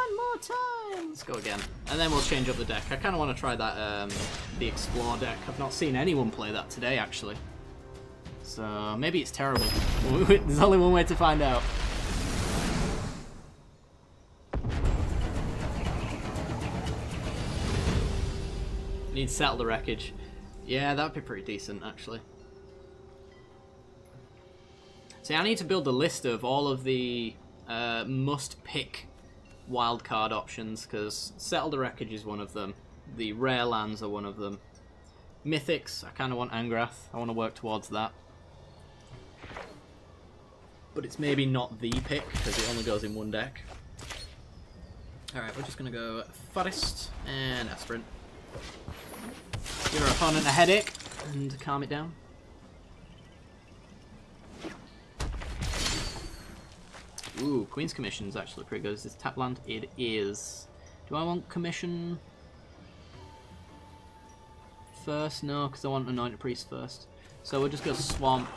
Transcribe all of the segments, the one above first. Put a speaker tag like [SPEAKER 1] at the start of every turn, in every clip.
[SPEAKER 1] One more time! Let's go again. And then we'll change up the deck. I kind of want to try that, the Explore deck. I've not seen anyone play that today, actually. So, maybe it's terrible. There's only one way to find out. Need to settle the wreckage. Yeah, that'd be pretty decent, actually. See, I need to build a list of all of the must-pick wildcard options, because Settle the Wreckage is one of them. The rare lands are one of them. Mythics, I kind of want Angrath. I want to work towards that. But it's maybe not the pick, because it only goes in one deck. Alright, we're just going to go Forest and Aspirant. Give our opponent a headache and calm it down. Ooh, Queen's Commission is actually pretty good. Is this tap land? It is. Do I want Commission first? No, because I want Anointed Priest first. So we'll just go Swamp.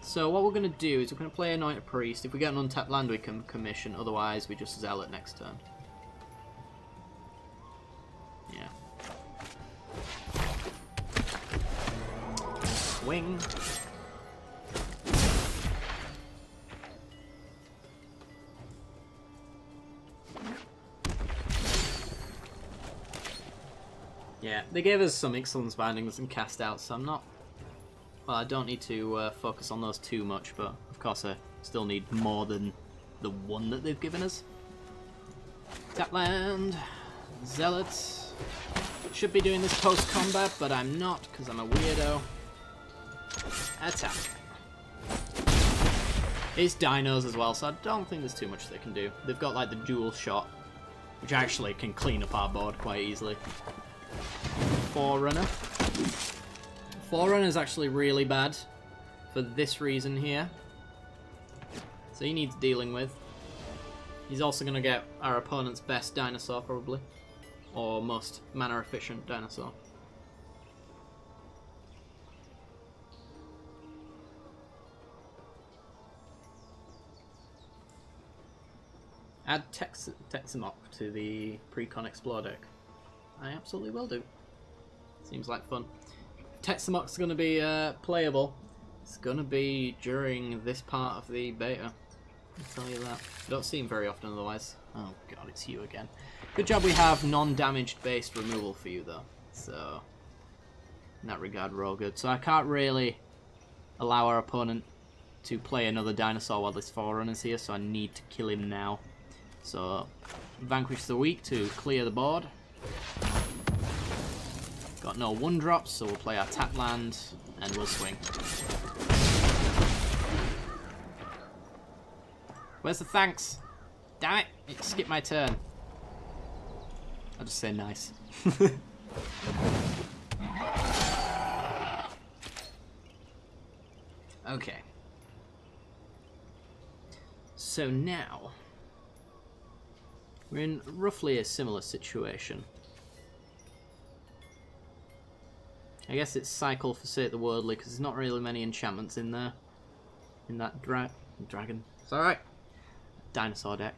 [SPEAKER 1] So what we're going to do is we're going to play Anointed Priest. If we get an untapped land we can Commission, otherwise we just Zealot next turn. Yeah. Swing. Yeah, they gave us some Ixalan's Bindings and Cast Out, so I'm not... Well, I don't need to focus on those too much, but of course I still need more than the one that they've given us. Tap land, Zealot. Should be doing this post-combat, but I'm not, because I'm a weirdo. Attack. It's dinos as well, so I don't think there's too much they can do. They've got like the dual shot, which actually can clean up our board quite easily. Forerunner. Forerunner is actually really bad for this reason here. So he needs dealing with. He's also going to get our opponent's best dinosaur probably. Or most mana efficient dinosaur. Add Texamok to the Precon Explore deck. I absolutely will do. Seems like fun. If Texamok's going to be playable, it's going to be during this part of the beta. I'll tell you that. I don't see him very often otherwise. Oh god, it's you again. Good job we have non-damaged based removal for you though. So, in that regard we're all good. So I can't really allow our opponent to play another dinosaur while this Forerunner's here, so I need to kill him now. So, Vanquish the Weak to clear the board. Got no 1-drops, so we'll play our tap land and we'll swing. Where's the thanks? Damn it! It skipped my turn. I'll just say nice. Okay. So now, we're in roughly a similar situation. I guess it's cycle for Sate the Worldly, because there's not really many enchantments in there. In that dragon. It's alright. Dinosaur deck.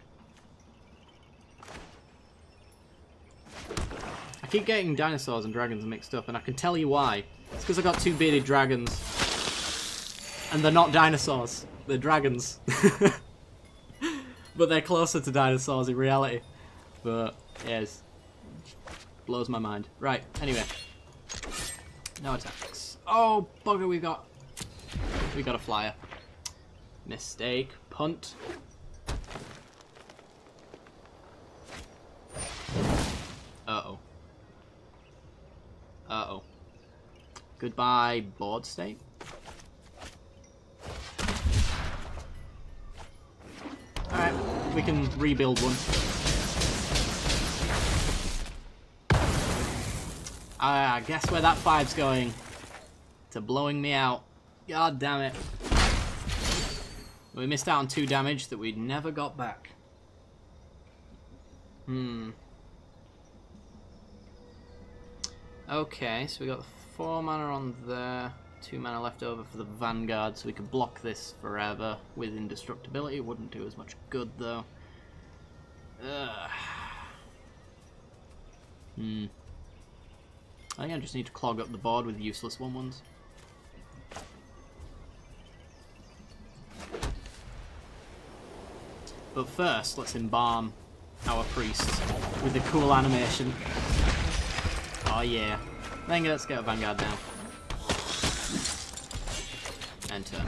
[SPEAKER 1] I keep getting dinosaurs and dragons mixed up, and I can tell you why. It's because I got 2 bearded dragons. And they're not dinosaurs. They're dragons. But they're closer to dinosaurs in reality. But, yes. Blows my mind. Right, anyway. No attacks. Oh, bugger, we got a flyer. Mistake. Punt. Uh-oh. Uh-oh. Goodbye, board state. Alright, we can rebuild one. Guess where that 5's going? To blowing me out. God damn it. We missed out on 2 damage that we never got back. Okay, so we got 4 mana on there. 2 mana left over for the Vanguard, so we can block this forever with indestructibility. Wouldn't do as much good though. I think I just need to clog up the board with useless 1/1s. But first, let's embalm our priest with the cool animation. Oh yeah. Then let's get a Vanguard now. Enter.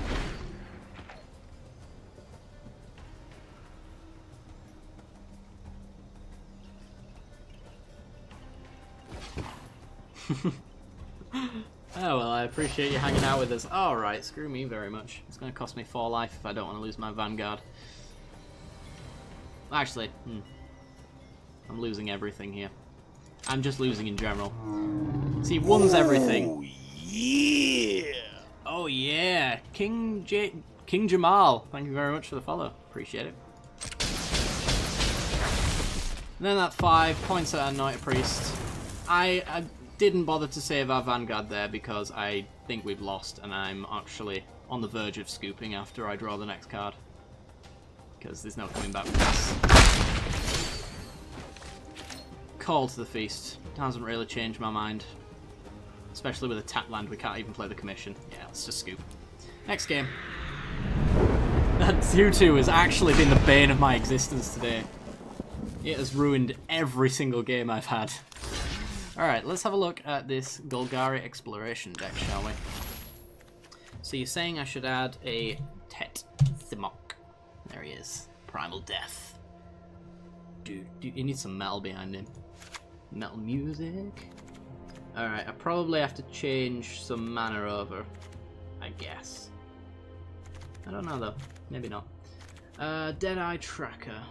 [SPEAKER 1] Oh well, I appreciate you hanging out with us. Alright, screw me very much. It's going to cost me 4 life if I don't want to lose my Vanguard. Actually, I'm losing everything here. I'm just losing in general. See, 1's everything.
[SPEAKER 2] Oh yeah!
[SPEAKER 1] Oh yeah! King Jamal, thank you very much for the follow. Appreciate it. And then that 5 points at Anointed Priest. I didn't bother to save our Vanguard there because I think we've lost and I'm actually on the verge of scooping after I draw the next card. Because there's no coming back with this. Call to the Feast. Hasn't really changed my mind. Especially with a tap land, we can't even play the commission. Yeah, let's just scoop. Next game. That 2-2 has actually been the bane of my existence today. It has ruined every single game I've had. Alright, let's have a look at this Golgari Exploration deck, shall we? So you're saying I should add a Tet-Thimok. There he is. Primal Death. Dude, he needs some metal behind him. Metal music. Alright, I probably have to change some mana over, I guess. I don't know though. Maybe not. Deadeye Tracker.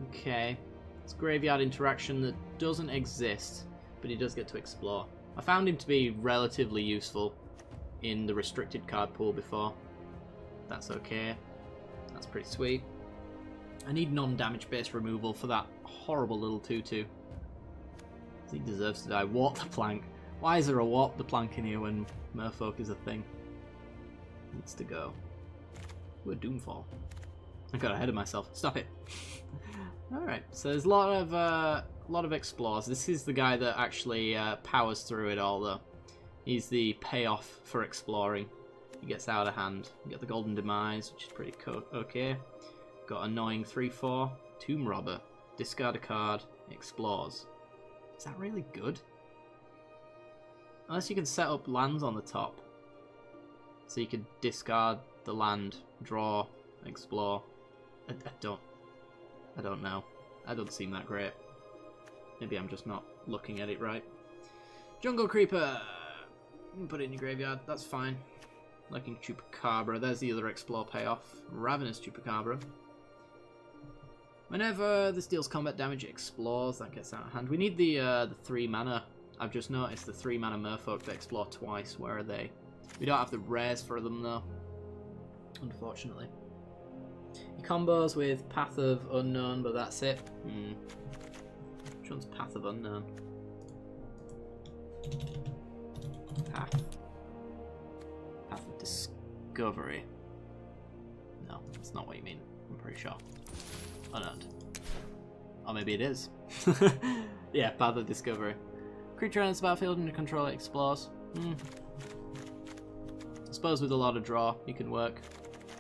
[SPEAKER 1] Okay. It's graveyard interaction that doesn't exist, but he does get to explore. I found him to be relatively useful in the restricted card pool before. That's okay. That's pretty sweet. I need non-damage based removal for that horrible little 2-2. He deserves to die. Warp the Plank. Why is there a Warp the Plank in here when Merfolk is a thing? Needs to go. Ooh, a Doomfall. I got ahead of myself. Stop it. Alright, so there's a lot of explores. This is the guy that actually powers through it all though. He's the payoff for exploring. He gets out of hand. You get the Golden Demise, which is pretty okay. Got Annoying 3-4, Tomb Robber, discard a card, explores. Is that really good? Unless you can set up lands on the top. So you could discard the land, draw, explore. I don't know. That doesn't seem that great. Maybe I'm just not looking at it right. Jungle Creeper! Put it in your graveyard, that's fine. Liking Chupacabra, there's the other explore payoff. Ravenous Chupacabra. Whenever this deals combat damage, it explores. That gets out of hand. We need the 3 mana. I've just noticed the 3 mana Merfolk that explore twice. Where are they? We don't have the rares for them though, unfortunately. He combos with Path of Unknown, but that's it. Which one's Path of Unknown? Path of Discovery. No, that's not what you mean. I'm pretty sure. Unearned. Or maybe it is. Yeah, Path of Discovery. Creature enters the battlefield and your controller explores. I suppose with a lot of draw, you can work.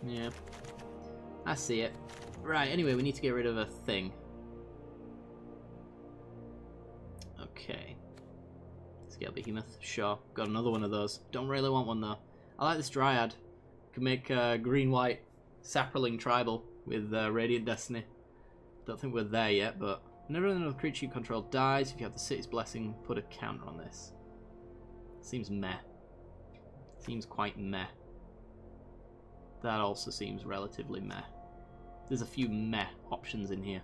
[SPEAKER 1] Yeah. I see it. Right, anyway, we need to get rid of a thing. Okay. Scale Behemoth. Sure. Got another one of those. Don't really want one though. I like this Dryad. Can make green-white Saproling Tribal with Radiant Destiny. Don't think we're there yet, but whenever another creature you control dies, if you have the City's Blessing, put a counter on this. Seems meh. Seems quite meh. That also seems relatively meh. There's a few meh options in here.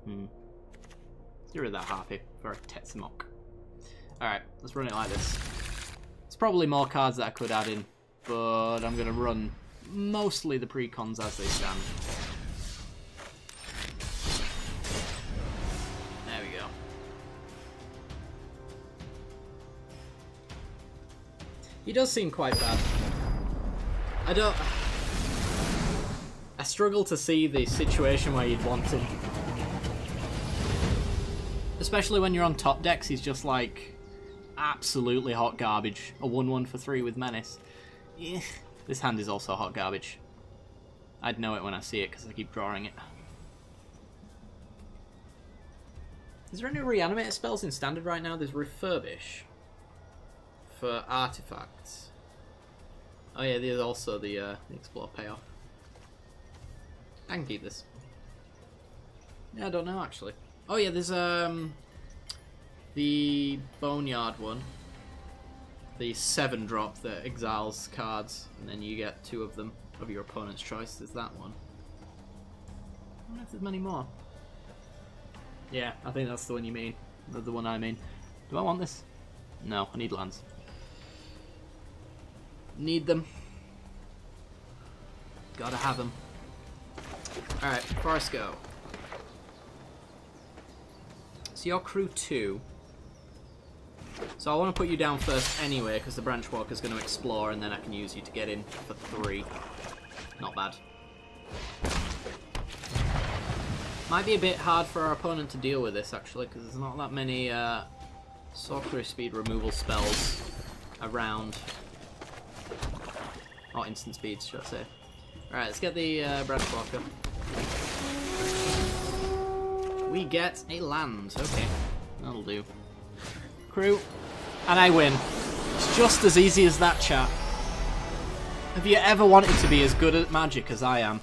[SPEAKER 1] Let's get rid of that Harpy for a Tetsamok. Alright, let's run it like this. There's probably more cards that I could add in, but I'm going to run mostly the precons as they stand. There we go. He does seem quite bad. I struggle to see the situation where you'd want him. Especially when you're on top decks, he's just like absolutely hot garbage. A 1/1 for 3 with Menace. Yeah. This hand is also hot garbage. I'd know it when I see it because I keep drawing it. Is there any reanimator spells in Standard right now? There's Refurbish for artifacts. Oh yeah, there's also the Explore payoff. I can keep this. Yeah, I don't know actually. Oh yeah, there's the Boneyard one. The 7-drop that exiles cards, and then you get 2 of them of your opponent's choice. There's that one. I don't know if there's many more. Yeah, I think that's the one you mean. The one I mean. Do I want this? No, I need lands. Need them. Gotta have them. Alright, Forest go. So you're crew 2. So I want to put you down first anyway, because the Branch Walker's going to explore, and then I can use you to get in for 3. Not bad. Might be a bit hard for our opponent to deal with this, actually, because there's not that many sorcery speed removal spells around. Or instant speeds, should I say. Alright, let's get the Branch Walker. We get a land. Okay, that'll do. Crew, and I win. It's just as easy as that, chat. Have you ever wanted to be as good at Magic as I am?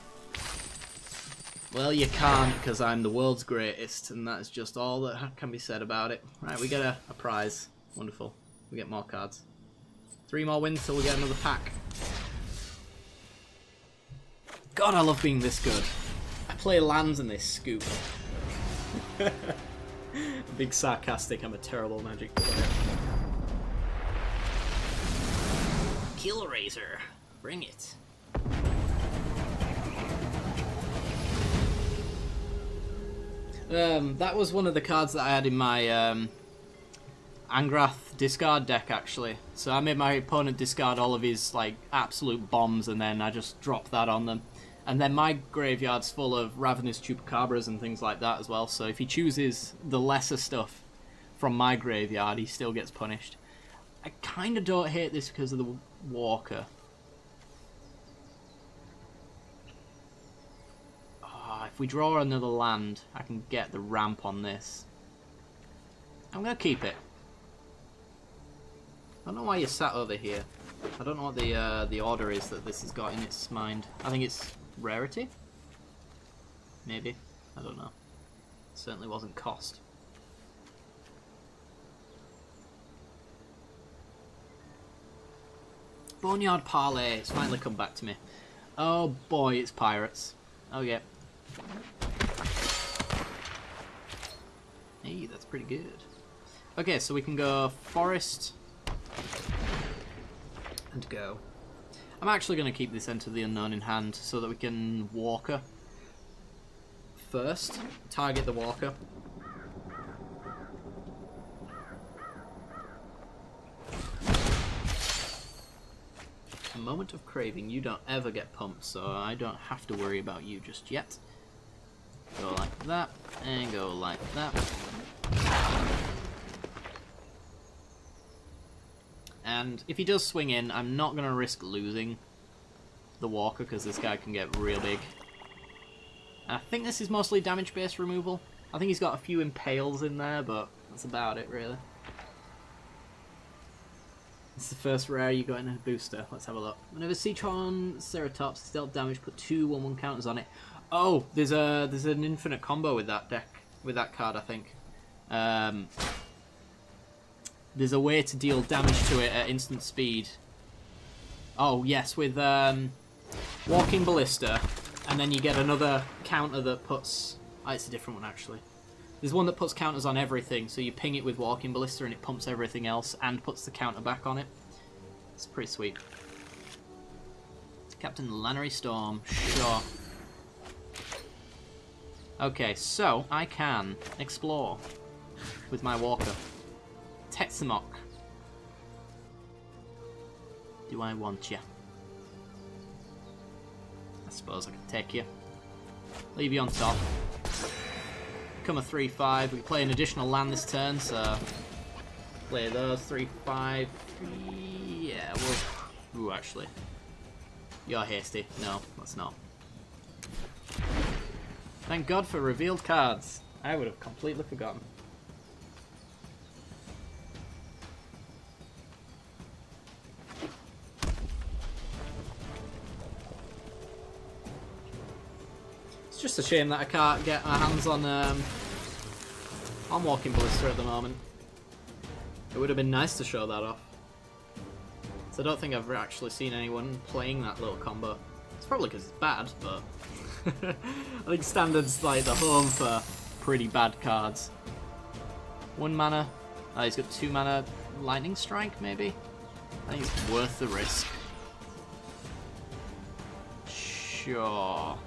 [SPEAKER 1] Well, you can't, because I'm the world's greatest, and that is just all that can be said about it. Right, we get a prize. Wonderful. We get more cards. 3 more wins till we get another pack. God, I love being this good. I play lands and they scoop. Big sarcastic, I'm a terrible Magic player. Killraiser, bring it. That was one of the cards that I had in my Angrath discard deck, actually. So I made my opponent discard all of his like absolute bombs, and then I just dropped that on them. And then my graveyard's full of Ravenous Chupacabras and things like that as well, so if he chooses the lesser stuff from my graveyard, he still gets punished. I kind of don't hate this because of the Walker. Oh, if we draw another land, I can get the ramp on this. I'm going to keep it. I don't know why you sat over here. I don't know what the order is that this has got in its mind. I think it's rarity? Maybe. I don't know. Certainly wasn't cost. Boneyard Parlay. It's finally come back to me. Oh boy, it's pirates. Oh yeah. Hey, that's pretty good. Okay, so we can go forest and go. I'm actually going to keep this Enter the Unknown in hand so that we can Walker first. Target the Walker. A moment of craving. You don't ever get pumped, so I don't have to worry about you just yet. Go like that, and go like that. And if he does swing in, I'm not going to risk losing the Walker, because this guy can get real big. And I think this is mostly damage-based removal. I think he's got a few Impales in there, but that's about it, really. It's the first rare you got in a booster. Let's have a look. Whenever Citron Ceratops is dealt damage, put 2 1/1 counters on it. Oh, there's an infinite combo with that deck, with that card, I think. There's a way to deal damage to it at instant speed. Oh, yes, with Walking Ballista, and then you get another counter that puts... Oh, it's a different one, actually. There's one that puts counters on everything, so you ping it with Walking Ballista and it pumps everything else and puts the counter back on it. It's pretty sweet. Captain Lannery Storm, sure. Okay, so I can explore with my Walker. Texamok. Do I want you? I suppose I can take you. Leave you on top. Become a 3-5. We play an additional land this turn, so play those 3-5. Yeah, we'll. Ooh, actually, you're hasty. No, that's not. Thank God for revealed cards. I would have completely forgotten. It's just a shame that I can't get my hands on Walking Ballista at the moment. It would have been nice to show that off. So I don't think I've actually seen anyone playing that little combo. It's probably because it's bad, but I think Standard's like the home for pretty bad cards. 1 mana. Oh, he's got 2 mana Lightning Strike, maybe? I think it's worth the risk. Sure.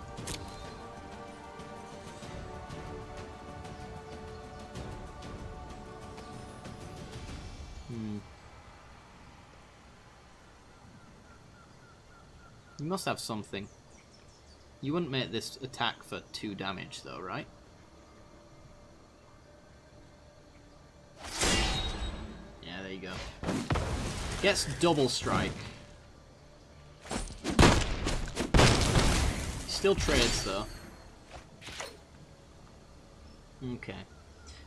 [SPEAKER 1] You must have something. You wouldn't make this attack for 2 damage though, right? Yeah, there you go. Gets double strike. Still trades though. Okay.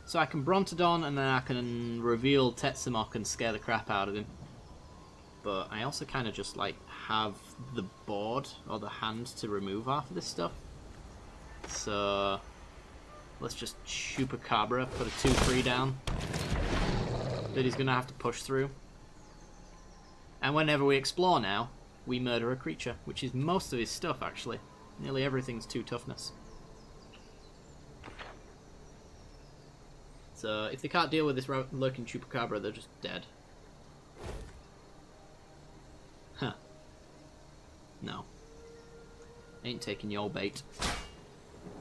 [SPEAKER 1] So I can Brontodon and then I can reveal Tetsamok and scare the crap out of him. But I also kind of just like have the board or the hand to remove half of this stuff. So let's just Chupacabra, put a 2-3 down that he's going to have to push through. And whenever we explore now, we murder a creature, which is most of his stuff actually. Nearly everything's 2 toughness. So if they can't deal with this lurking Chupacabra, they're just dead. Huh. No. Ain't taking your bait.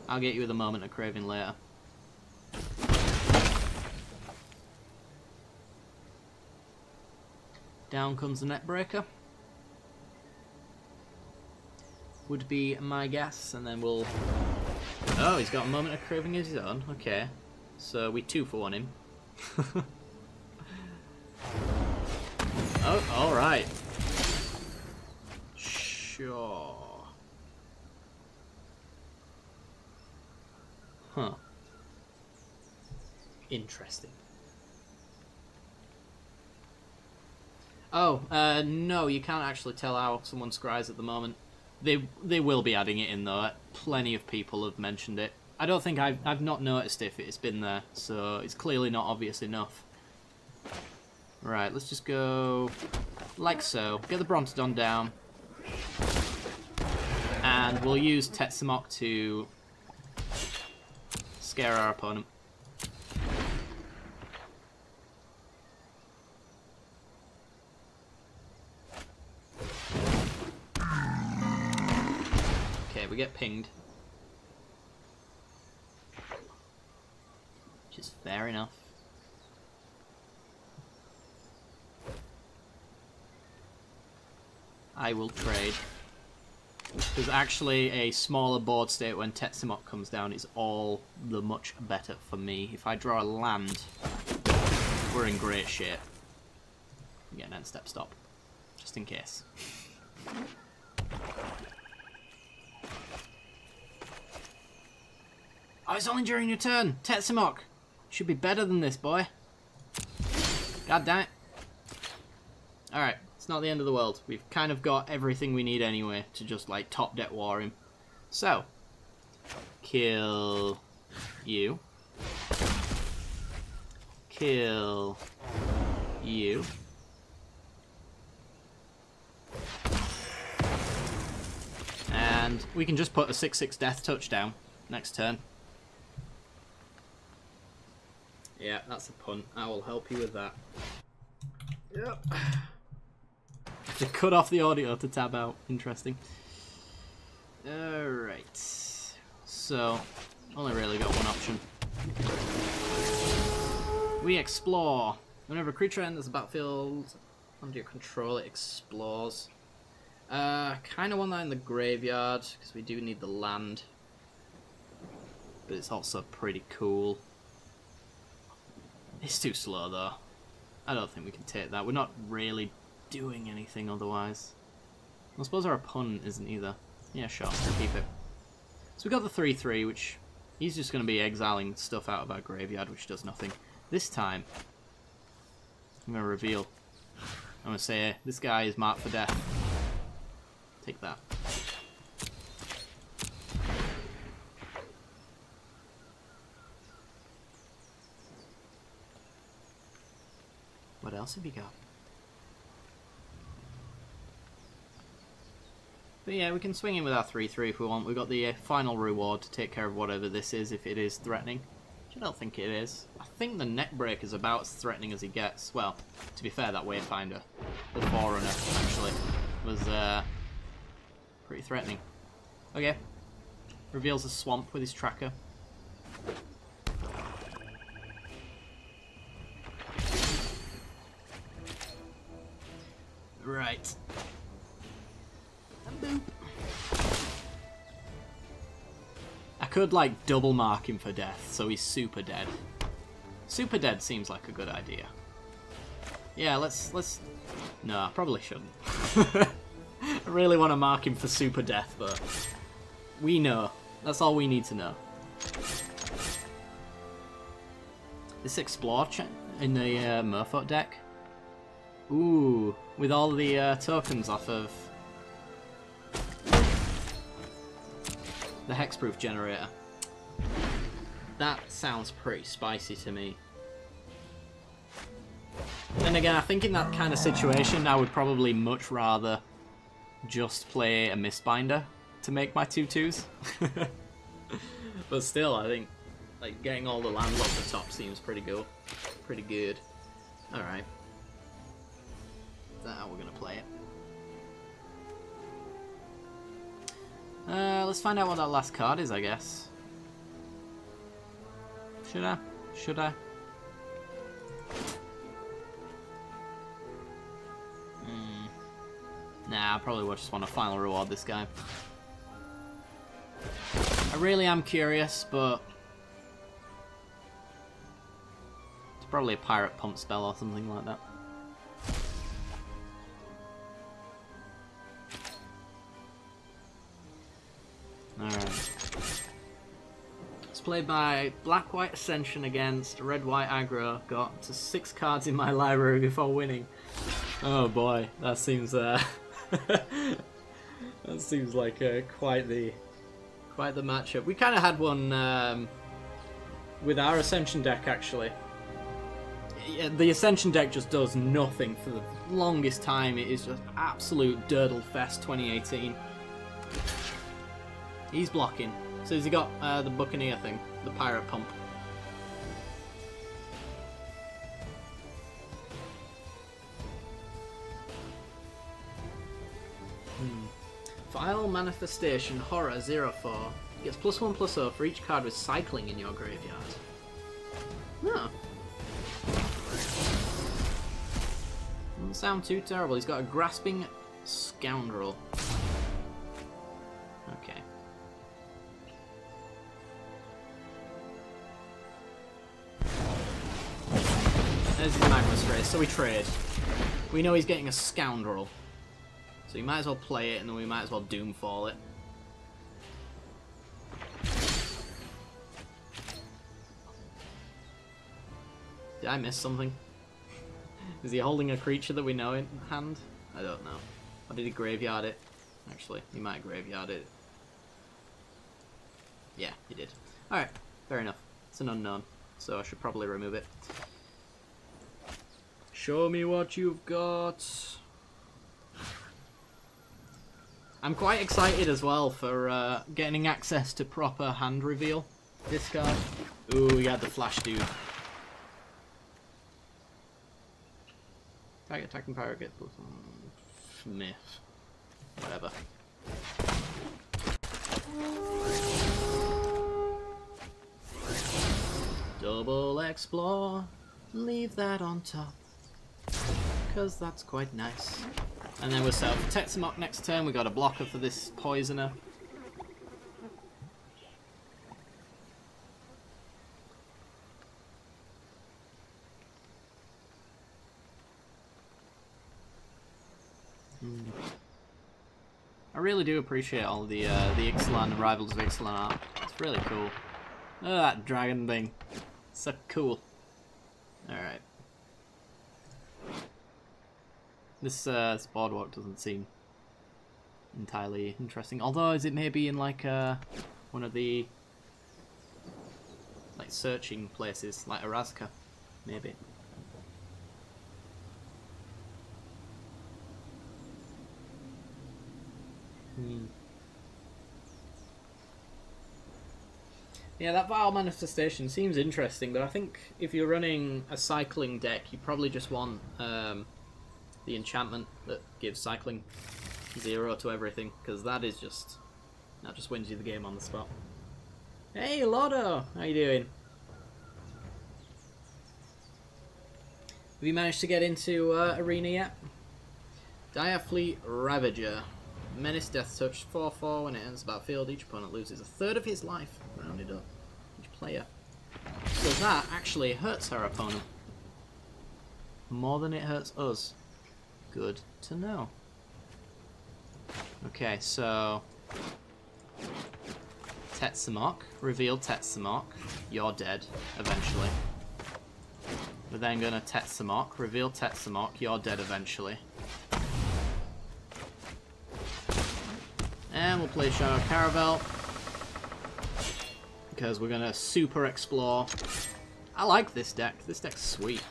[SPEAKER 1] I'll get you with a moment of craving later. Down comes the Netbreaker. Would be my guess, and then we'll... Oh, he's got a moment of craving of his own. Okay. So we 2-for-1 him. Oh, alright. Sure. Huh. Interesting. Oh, no, you can't actually tell how someone scries at the moment. They will be adding it in though. Plenty of people have mentioned it. I don't think I've not noticed if it's been there, so it's clearly not obvious enough. Right, let's just go like so. Get the Brontodon down. And we'll use Tetsamok to scare our opponent. Okay, we get pinged. Which is fair enough. I will trade. Because actually a smaller board state when Tetsamok comes down is all the much better for me. If I draw a land, we're in great shape. Get an end step stop. Just in case. Oh, it's only during your turn! Tetsamok! Should be better than this, boy. God damn it. Alright, it's not the end of the world. We've kind of got everything we need anyway to just, like, top deck war him. So, kill you. Kill you. And we can just put a 6/6 death touch down next turn. Yeah, that's a punt. I will help you with that. Yep. To cut off the audio to tab out. Interesting. Alright. So, only really got one option. We explore. Whenever a creature enters the battlefield Under your control, it explores. Kind of want that in the graveyard, because we do need the land. But it's also pretty cool. It's too slow, though. I don't think we can take that. We're not really doing anything otherwise. I suppose our opponent isn't either. Yeah, sure, we'll keep it. So we got the 3-3, which he's just going to be exiling stuff out of our graveyard, which does nothing. This time, I'm going to reveal. I'm going to say, this guy is marked for death. Take that. What else have you got? But yeah, we can swing in with our 3-3 if we want. We've got the final reward to take care of whatever this is, if it is threatening. Which I don't think it is. I think the Neckbreaker is about as threatening as he gets. Well, to be fair, that Wayfinder, the Forerunner, actually, was pretty threatening. Okay. Reveals a swamp with his tracker. Right. And boop. I could, like, double mark him for death, so he's super dead. Super dead seems like a good idea. Yeah, let's... No, I probably shouldn't. I really want to mark him for super death, but... We know. That's all we need to know. This Explore in the Merfolk deck. Ooh, with all the tokens off of the hexproof generator. That sounds pretty spicy to me. Then again, I think in that kind of situation, I would probably much rather just play a Mistbinder to make my 2/2s. But still, I think like getting all the lands off the top seems pretty good. Pretty good. All right. That's how we're gonna play it. Let's find out what that last card is, I guess. Should I? Should I? Nah, I probably will just want to final reward this guy. I really am curious, but it's probably a pirate pump spell or something like that. Alright. It's played by Black-White Ascension against Red-White Aggro. Got to 6 cards in my library before winning. Oh boy, that seems that seems like quite the matchup. We kind of had one with our Ascension deck actually. Yeah, the Ascension deck just does nothing for the longest time. It is just absolute Durdle Fest 2018. He's blocking. So has he got the Buccaneer thing? The Pirate Pump. File Manifestation Horror 04. Gets +1/+0 for each card with cycling in your graveyard. No. Doesn't sound too terrible. He's got a Grasping Scoundrel. Okay. There's his Magma Spray, so we trade. We know he's getting a Scoundrel. So we might as well play it, and then we might as well Doomfall it. Did I miss something? Is he holding a creature that we know in hand? I don't know. Or did he graveyard it? Actually, he might graveyard it. Yeah, he did. Alright, fair enough. It's an unknown, so I should probably remove it. Show me what you've got. I'm quite excited as well for getting access to proper hand reveal. Discard. Ooh, we had the flash dude. Target attacking pirate get myth. Whatever. Double explore. Leave that on top. because that's quite nice. And then we'll set up Tetsamok next turn. We got a blocker for this poisoner. I really do appreciate all the Ixalan, Rivals of Ixalan art. It's really cool. Oh, that dragon thing. So cool. Alright. This boardwalk doesn't seem entirely interesting. Although, is it maybe in like one of the like searching places, like Arazka? Maybe. Yeah, that Vile Manifestation seems interesting, but I think if you're running a cycling deck, you probably just want the enchantment that gives cycling 0 to everything, because that just wins you the game on the spot. Hey, Lotto! How you doing? Have you managed to get into Arena yet? Dire Fleet Ravager. Menace Death Touch 4/4 when it enters the battlefield. Each opponent loses a third of his life, rounded up. Each player. So that actually hurts our opponent. More than it hurts us. Good to know. Okay, so Tetsamok. Reveal Tetsamok. You're dead, eventually. We're then gonna Tetsamok. Reveal Tetsamok. You're dead eventually. And we'll play Shadow Caravel, because we're going to super explore. I like this deck. This deck's sweet.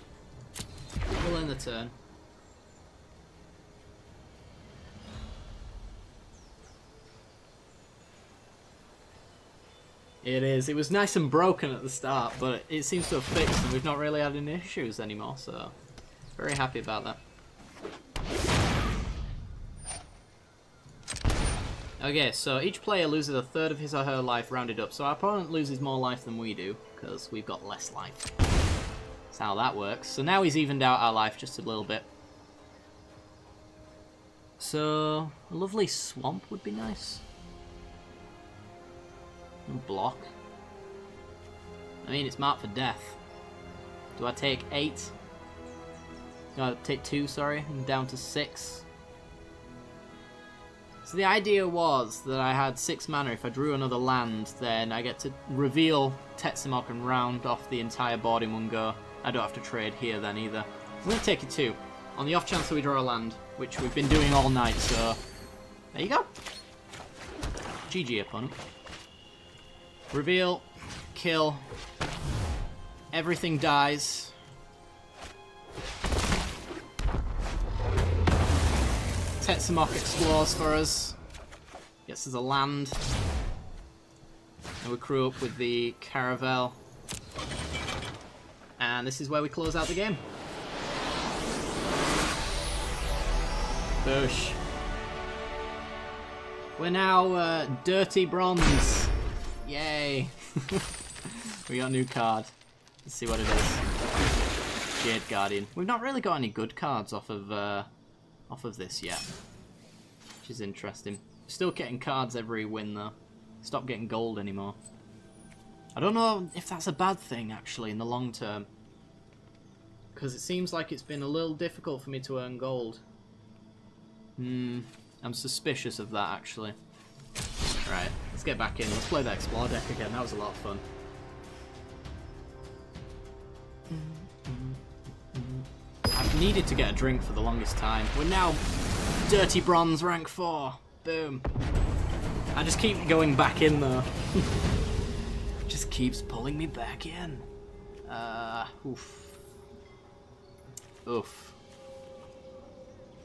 [SPEAKER 1] We'll end the turn. It is. It was nice and broken at the start, but it seems to have fixed and we've not really had any issues anymore, so very happy about that. Okay, so each player loses a third of his or her life rounded up, so our opponent loses more life than we do, because we've got less life. That's how that works. So now he's evened out our life just a little bit. So, a lovely swamp would be nice. And block. I mean, it's marked for death. Do I take 8? No, take 2, sorry, and down to 6. So the idea was that I had 6 mana. If I drew another land, then I get to reveal Tetsamok and round off the entire board in one go. I don't have to trade here then either. I'm going to take it 2. On the off chance that we draw a land, which we've been doing all night, so there you go. GG, opponent. Reveal, kill, everything dies. Tetsamok explores for us, gets us a land, and we crew up with the Caravel, and this is where we close out the game. Boosh. We're now Dirty Bronze. Yay. We got a new card. Let's see what it is. Jade Guardian. We've not really got any good cards off of this yet, which is interesting. Still getting cards every win though. Stop getting gold anymore. I don't know if that's a bad thing actually in the long term, because it seems like it's been a little difficult for me to earn gold. I'm suspicious of that actually. Right, let's get back in. Let's play that Explore deck again. That was a lot of fun. I've needed to get a drink for the longest time. We're now Dirty Bronze rank 4. Boom. I just keep going back in though. It just keeps pulling me back in. Oof. Oof.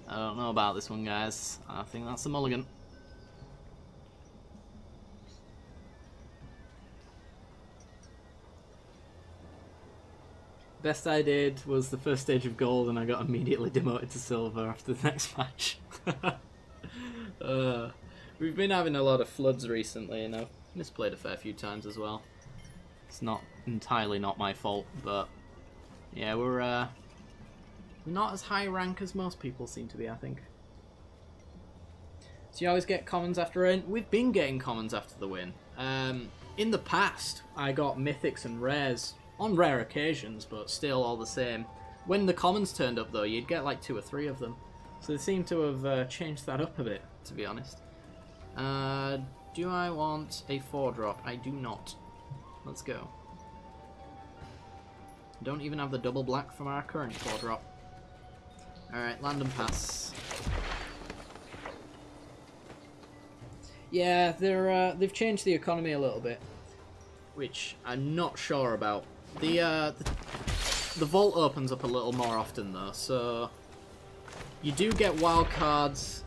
[SPEAKER 1] I don't know about this one, guys. I think that's a mulligan. Best I did was the first stage of gold and I got immediately demoted to silver after the next match. We've been having a lot of floods recently and I've misplayed a fair few times as well. It's not entirely not my fault, but yeah, we're not as high rank as most people seem to be, I think. So you always get commons after a win. We've been getting commons after the win. In the past, I got mythics and rares on rare occasions, but still all the same. When the commons turned up, though, you'd get like 2 or 3 of them. So they seem to have changed that up a bit, to be honest. Do I want a 4-drop? I do not. Let's go. Don't even have the double black from our current 4-drop. Alright, land and pass. Yeah, they've changed the economy a little bit, which I'm not sure about. The vault opens up a little more often though, so you do get wildcards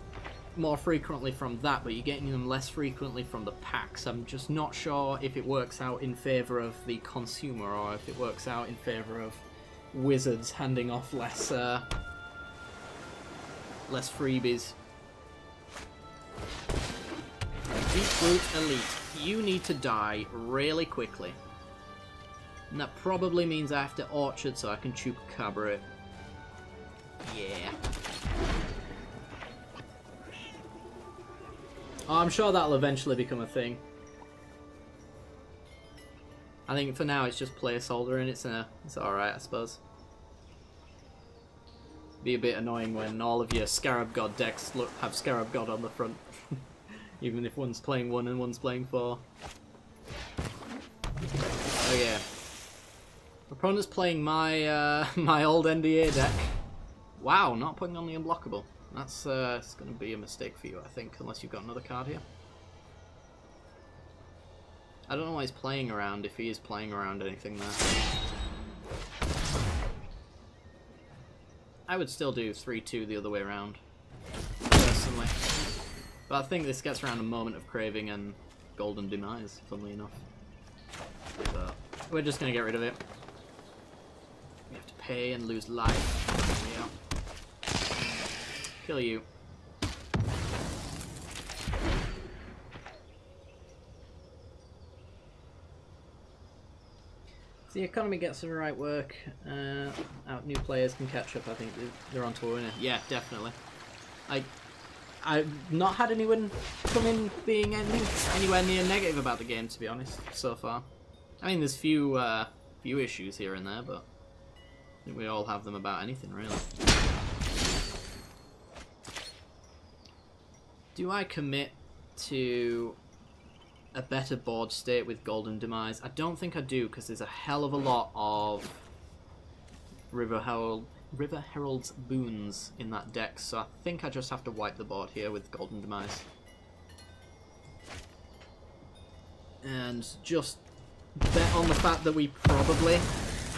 [SPEAKER 1] more frequently from that, but you're getting them less frequently from the packs. I'm just not sure if it works out in favour of the consumer or if it works out in favour of wizards handing off less freebies. Deep-root elite, you need to die really quickly. And that probably means I have to orchard so I can chupacabra it. Yeah. Oh, I'm sure that'll eventually become a thing. I think for now it's just placeholder and it's alright, I suppose. Be a bit annoying when all of your Scarab God decks have Scarab God on the front. Even if one's playing 1 and one's playing 4. Oh yeah. Opponent's playing my my old NDA deck. Wow, not putting on the unblockable. That's it's going to be a mistake for you, I think, unless you've got another card here. I don't know why he's playing around, if he is playing around anything there. I would still do 3-2 the other way around, personally. But I think this gets around a Moment of Craving and Golden Demise, funnily enough. So, we're just going to get rid of it. We have to pay and lose life. Yeah. Kill you. So the economy gets the right work. New players can catch up. I think they're onto a winner. Yeah, definitely. I've not had anyone come in being anywhere near negative about the game, to be honest, so far. I mean, there's few issues here and there, but I think we all have them about anything, really. Do I commit to a better board state with Golden Demise? I don't think I do, because there's a hell of a lot of River Herald's boons in that deck, so I think I just have to wipe the board here with Golden Demise. And just bet on the fact that we probably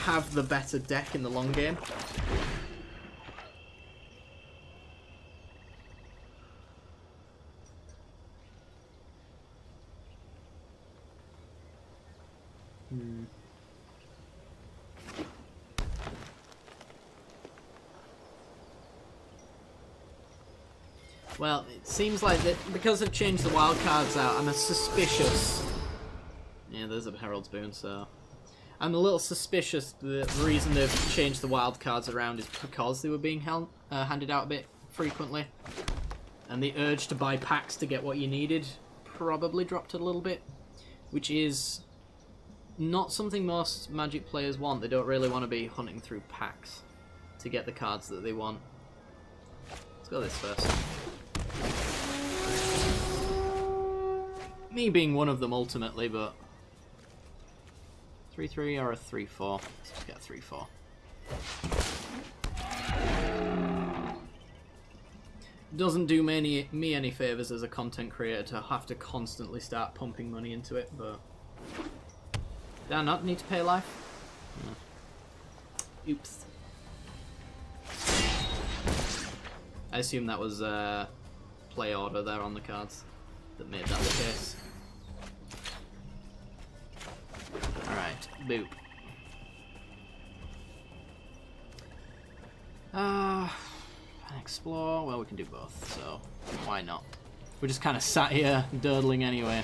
[SPEAKER 1] have the better deck in the long game. Well, it seems like that because they've changed the wild cards out, I'm suspicious. Yeah, there's a Herald's Boon, so I'm a little suspicious the reason they've changed the wild cards around is because they were being handed out a bit frequently, and the urge to buy packs to get what you needed probably dropped a little bit, which is not something most Magic players want. They don't really want to be hunting through packs to get the cards that they want. Let's go this first. Me being one of them ultimately, but 3-3 or a 3-4. Let's just get a 3-4. Doesn't do me any favours as a content creator to have to constantly start pumping money into it, but do I not need to pay life? No. Oops. I assume that was play order there on the cards that made that the case. Alright, boop. Explore, well we can do both, so why not? We're just kind of sat here durdling anyway.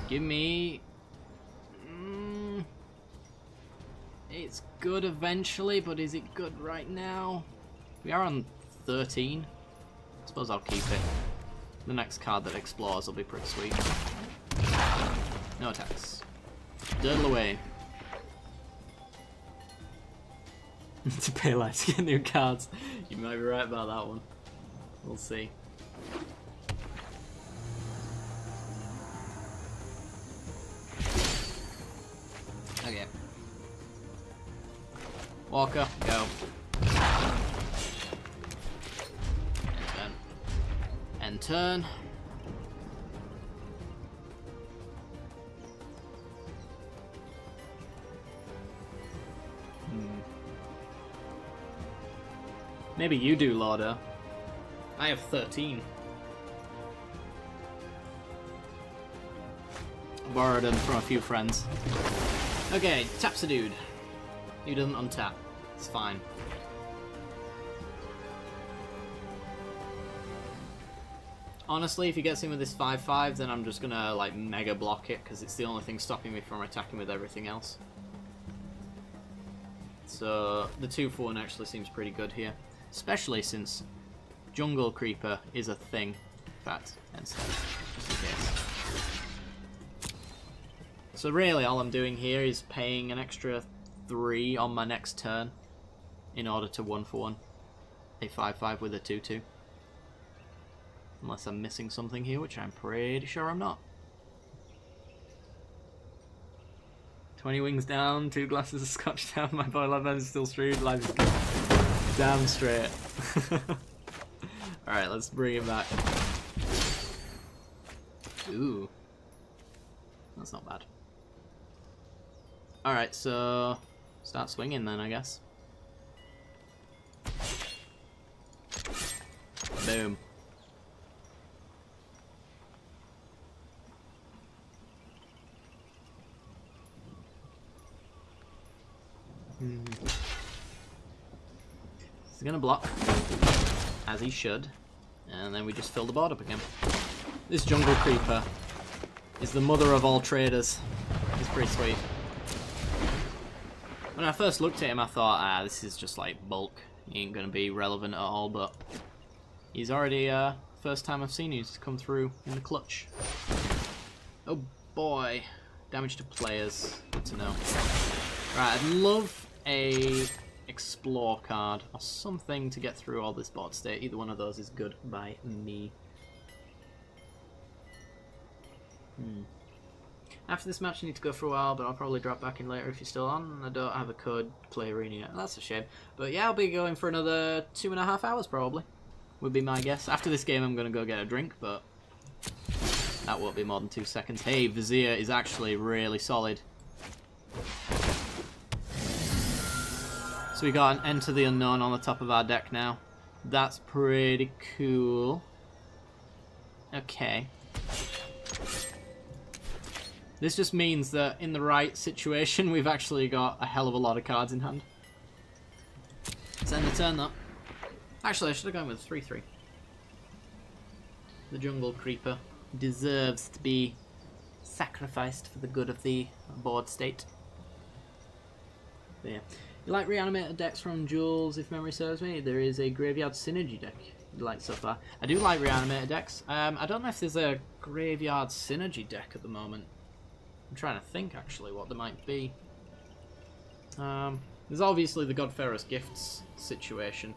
[SPEAKER 1] Give me It's good eventually, but is it good right now? We are on 13. I suppose I'll keep it. The next card that explores will be pretty sweet. No attacks. Dirtle away. To pay less to get new cards. You might be right about that one. We'll see. Okay. Walker, go. End turn. Maybe you do, Lauder. I have 13. Borrowed them from a few friends. Okay, taps a dude. He doesn't untap. It's fine. Honestly, if he gets in with this 5/5, then I'm just gonna like mega block it because it's the only thing stopping me from attacking with everything else. So the 2/4 actually seems pretty good here, especially since Jungle Creeper is a thing. In fact, just in case. So really, all I'm doing here is paying an extra 3 on my next turn in order to 1/1 a 5/5 with a 2/2. Unless I'm missing something here, which I'm pretty sure I'm not. 20 wings down, 2 glasses of scotch down, my boy love is still straight, life is damn straight. Alright, let's bring it back. Ooh. That's not bad. Alright, so start swinging then, I guess. Boom. He's gonna block, as he should, and then we just fill the board up again. This Jungle Creeper is the mother of all traders. He's pretty sweet. When I first looked at him, I thought, this is just like bulk. He ain't gonna be relevant at all, but he's already, first time I've seen he's come through in the clutch. Oh boy. Damage to players. Good to know. Right, I'd love a explore card or something to get through all this board state. Either one of those is good by me. After this match I need to go for a while, but I'll probably drop back in later if you're still on. I don't have a code to play Arena yet. That's a shame. But yeah, I'll be going for another 2.5 hours probably, would be my guess. After this game I'm going to go get a drink, but that won't be more than 2 seconds. Hey, Vizier is actually really solid. So we got an Enter the Unknown on the top of our deck now. That's pretty cool. Okay. This just means that in the right situation we've actually got a hell of a lot of cards in hand. Let's end the turn though. Actually, I should have gone with 3/3. The Jungle Creeper deserves to be sacrificed for the good of the board state. But yeah. You like reanimated decks from Jules, if memory serves me? There is a Graveyard Synergy deck you like so far. I do like reanimated decks. I don't know if there's a Graveyard Synergy deck at the moment. I'm trying to think actually what there might be. There's obviously the Godfarrow's Gifts situation.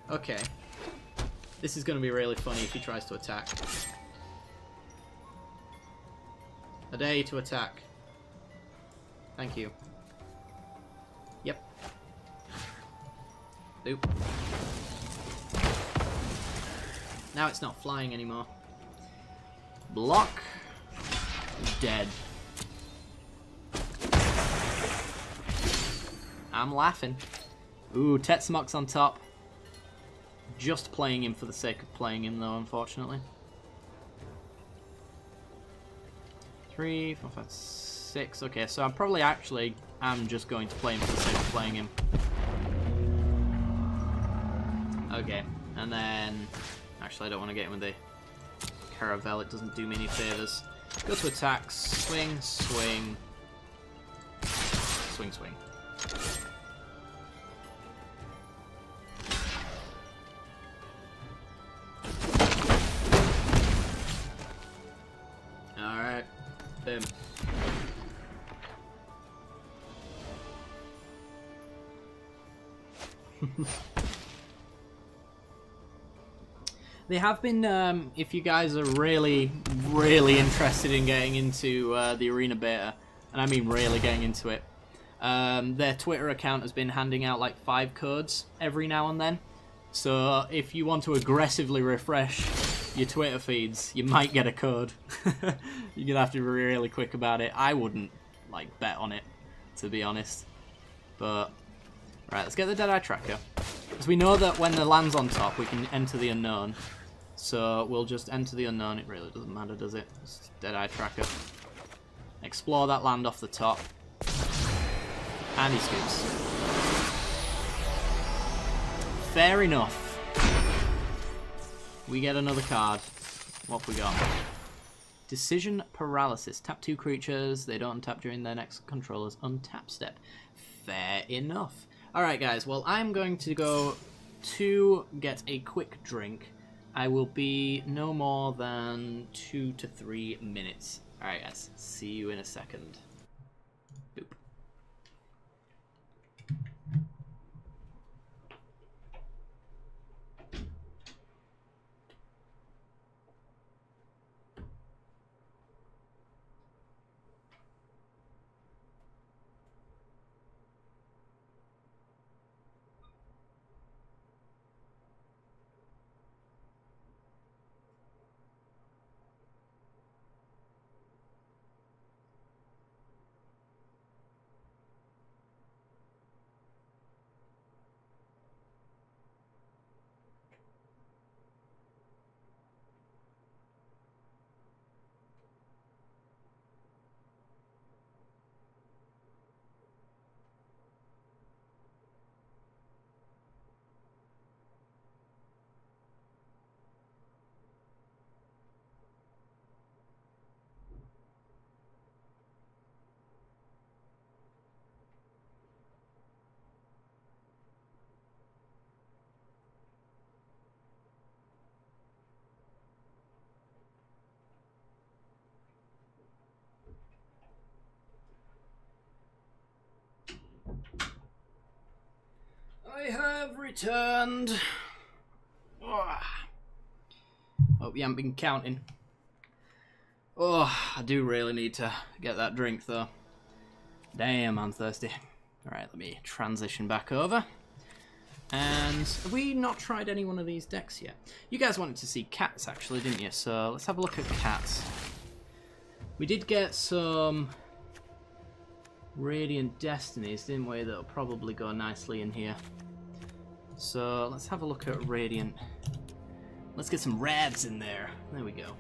[SPEAKER 1] Okay. This is going to be really funny if he tries to attack. A day to attack. Thank you. Yep. Oop. Now it's not flying anymore. Block. Dead. I'm laughing. Ooh, Tetsamok's on top. Just playing him for the sake of playing him though, unfortunately. 3, 4, 5, 6. Okay, so I'm probably actually just going to play him for the sake of playing him. Okay, and then actually I don't want to get him with the Caravel, it doesn't do me any favours. Go to attack, swing, swing, swing, swing. Alright. Boom. They have been, if you guys are really, really interested in getting into the arena beta, and I mean really getting into it, their Twitter account has been handing out like 5 codes every now and then. So if you want to aggressively refresh your Twitter feeds, you might get a code. You're gonna have to be really quick about it. I wouldn't like bet on it, to be honest. But right, let's get the Deadeye tracker, because we know that when the land's on top, we can enter the unknown. So we'll just enter the unknown. It really doesn't matter, does it? It's Deadeye tracker. Explore that land off the top, and he scoops. Fair enough. We get another card. What have we got? Decision Paralysis. Tap 2 creatures. They don't untap during their next controller's untap step. Fair enough. Alright guys, well I'm going to go to get a quick drink. I will be no more than 2 to 3 minutes. Alright guys, see you in a second. Boop. I have returned. Hope you haven't been counting. Oh, I do really need to get that drink though. Damn, I'm thirsty. Alright, let me transition back over. And have we not tried any one of these decks yet? You guys wanted to see cats actually, didn't you? So let's have a look at cats. We did get some Radiant Destinies, didn't we? That'll probably go nicely in here. So let's have a look at Radiant. Let's get some Revs in there. There we go.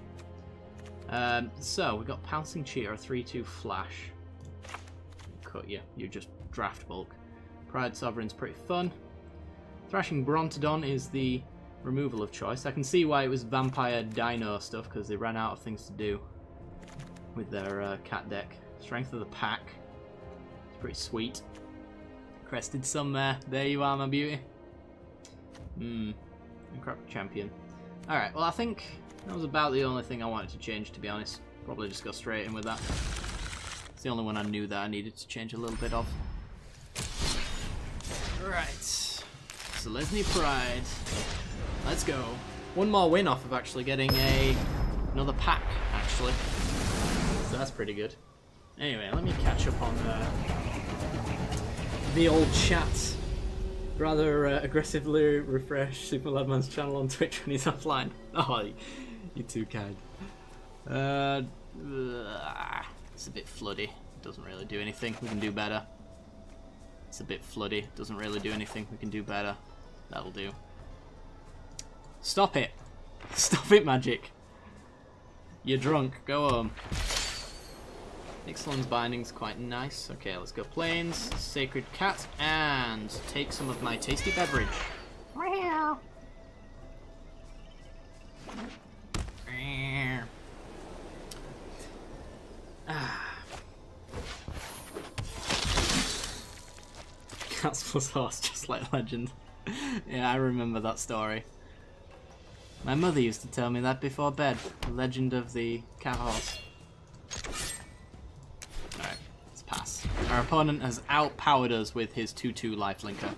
[SPEAKER 1] So we've got Pouncing Cheetah, a 3/2 flash. Cut you. You just draft bulk. Pride Sovereign's pretty fun. Thrashing Brontodon is the removal of choice. I can see why it was Vampire Dino stuff, because they ran out of things to do with their cat deck. Strength of the Pack. It's pretty sweet. Crested Sun there. There you are, my beauty. Incredible champion. Alright, well I think that was about the only thing I wanted to change, to be honest. Probably just go straight in with that. It's the only one I knew that I needed to change a little bit of. Right. Selesny Pride. Let's go. One more win off of actually getting another pack, actually. So that's pretty good. Anyway, let me catch up on the old chat. Rather aggressively refresh Super Ladman's channel on Twitch when he's offline. Oh, you're too kind. It's a bit floody. Doesn't really do anything. We can do better. It's a bit floody. Doesn't really do anything. We can do better. That'll do. Stop it. Stop it, Magic. You're drunk. Go home. Ixalan's Binding's quite nice. Okay, let's go Plains, Sacred Cat, and take some of my tasty beverage. Cats plus horse, just like Legend. Yeah, I remember that story. My mother used to tell me that before bed. The legend of the cat horse. Alright, let's pass. Our opponent has outpowered us with his 2-2 lifelinker.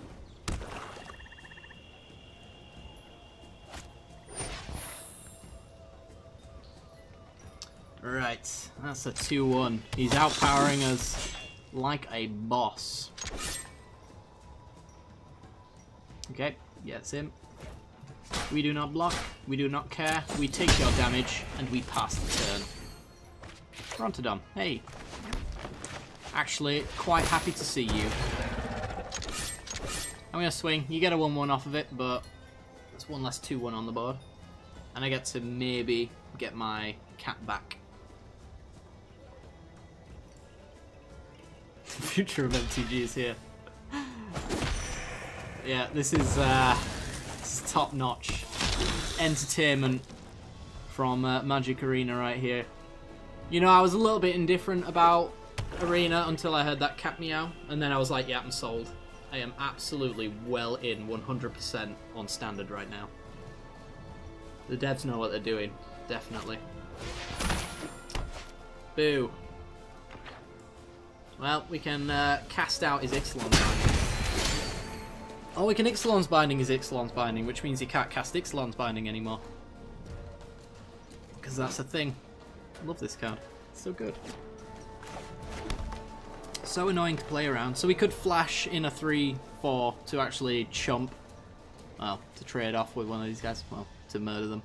[SPEAKER 1] Right, that's a 2-1. He's outpowering us like a boss. Okay, yeah, it's him. We do not block, we do not care, we take your damage, and we pass the turn. Brontodon, hey. Actually, quite happy to see you. I'm gonna swing. You get a 1-1 off of it, but there's one less 2-1 on the board. And I get to maybe get my cat back. Future of MTG is here. Yeah, this is top-notch entertainment from Magic Arena right here. You know, I was a little bit indifferent about Arena until I heard that cat meow, and then I was like, yeah, I'm sold. I am absolutely well in 100% on Standard right now. The devs know what they're doing, definitely. Boo. Well, we can cast out his Ixalan's Binding. Oh, we can Ixalan's Binding his Ixalan's Binding, which means he can't cast Ixalan's Binding anymore. Because that's a thing. I love this card. It's so good. So annoying to play around. So we could flash in a 3-4 to actually chump. Well, to trade off with one of these guys. Well, to murder them.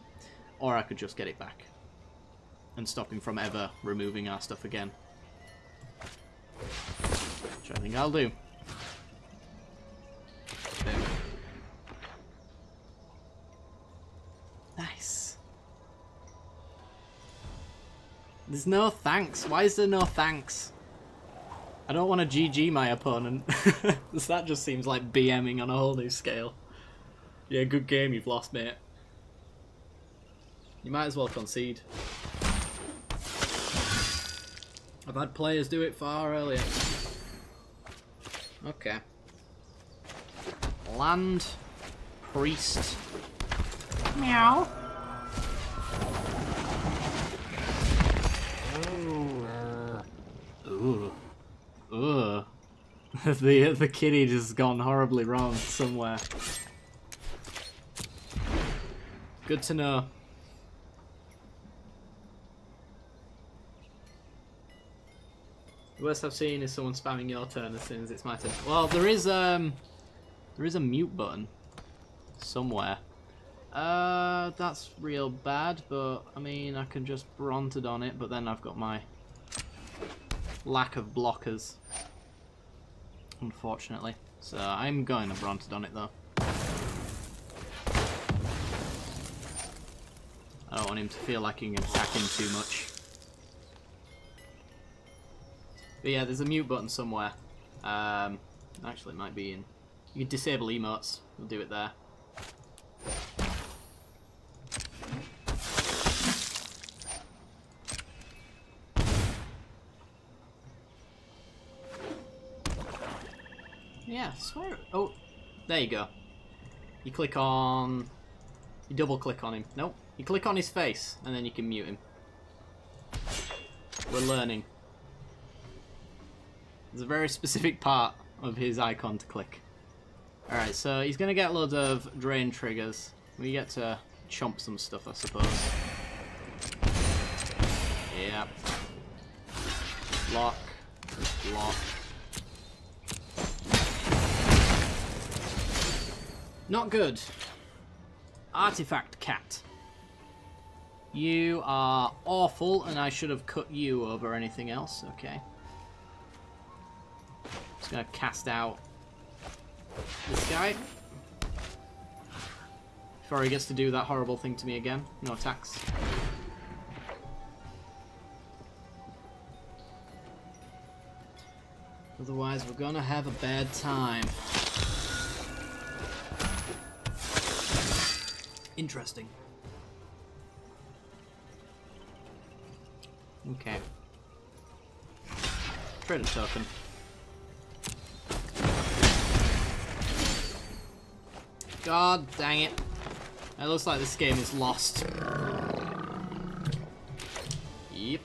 [SPEAKER 1] Or I could just get it back. And stop him from ever removing our stuff again. Which I think I'll do. Boom. Nice. There's no thanks. Why is there no thanks? I don't want to GG my opponent. That just seems like BMing on a whole new scale. Yeah, good game you've lost, mate. You might as well concede. I've had players do it far earlier. Okay. Land. Priest. Meow. Ooh. Ugh. The kitty just gone horribly wrong somewhere. Good to know. The worst I've seen is someone spamming your turn as soon as it's my turn. Well, there is a mute button somewhere. That's real bad, but I mean I can just Brontodon it, but then I've got my lack of blockers, unfortunately. So I'm going to Brontodon it though. I don't want him to feel like he can attack him too much. But yeah, there's a mute button somewhere. Actually, it might be in... You can disable emotes. We'll do it there. Yeah, swear... Oh, there you go. You click on... You double click on him. Nope. You click on his face, and then you can mute him. We're learning. There's a very specific part of his icon to click. Alright, so he's going to get loads of drain triggers. We get to chomp some stuff, I suppose. Yeah. Block. Block. Not good. Artifact Cat. You are awful, and I should have cut you over anything else. Okay. Just gonna cast out this guy before he gets to do that horrible thing to me again. No attacks. Otherwise, we're gonna have a bad time. Interesting. Okay. Trade a token. God dang it. It looks like this game is lost. Yep.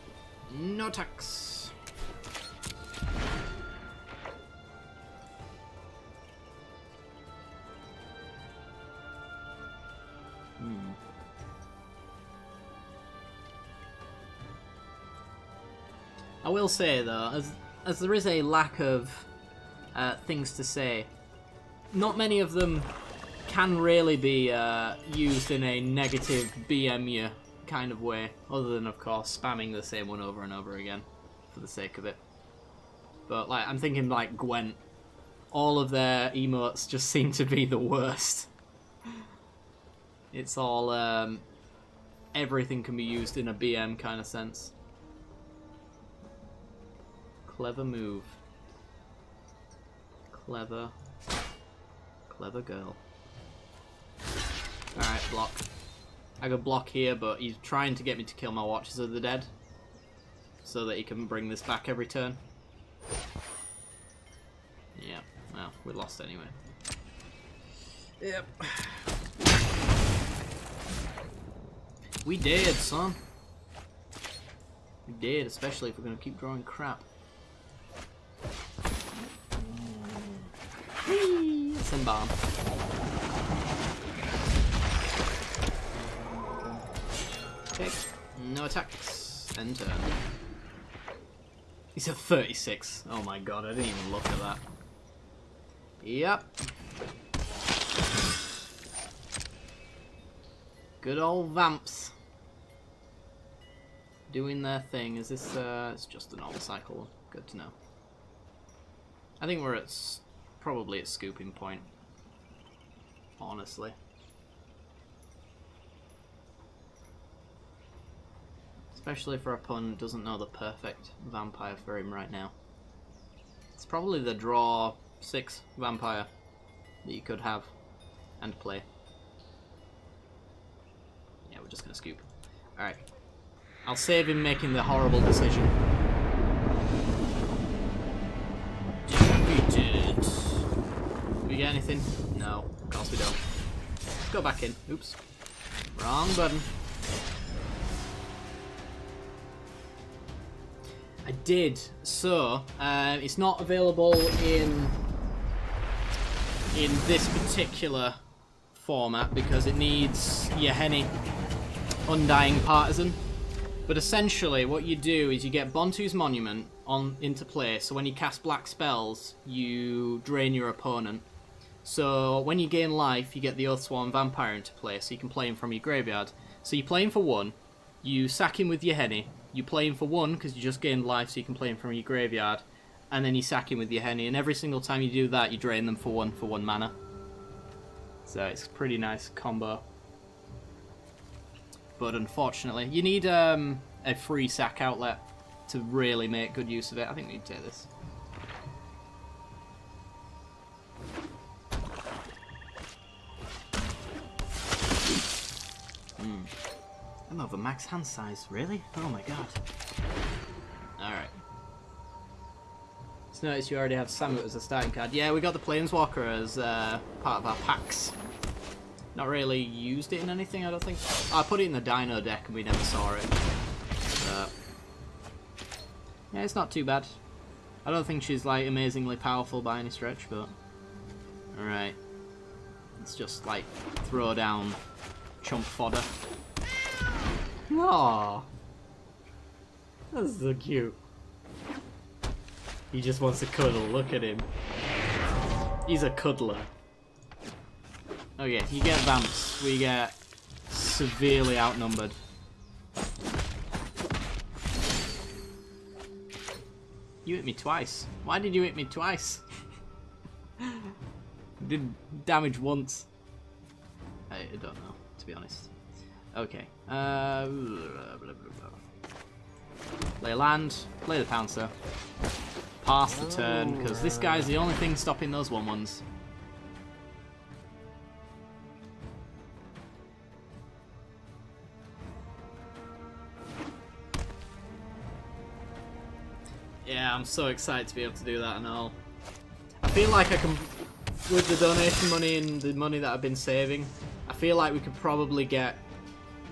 [SPEAKER 1] No attacks. I will say though, as there is a lack of things to say, not many of them can really be used in a negative BM you kind of way, other than of course spamming the same one over and over again for the sake of it. But like, I'm thinking like Gwent, all of their emotes just seem to be the worst. It's all everything can be used in a BM kind of sense. Clever move. Clever girl. Alright, block. I could block here, but he's trying to get me to kill my Watchers of the Dead so that he can bring this back every turn. Yeah, well, we lost anyway. Yep. We did, son. We did, especially if we're going to keep drawing crap. Whee! Send bomb. Okay, no attacks. End turn. He's at 36. Oh my god, I didn't even look at that. Yep. Good old Vamps. Doing their thing. Is this, it's just an old cycle. Good to know. I think we're at, probably at scooping point. Honestly. Especially for a opponent who doesn't know the perfect vampire for him right now. It's probably the draw 6 vampire that you could have and play. Yeah, we're just gonna scoop. Alright. I'll save him making the horrible decision. Defeated. Do we get anything? No, of course we don't. Let's go back in. Oops. Wrong button. I did. So, it's not available in this particular format because it needs Yeheni Undying Partisan. But essentially, what you do is you get Bontu's Monument into play, so when you cast black spells, you drain your opponent. So when you gain life, you get the Oathsworn Vampire into play, so you can play him from your graveyard. So you play him for 1, you sack him with Yeheni, you play him for 1 because you just gained life, so you can play him from your graveyard, and then you sack him with Yeheni, and every single time you do that, you drain them for 1 mana. So it's a pretty nice combo. But unfortunately, you need a free sack outlet to really make good use of it. I think we need to take this. I'm over max hand size, really? Oh my god. Alright. Just notice you already have Samut as a starting card. Yeah, we got the Planeswalker as part of our packs. Not really used it in anything, I don't think. Oh, I put it in the Dino deck and we never saw it. Yeah, it's not too bad. I don't think she's like amazingly powerful by any stretch, but alright. Let's just like throw down chump fodder. Aww. That's so cute. He just wants to cuddle, look at him. He's a cuddler. Okay, you get Vamps, we get severely outnumbered. You hit me twice. Why did you hit me twice? Did damage once. I don't know, to be honest. Okay. Play land, play the Pouncer. Pass the turn, because this guy's the only thing stopping those 1/1s. Yeah, I'm so excited to be able to do that and all. I feel like I can with the donation money and the money that I've been saving, I feel like we could probably get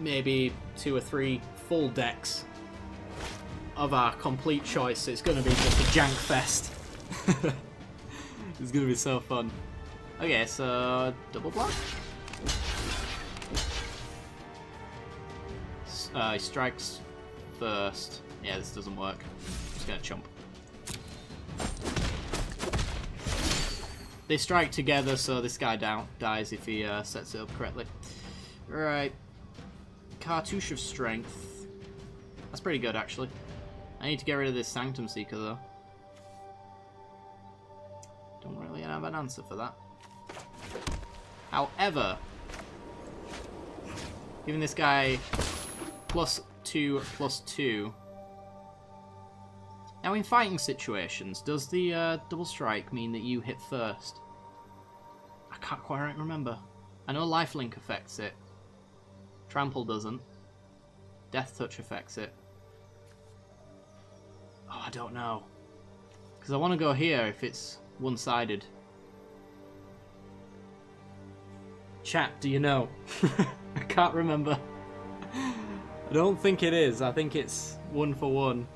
[SPEAKER 1] maybe 2 or 3 full decks of our complete choice. It's going to be just a jank fest. It's going to be so fun. Okay, so double block. He strikes first. Yeah, this doesn't work. I'm just going to chump. They strike together, so this guy dies if he sets it up correctly. Right. Cartouche of Strength. That's pretty good, actually. I need to get rid of this Sanctum Seeker, though. Don't really have an answer for that. However, giving this guy +2/+2. Now, in fighting situations, does the double strike mean that you hit first? I can't quite remember. I know lifelink affects it. Trample doesn't. Death touch affects it. Oh, I don't know. Because I want to go here if it's one-sided. Chat, do you know? I can't remember. I don't think it is. I think it's 1 for 1.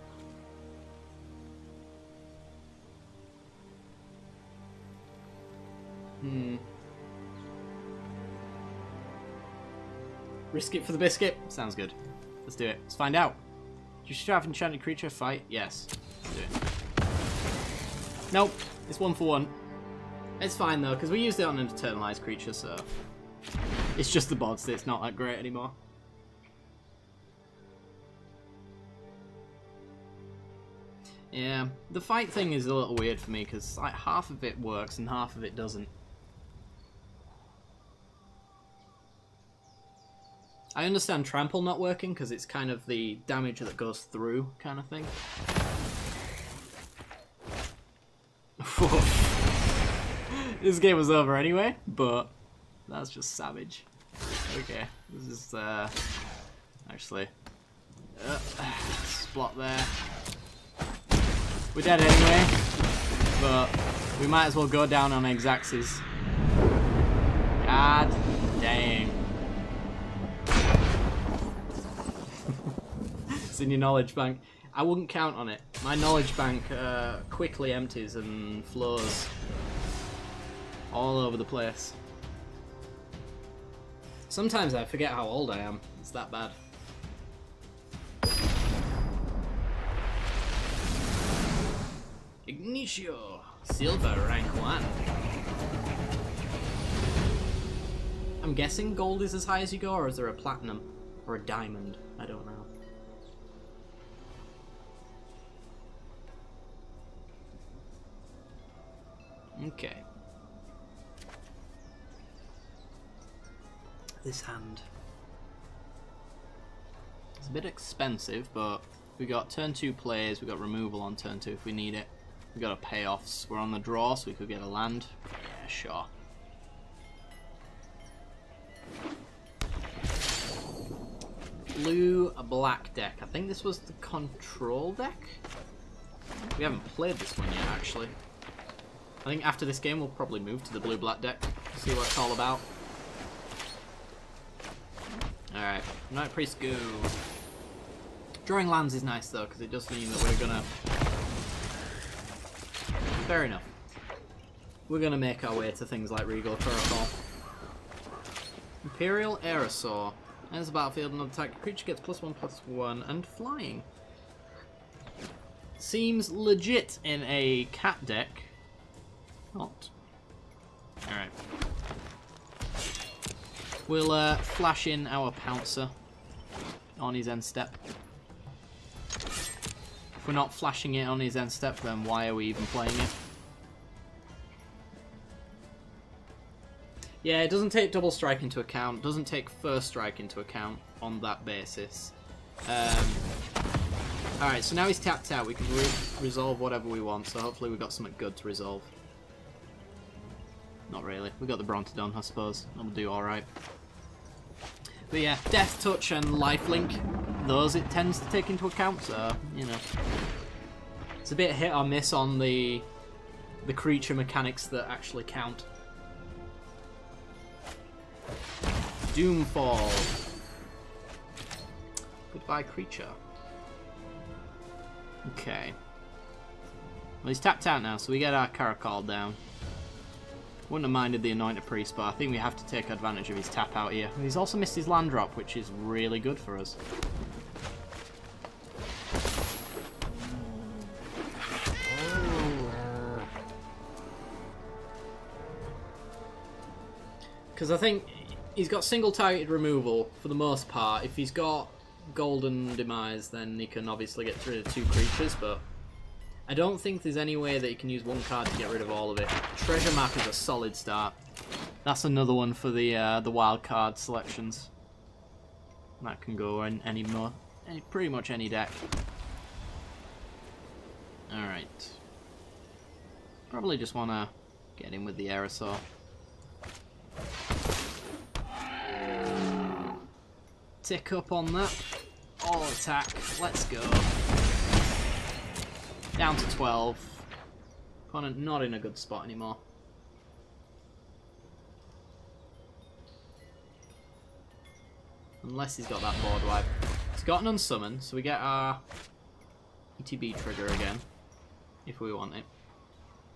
[SPEAKER 1] Risk it for the biscuit? Sounds good. Let's do it. Let's find out. You should have enchanted creature fight? Yes. Let's do it. Nope. It's 1 for 1. It's fine though, because we used it on an eternalized creature, so it's just the bods. It's not that great anymore. Yeah, the fight thing is a little weird for me because like half of it works and half of it doesn't. I understand trample not working because it's kind of the damage that goes through kind of thing. This game was over anyway, but that's just savage. Okay, this is actually spot there. We're dead anyway, but we might as well go down on X-axis. God dang. It's in your knowledge bank. I wouldn't count on it. My knowledge bank quickly empties and flows all over the place. Sometimes I forget how old I am. It's that bad. Ignicio, silver, rank 1. I'm guessing gold is as high as you go, or is there a platinum? Or a diamond? I don't know. Okay. This hand. It's a bit expensive, but we got turn 2 plays, we got removal on turn 2 if we need it. We got a payoffs. We're on the draw, so we could get a land. Yeah, sure. Blue, a black deck. I think this was the control deck. We haven't played this one yet, actually. I think after this game we'll probably move to the blue-black deck, see what it's all about. Alright, Night Priest go. Drawing lands is nice though, because it does mean that we're gonna... Fair enough. We're gonna make our way to things like Regal Protocol. Imperial Aerosaur. Enters the battlefield and attack creature gets +1/+1 and flying. Seems legit in a cat deck. Not. Alright. We'll flash in our Pouncer on his end step. If we're not flashing it on his end step, then why are we even playing it? Yeah, it doesn't take double strike into account, doesn't take first strike into account on that basis. Alright, so now he's tapped out, we can resolve whatever we want, so hopefully we've got something good to resolve. Not really. We got the Brontodon, I suppose. That'll do alright. But yeah, Death Touch and Lifelink, those it tends to take into account, so, you know. It's a bit hit or miss on the creature mechanics that actually count. Doomfall. Goodbye, creature. Okay. Well, he's tapped out now, so we get our Caracal down. Wouldn't have minded the Anointed Priest, but I think we have to take advantage of his tap out here. He's also missed his land drop, which is really good for us. Because I think he's got single targeted removal for the most part. If he's got Golden Demise, then he can obviously get rid of 2 creatures, but I don't think there's any way that he can use 1 card to get rid of all of it. Treasure Map is a solid start. That's another one for the wild card selections. That can go in pretty much any deck. Alright. Probably just want to get in with the Aerosaur. Tick up on that. All attack. Let's go. Down to 12. Opponent not in a good spot anymore. Unless he's got that board wipe. He's got an unsummon, so we get our ETB trigger again. If we want it.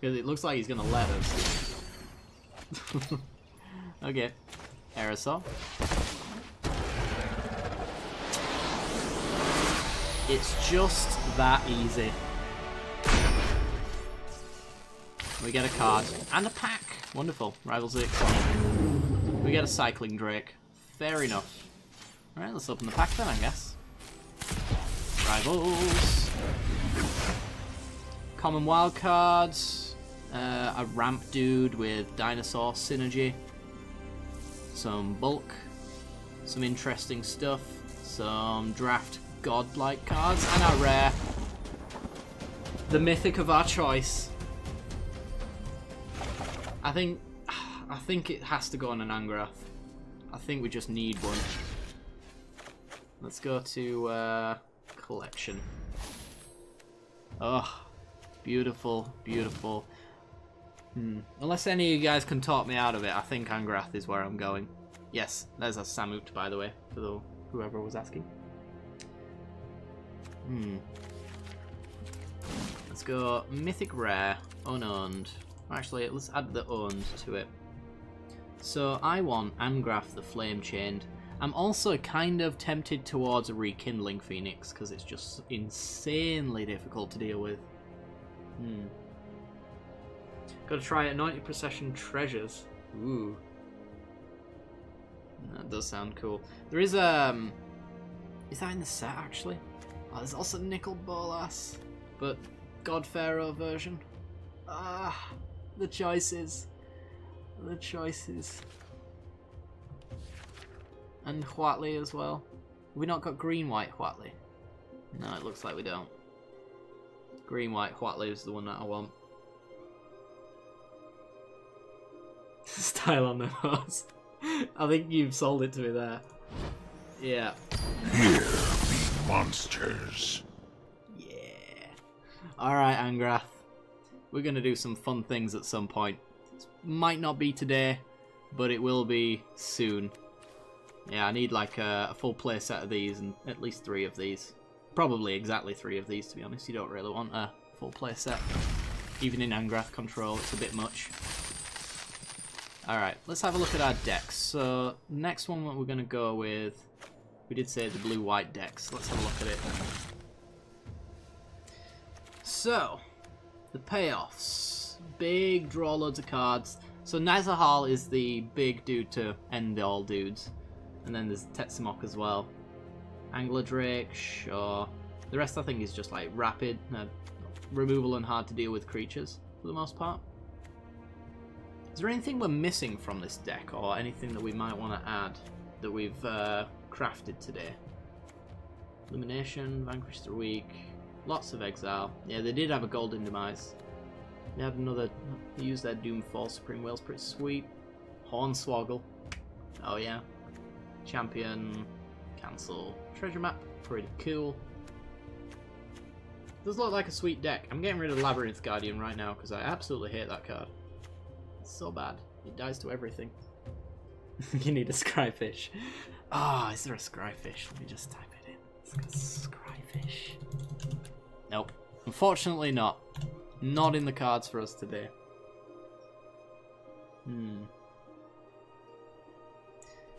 [SPEAKER 1] Because it looks like he's going to let us. Okay. Aerosol. It's just that easy. We get a card. And a pack. Wonderful. Rivals the Exotic. We get a Cycling Drake. Fair enough. Alright, let's open the pack then, I guess. Rivals. Common wild cards. A ramp dude with dinosaur synergy. Some bulk. Some interesting stuff. Some draft godlike cards. And our rare. The mythic of our choice. I think it has to go on an Angrath. I think we just need one. Let's go to collection. Oh, beautiful, beautiful. Unless any of you guys can talk me out of it, I think Angrath is where I'm going. Yes, there's a Samut, by the way, for whoever was asking. Let's go mythic rare, unowned. Actually, let's add the owned to it. So I want Angrath the Flame Chained. I'm also kind of tempted towards a Rekindling Phoenix because it's just insanely difficult to deal with. Gotta try Anointed Procession Treasures. Ooh. That does sound cool. There is is that in the set actually? Oh, there's also Nicol Bolas, but God Pharaoh version. Ah, the choices. The choices. And Huatley as well. Have we not got green-white Huatley? No, it looks like we don't. Green-white Huatley is the one that I want. Style on the horse. I think you've sold it to me there. Yeah.
[SPEAKER 2] Here be monsters.
[SPEAKER 1] Yeah. Alright, Angrath. We're going to do some fun things at some point. Might not be today, but it will be soon. Yeah, I need like a full play set of these and at least 3 of these. Probably exactly 3 of these, to be honest. You don't really want a full play set. Even in Angrath control, it's a bit much. Alright, let's have a look at our decks. So, next one we're going to go with, we did say the blue-white decks. Let's have a look at it. So, the payoffs. Big draw loads of cards. So Nazahal is the big dude to end all dudes. And then there's Tetsamok as well. Angler Drake, sure. The rest I think is just like rapid, removal and hard to deal with creatures for the most part. Is there anything we're missing from this deck or anything that we might want to add that we've crafted today? Elimination, Vanquish the Weak, lots of exile. Yeah, they did have a Golden Demise. They had another, they used their Doomfall, Supreme Will's pretty sweet. Hornswoggle. Oh yeah. Champion. Cancel. Treasure Map. Pretty cool. Does look like a sweet deck. I'm getting rid of Labyrinth Guardian right now because I absolutely hate that card. It's so bad. It dies to everything. You need a scryfish. Ah, oh, is there a scryfish? Let me just type it in. Scryfish. Nope. Unfortunately not. Not in the cards for us today.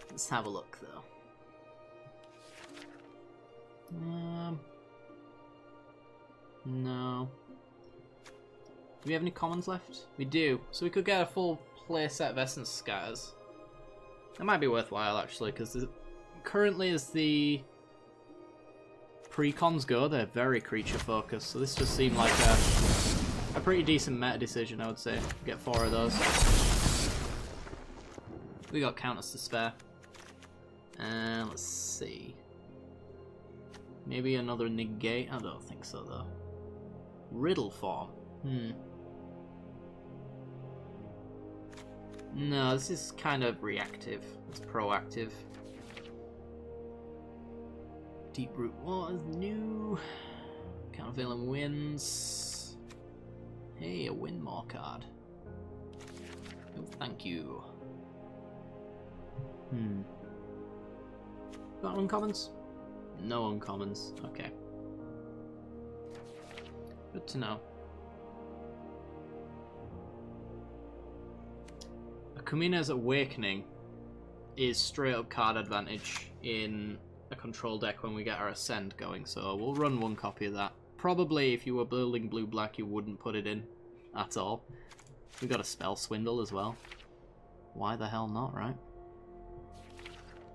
[SPEAKER 1] Let's have a look though. No. Do we have any commons left? We do. So we could get a full play set of Essence Scatters. That might be worthwhile actually, because currently as the precons go, they're very creature focused. So this just seemed like a pretty decent meta decision, I would say. Get 4 of those. We got counters to spare. And let's see. Maybe another negate? I don't think so though. Riddle form. No, this is kind of reactive. It's proactive. Deep Root Waters, new. Countervailing Winds. Hey, a Windmore card. Oh, thank you. Got uncommons? No uncommons. Okay. Good to know. Akumina's Awakening is straight up card advantage in a control deck when we get our Ascend going, so we'll run 1 copy of that. Probably if you were building blue-black you wouldn't put it in at all. We got a Spell Swindle as well. Why the hell not, right?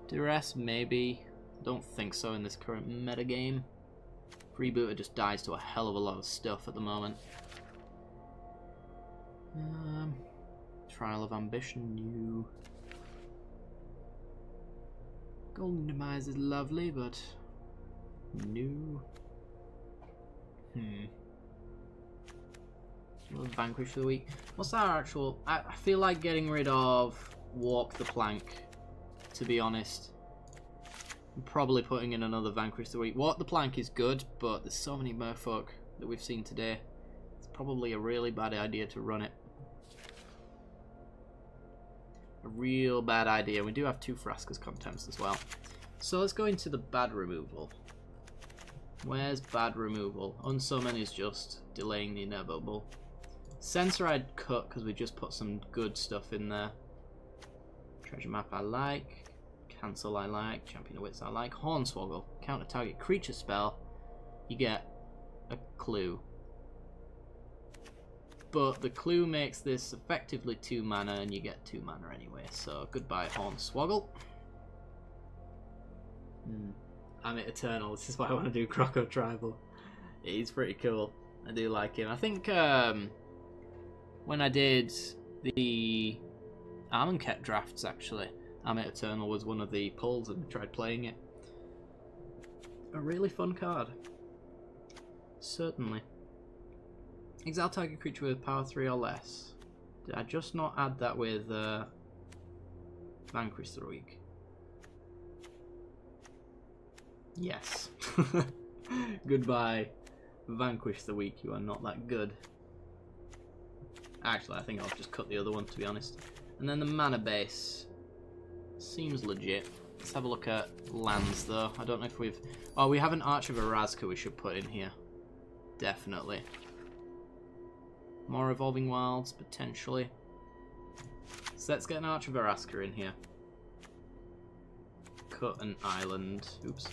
[SPEAKER 1] Duress, maybe. Don't think so in this current metagame. Freebooter just dies to a hell of a lot of stuff at the moment. Trial of Ambition, new. Golden Demise is lovely, but new. Vanquish for the week. What's our actual... I feel like getting rid of Walk the Plank, to be honest. I'm probably putting in another Vanquish the week. Walk the Plank is good, but there's so many merfolk that we've seen today. It's probably a really bad idea to run it. A real bad idea. We do have 2 Frasca's Contempts as well. So let's go into the bad removal. Where's bad removal? Unsummon is just delaying the inevitable. Censor I'd cut because we just put some good stuff in there. Treasure Map I like. Cancel I like. Champion of Wits I like. Hornswoggle. Counter target creature spell. You get a clue. But the clue makes this effectively 2 mana and you get 2 mana anyway. So goodbye Hornswoggle. Amit Eternal. This is why I want to do Croco Tribal. He's pretty cool. I do like him. I think when I did the Armenket drafts actually, Amit Eternal was one of the pulls and tried playing it. A really fun card. Certainly. Exile target creature with power 3 or less. Did I just not add that with Vanquish the week? Yes. Goodbye, Vanquish the week. You are not that good. Actually, I think I'll just cut the other one, to be honest. And then the mana base seems legit. Let's have a look at lands, though. I don't know if we've... Oh, we have an Arch of Erazka we should put in here. Definitely. More Evolving Wilds, potentially. So let's get an Arch of Erazka in here. Cut an island. Oops.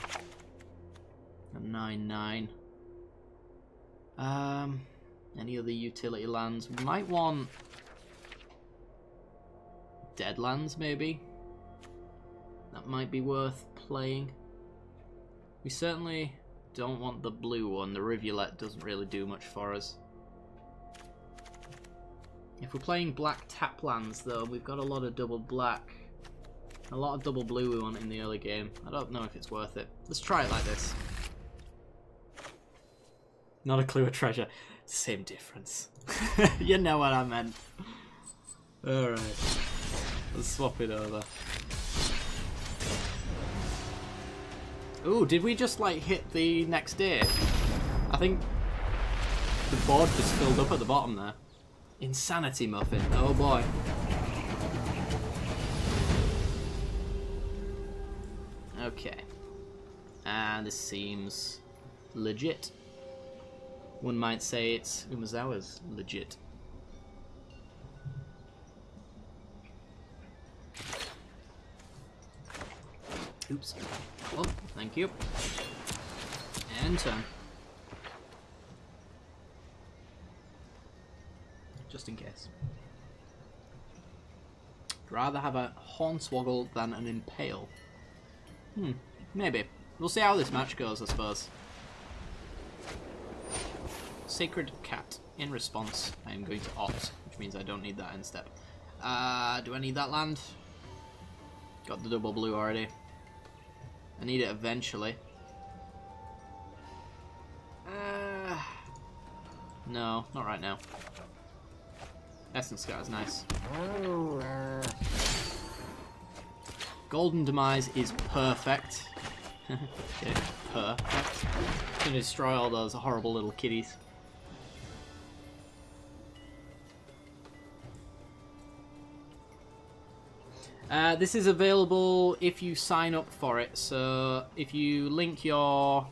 [SPEAKER 1] A 9/9. Any other utility lands? We might want Deadlands, maybe. That might be worth playing. We certainly don't want the blue one. The Rivulet doesn't really do much for us. If we're playing black tap lands, though, we've got a lot of double black. A lot of double blue we want in the early game. I don't know if it's worth it. Let's try it like this. Not a clue of treasure. Same difference. You know what I meant. Alright. Let's swap it over. Ooh, did we just like hit the next day? I think the board just filled up at the bottom there. Insanity Muffin. Oh boy. Okay. And this seems legit. One might say it's Umezawa's legit. Oops. Oh, thank you. And turn. Just in case. I'd rather have a Hornswoggle than an Impale. Maybe. We'll see how this match goes, I suppose. Sacred Cat. In response, I am going to opt, which means I don't need that end step. Do I need that land? Got the double blue already. I need it eventually. No, not right now. Essence Scar is nice. Golden Demise is perfect. Okay, perfect. Gonna destroy all those horrible little kitties. This is available if you sign up for it. So if you link your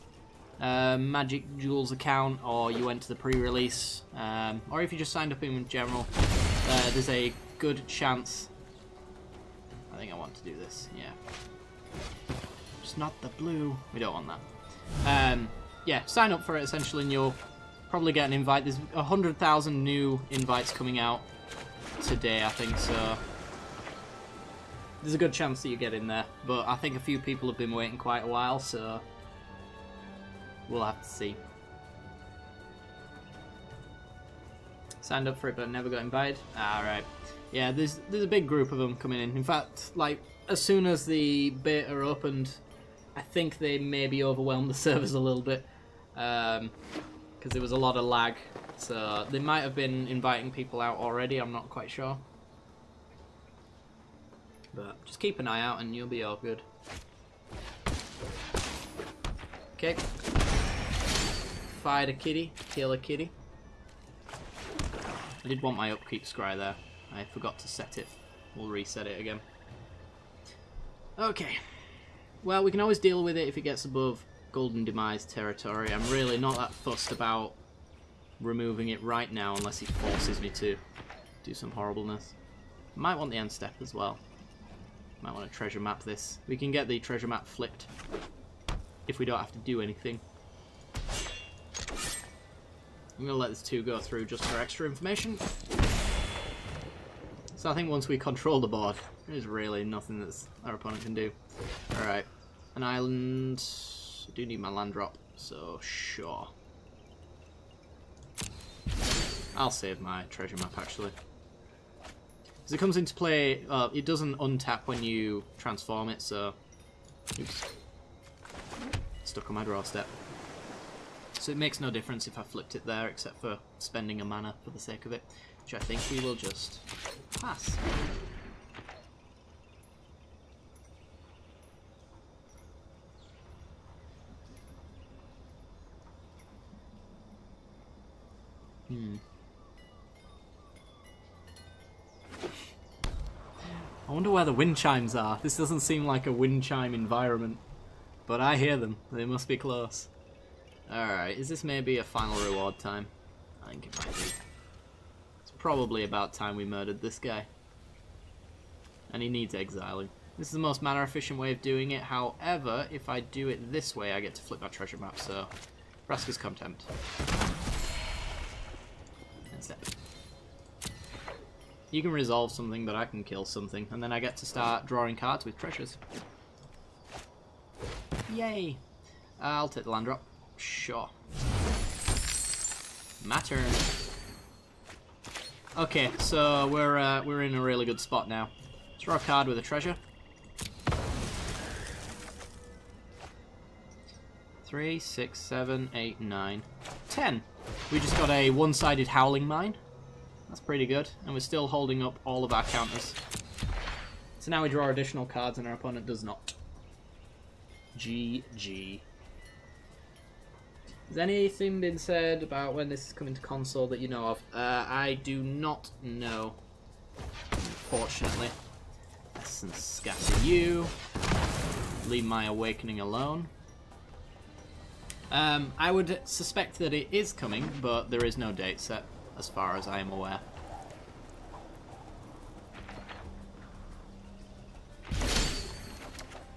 [SPEAKER 1] Magic Jewels account, or you went to the pre-release, or if you just signed up in general, there's a good chance. I think I want to do this. Yeah. Just not the blue. We don't want that. Yeah, sign up for it essentially, and you'll probably get an invite. There's 100,000 new invites coming out today, I think, so there's a good chance that you get in there. But I think a few people have been waiting quite a while, so we'll have to see. Signed up for it, but never got invited. Alright. Yeah, there's a big group of them coming in. In fact, like, as soon as the beta opened, I think they maybe overwhelmed the servers a little bit. Because there was a lot of lag. So they might have been inviting people out already, I'm not quite sure. But just keep an eye out and you'll be all good. Okay. Fired a kitty, kill a kitty. I did want my upkeep scry there. I forgot to set it. We'll reset it again. Okay. Well, we can always deal with it if it gets above Golden Demise territory. I'm really not that fussed about removing it right now unless he forces me to do some horribleness. Might want the end step as well. Might want to treasure map this. We can get the treasure map flipped if we don't have to do anything. I'm going to let this 2 go through just for extra information. So I think once we control the board, there's really nothing that our opponent can do. Alright, an island. I do need my land drop, so sure. I'll save my treasure map actually. As it comes into play, it doesn't untap when you transform it, so... Oops. Stuck on my draw step. So it makes no difference if I flipped it there, except for spending a mana for the sake of it, which I think we will just pass. I wonder where the wind chimes are. This doesn't seem like a wind chime environment, but I hear them. They must be close. Alright, is this maybe a final reward time? I think it might be. It's probably about time we murdered this guy. And he needs exiling. This is the most mana efficient way of doing it. However, if I do it this way, I get to flip my treasure map, so... Vraska's Contempt. That's it. You can resolve something, but I can kill something, and then I get to start drawing cards with treasures. Yay! I'll take the land drop. Sure. My turn. Okay, so we're in a really good spot now. Draw a card with a treasure. 3, 6, 7, 8, 9, 10. We just got a one-sided Howling Mine. That's pretty good, and we're still holding up all of our counters. So now we draw additional cards and our opponent does not. GG. Has anything been said about when this is coming to console that you know of? I do not know, unfortunately. Essence Scatter you. leave my awakening alone. I would suspect that it is coming, but there is no date set, as far as I am aware.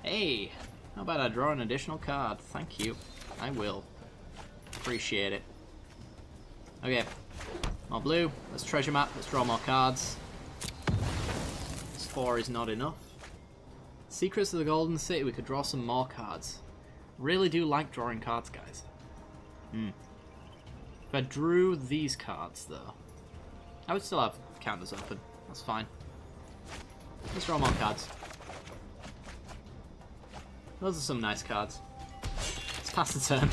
[SPEAKER 1] Hey, how about I draw an additional card? Thank you. I will. Appreciate it. Okay, more blue. Let's treasure map. Let's draw more cards. This 4 is not enough. Secrets of the Golden City. We could draw some more cards. Really do like drawing cards, guys. If I drew these cards, though, I would still have counters open. That's fine. Let's draw more cards. Those are some nice cards. Let's pass the turn.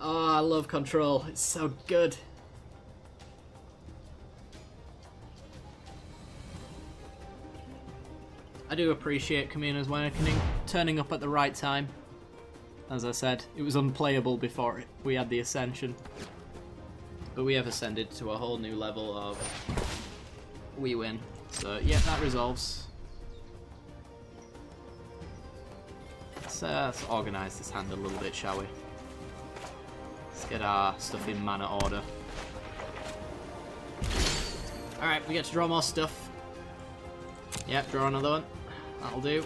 [SPEAKER 1] Oh, I love control. It's so good. I do appreciate Kamina's Awakening turning up at the right time. As I said, it was unplayable before we had the Ascension. But we have ascended to a whole new level of we win. So yeah, that resolves. Let's organise this hand a little bit, shall we? Let's get our stuff in mana order. Alright, we get to draw more stuff. Yep, draw another one. That'll do.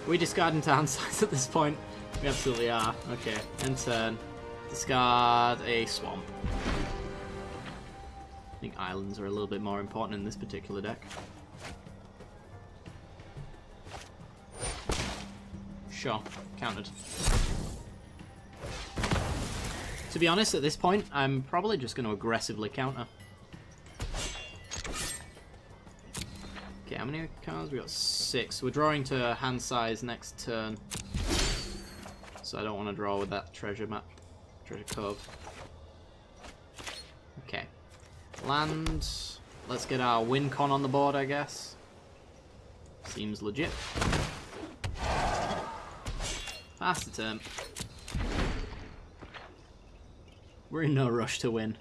[SPEAKER 1] Are we discarding to hand size at this point? We absolutely are. Okay, end turn. Discard a swamp. I think islands are a little bit more important in this particular deck. Sure, countered. To be honest, at this point, I'm probably just going to aggressively counter. Okay, how many cards? We got 6. We're drawing to hand size next turn. So I don't want to draw with that treasure map. Treasure cove. Okay. Land. Let's get our win con on the board, I guess. Seems legit. Pass the turn. We're in no rush to win,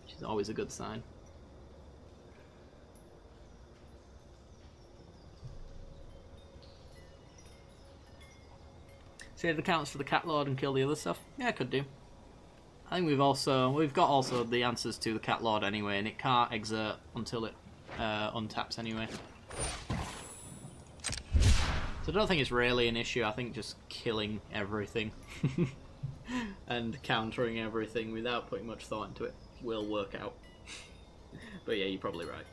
[SPEAKER 1] which is always a good sign. Save the counters for the Cat Lord and kill the other stuff? Yeah, I could do. I think we've got the answers to the Cat Lord anyway, and it can't exert until it untaps anyway. So I don't think it's really an issue. I think just killing everything and countering everything without putting much thought into it will work out. But yeah, you're probably right.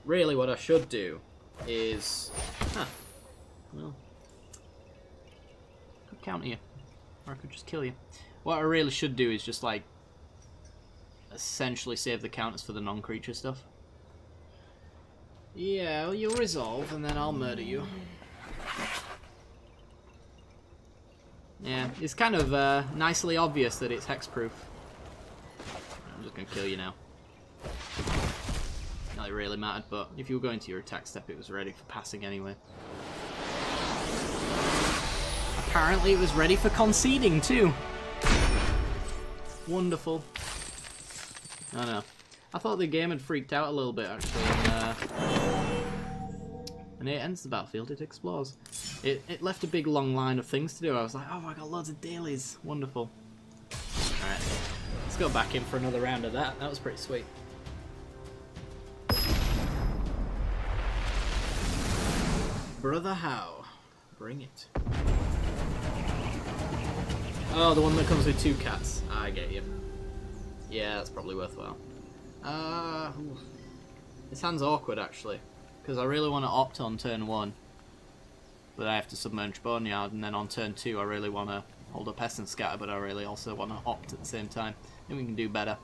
[SPEAKER 1] Really what I should do is... well, I could counter you. Or I could just kill you. What I really should do is just, like, essentially save the counters for the non-creature stuff. Yeah, well, you'll resolve, and then I'll murder you. Yeah, it's kind of nicely obvious that it's hexproof. I'm just going to kill you now. Not that it really mattered, but if you were going to your attack step, it was ready for passing anyway. Apparently it was ready for conceding too. Wonderful. I know. I thought the game had freaked out a little bit actually, and it ends the battlefield, it explores. It left a big long line of things to do. I was like, oh, I got loads of dailies. Wonderful. Alright, let's go back in for another round of that. That was pretty sweet. Brother How? Bring it. Oh, the one that comes with 2 cats. I get you. Yeah, that's probably worthwhile. This hand's awkward actually, because I really want to opt on turn 1, but I have to submerge Boneyard, and then on turn 2 I really want to hold up Pest and Scatter, but I really also want to opt at the same time. I think we can do better.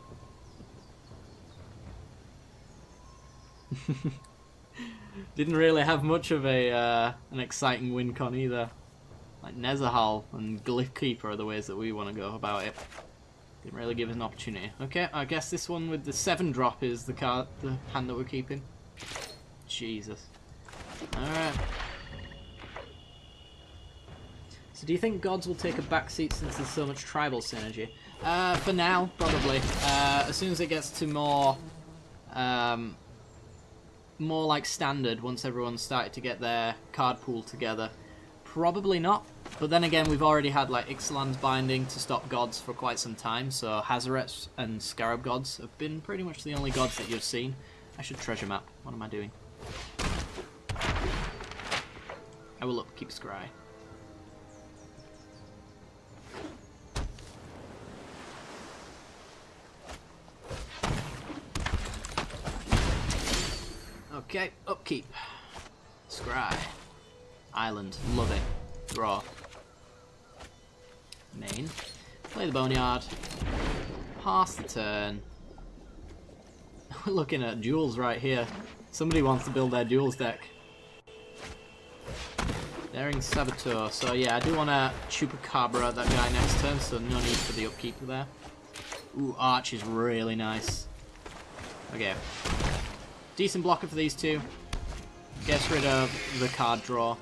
[SPEAKER 1] Didn't really have much of a an exciting win con either. Like Nezahal and Glyphkeeper are the ways that we want to go about it. Didn't really give us an opportunity. Okay, I guess this one with the 7-drop is the hand that we're keeping. Jesus. Alright. So do you think gods will take a backseat since there's so much tribal synergy? For now, probably. As soon as it gets to more more like standard once everyone's started to get their card pool together? Probably not. But then again, we've already had like Ixalan's Binding to stop gods for quite some time, so Hazaret's and Scarab gods have been pretty much the only gods that you've seen. I should treasure map. What am I doing? I will upkeep Scry. Okay, upkeep. Scry. Island. Love it. Draw. Main. Play the Boneyard. Pass the turn. We're looking at duels right here. Somebody wants to build their duels deck. Daring Saboteur. So yeah, I do want to Chupacabra that guy next turn, so no need for the upkeep there. Ooh, Arch is really nice. Okay. Decent blocker for these two. Gets rid of the card draw.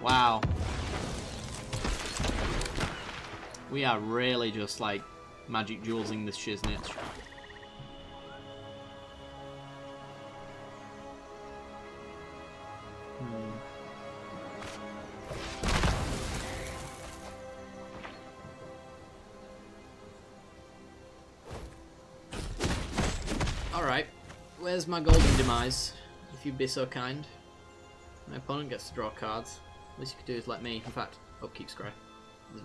[SPEAKER 1] Wow. We are really just like magic jewelsing this shiznit. Alright, where's my golden demise, if you'd be so kind? My opponent gets to draw cards. Least you could do is let me, in fact, upkeep Scry.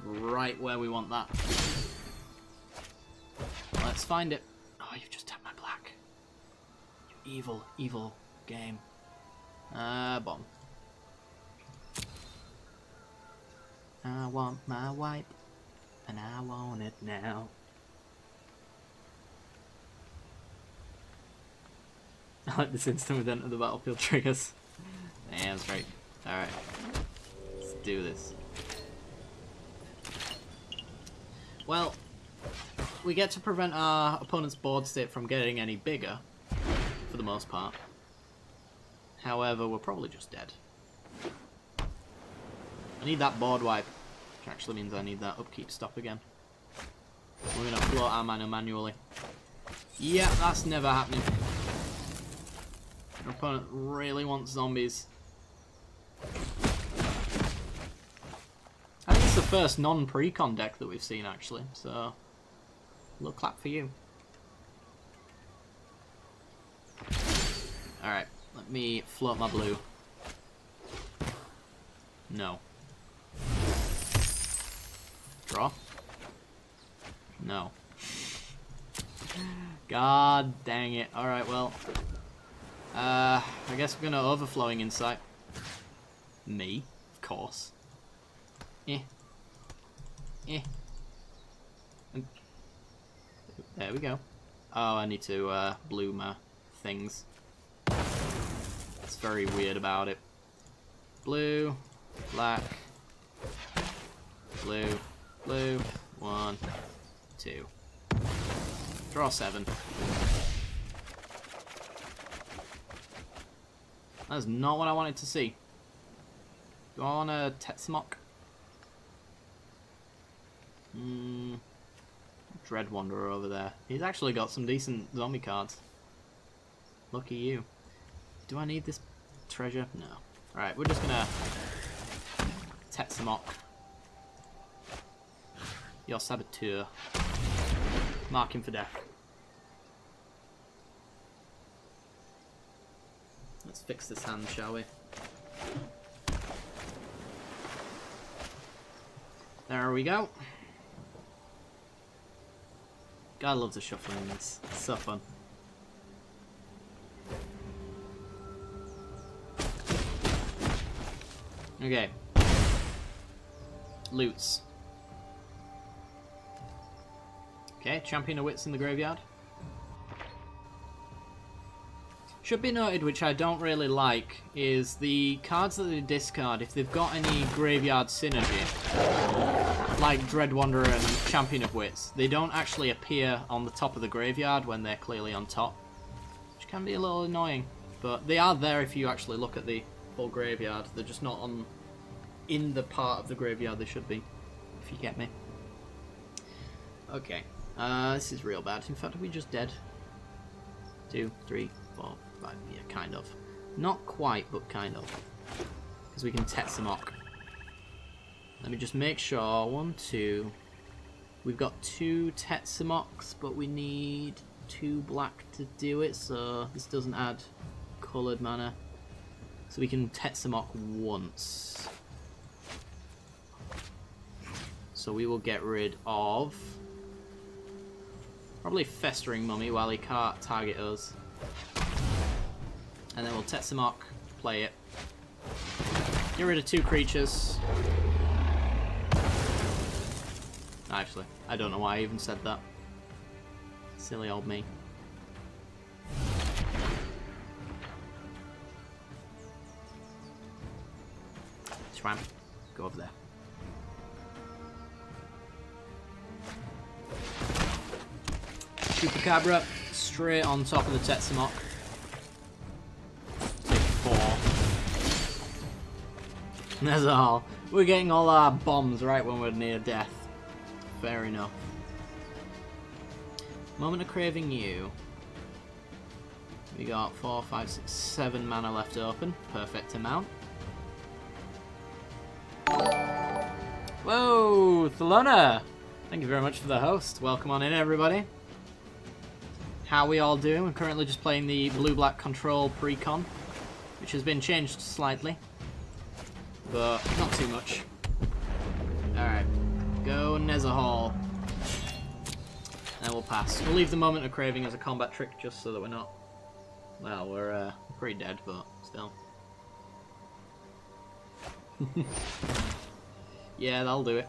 [SPEAKER 1] Right where we want that. Let's find it. Oh, you've just tapped my black. You evil, evil game. Bomb. I want my wipe, and I want it now. I like this instant with enter the battlefield triggers. Damn straight. Alright. Let's do this. Well, we get to prevent our opponent's board state from getting any bigger, for the most part. However, we're probably just dead. I need that board wipe, which actually means I need that upkeep stop again. We're going to float our mana manually. Yeah, that's never happening. Our opponent really wants zombies. I think it's the first non-precon deck that we've seen, actually, so a little clap for you. Alright, let me float my blue. No. Draw? No. God dang it. Alright, well. I guess we're gonna Overflowing Insight. Me, of course. Eh. Eh. And there we go. Oh, I need to blue my things. That's very weird about it. Blue, black, blue, blue, 1, 2. Draw 7. That's not what I wanted to see. Do I want a Tetzmoc? Dread Wanderer over there. He's actually got some decent zombie cards. Lucky you. Do I need this treasure? No. Alright, we're just gonna Tetzmoc. Your Saboteur. Mark him for death. Let's fix this hand, shall we? There we go. God, I love the shuffling in this. It's so fun. Okay. Loots. Okay, Champion of Wits in the graveyard. Should be noted, which I don't really like, is the cards that they discard, if they've got any graveyard synergy, like Dread Wanderer and Champion of Wits, they don't actually appear on the top of the graveyard when they're clearly on top, which can be a little annoying. But they are there if you actually look at the full graveyard. They're just not on in the part of the graveyard they should be, if you get me. Okay. This is real bad. In fact, are we just dead? 2, 3, 4, 5. Yeah, kind of. Not quite, but kind of. Because we can Tetsamok. Let me just make sure. 1, 2. We've got 2 Tetsamoks, but we need 2 black to do it, so this doesn't add coloured mana. So we can Tetsamok once. So we will get rid of probably Festering Mummy while he can't target us. And then we'll Tetsamok, play it. Get rid of 2 creatures. Actually, I don't know why I even said that. Silly old me. Swam. Go over there. Chupacabra straight on top of the Tetsamok. Take 4. That's all. We're getting all our bombs right when we're near death. Fair enough. Moment of Craving You. We got 4, 5, 6, 7 mana left open. Perfect amount. Whoa, Thelona! Thank you very much for the host. Welcome on in, everybody. How are we all doing? We're currently just playing the blue-black control pre-con, which has been changed slightly, but not too much. Alright, go Nezahal. And we'll pass. We'll leave the Moment of Craving as a combat trick just so that we're not... Well, we're pretty dead, but still. Yeah, that'll do it.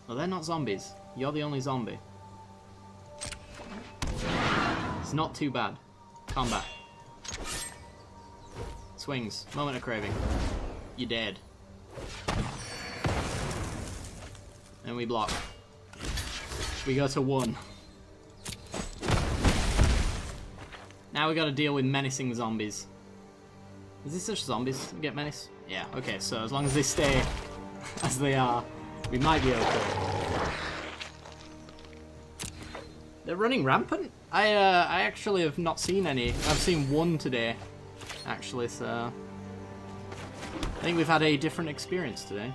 [SPEAKER 1] Well, they're not zombies. You're the only zombie. It's not too bad. Combat. Swings. Moment of Craving. You're dead. And we block. We go to 1. Now we gotta deal with menacing zombies. Is this just zombies that get menace? Yeah, okay, so as long as they stay as they are, we might be okay. They're running rampant? I actually have not seen any. I've seen 1 today, actually, so... I think we've had a different experience today.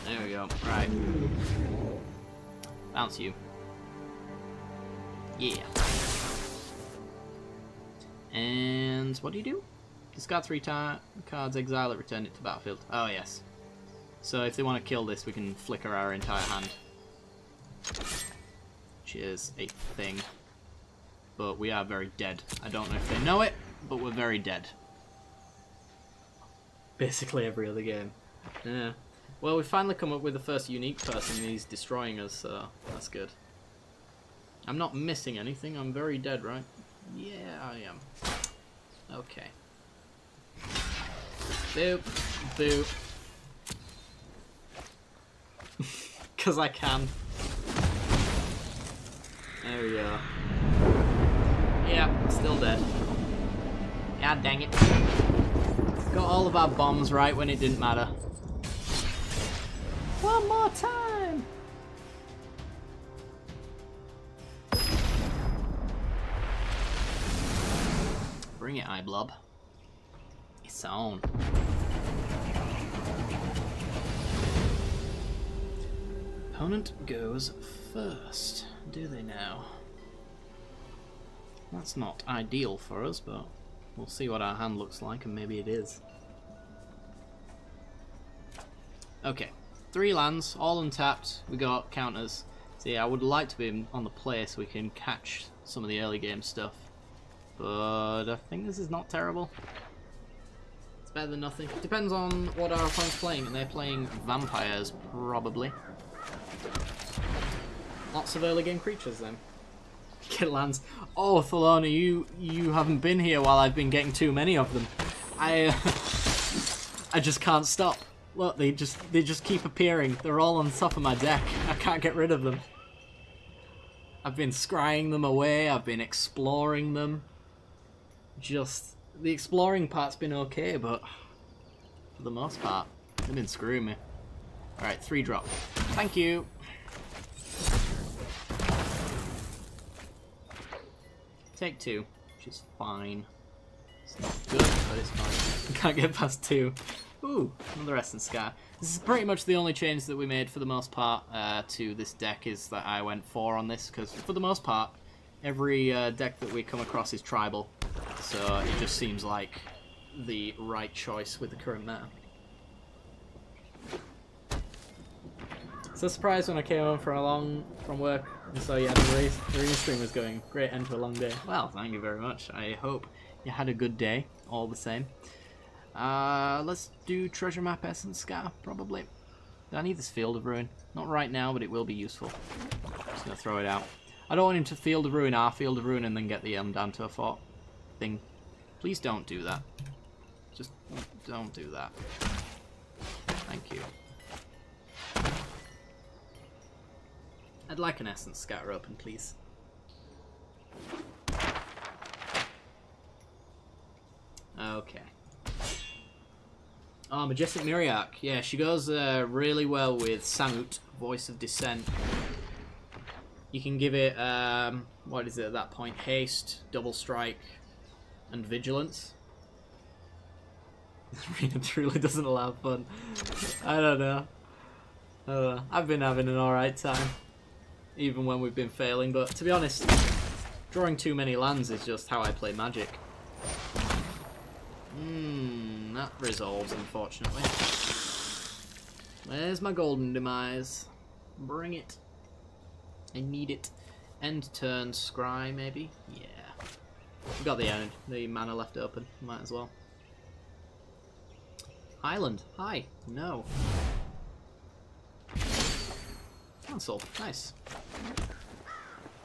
[SPEAKER 1] There we go. Right. Bounce you. Yeah. And what do you do? Discard 3 cards, exile it, return it to battlefield. Oh, yes. So if they want to kill this, we can flicker our entire hand. Which is a thing. But we are very dead. I don't know if they know it, but we're very dead. Basically every other game. Yeah. Well, we've finally come up with the first unique person and he's destroying us, so that's good. I'm not missing anything, I'm very dead, right? Yeah, I am. Okay. Boop. Boop. Because I can. There we go. Yeah, still dead. God dang it. Got all of our bombs right when it didn't matter. One more time! Bring it, Iblob. It's on. Opponent goes first. Do they now? That's not ideal for us, but we'll see what our hand looks like, and maybe it is. Okay. 3 lands, all untapped. We got counters. So yeah, I would like to be on the play so we can catch some of the early game stuff. But I think this is not terrible. It's better than nothing. Depends on what our opponent's playing, and they're playing vampires, probably. Lots of early game creatures then. Get lands. Oh, Thelona, you haven't been here while I've been getting too many of them. I just can't stop. Look, they just keep appearing. They're all on top of my deck. I can't get rid of them. I've been scrying them away. I've been exploring them. Just the exploring part's been okay, but for the most part, they've been screwing me. Alright, 3 drop. Thank you. Take 2, which is fine. It's not good, but it's fine. Can't get past 2. Ooh, another Essence Scar. This is pretty much the only change that we made for the most part to this deck, is that I went 4 on this, because for the most part, every deck that we come across is tribal. So it just seems like the right choice with the current meta. So surprised when I came home from work and saw you had the stream was going. Great end to a long day. Well, thank you very much. I hope you had a good day, all the same. Let's do Treasure Map Essence Scar, probably. I need this Field of Ruin. Not right now, but it will be useful. Just gonna throw it out. I don't want him to Field of Ruin our Field of Ruin and then get the down to a fort thing. Please don't do that. Just don't do that. Thank you. I'd like an Essence Scatter open, please. Okay. Oh, Majestic Miriarch. Yeah, she goes really well with Samut, Voice of Dissent. You can give it, what is it at that point? Haste, Double Strike, and Vigilance. Arena truly doesn't allow fun. I don't know. I've been having an alright time, even when we've been failing, but to be honest, drawing too many lands is just how I play Magic. That resolves, unfortunately. Where's my Golden Demise? Bring it. I need it. End turn, Scry, maybe? Yeah. We've got the mana left open. Might as well. Island. Hi. No. Cancel. Nice.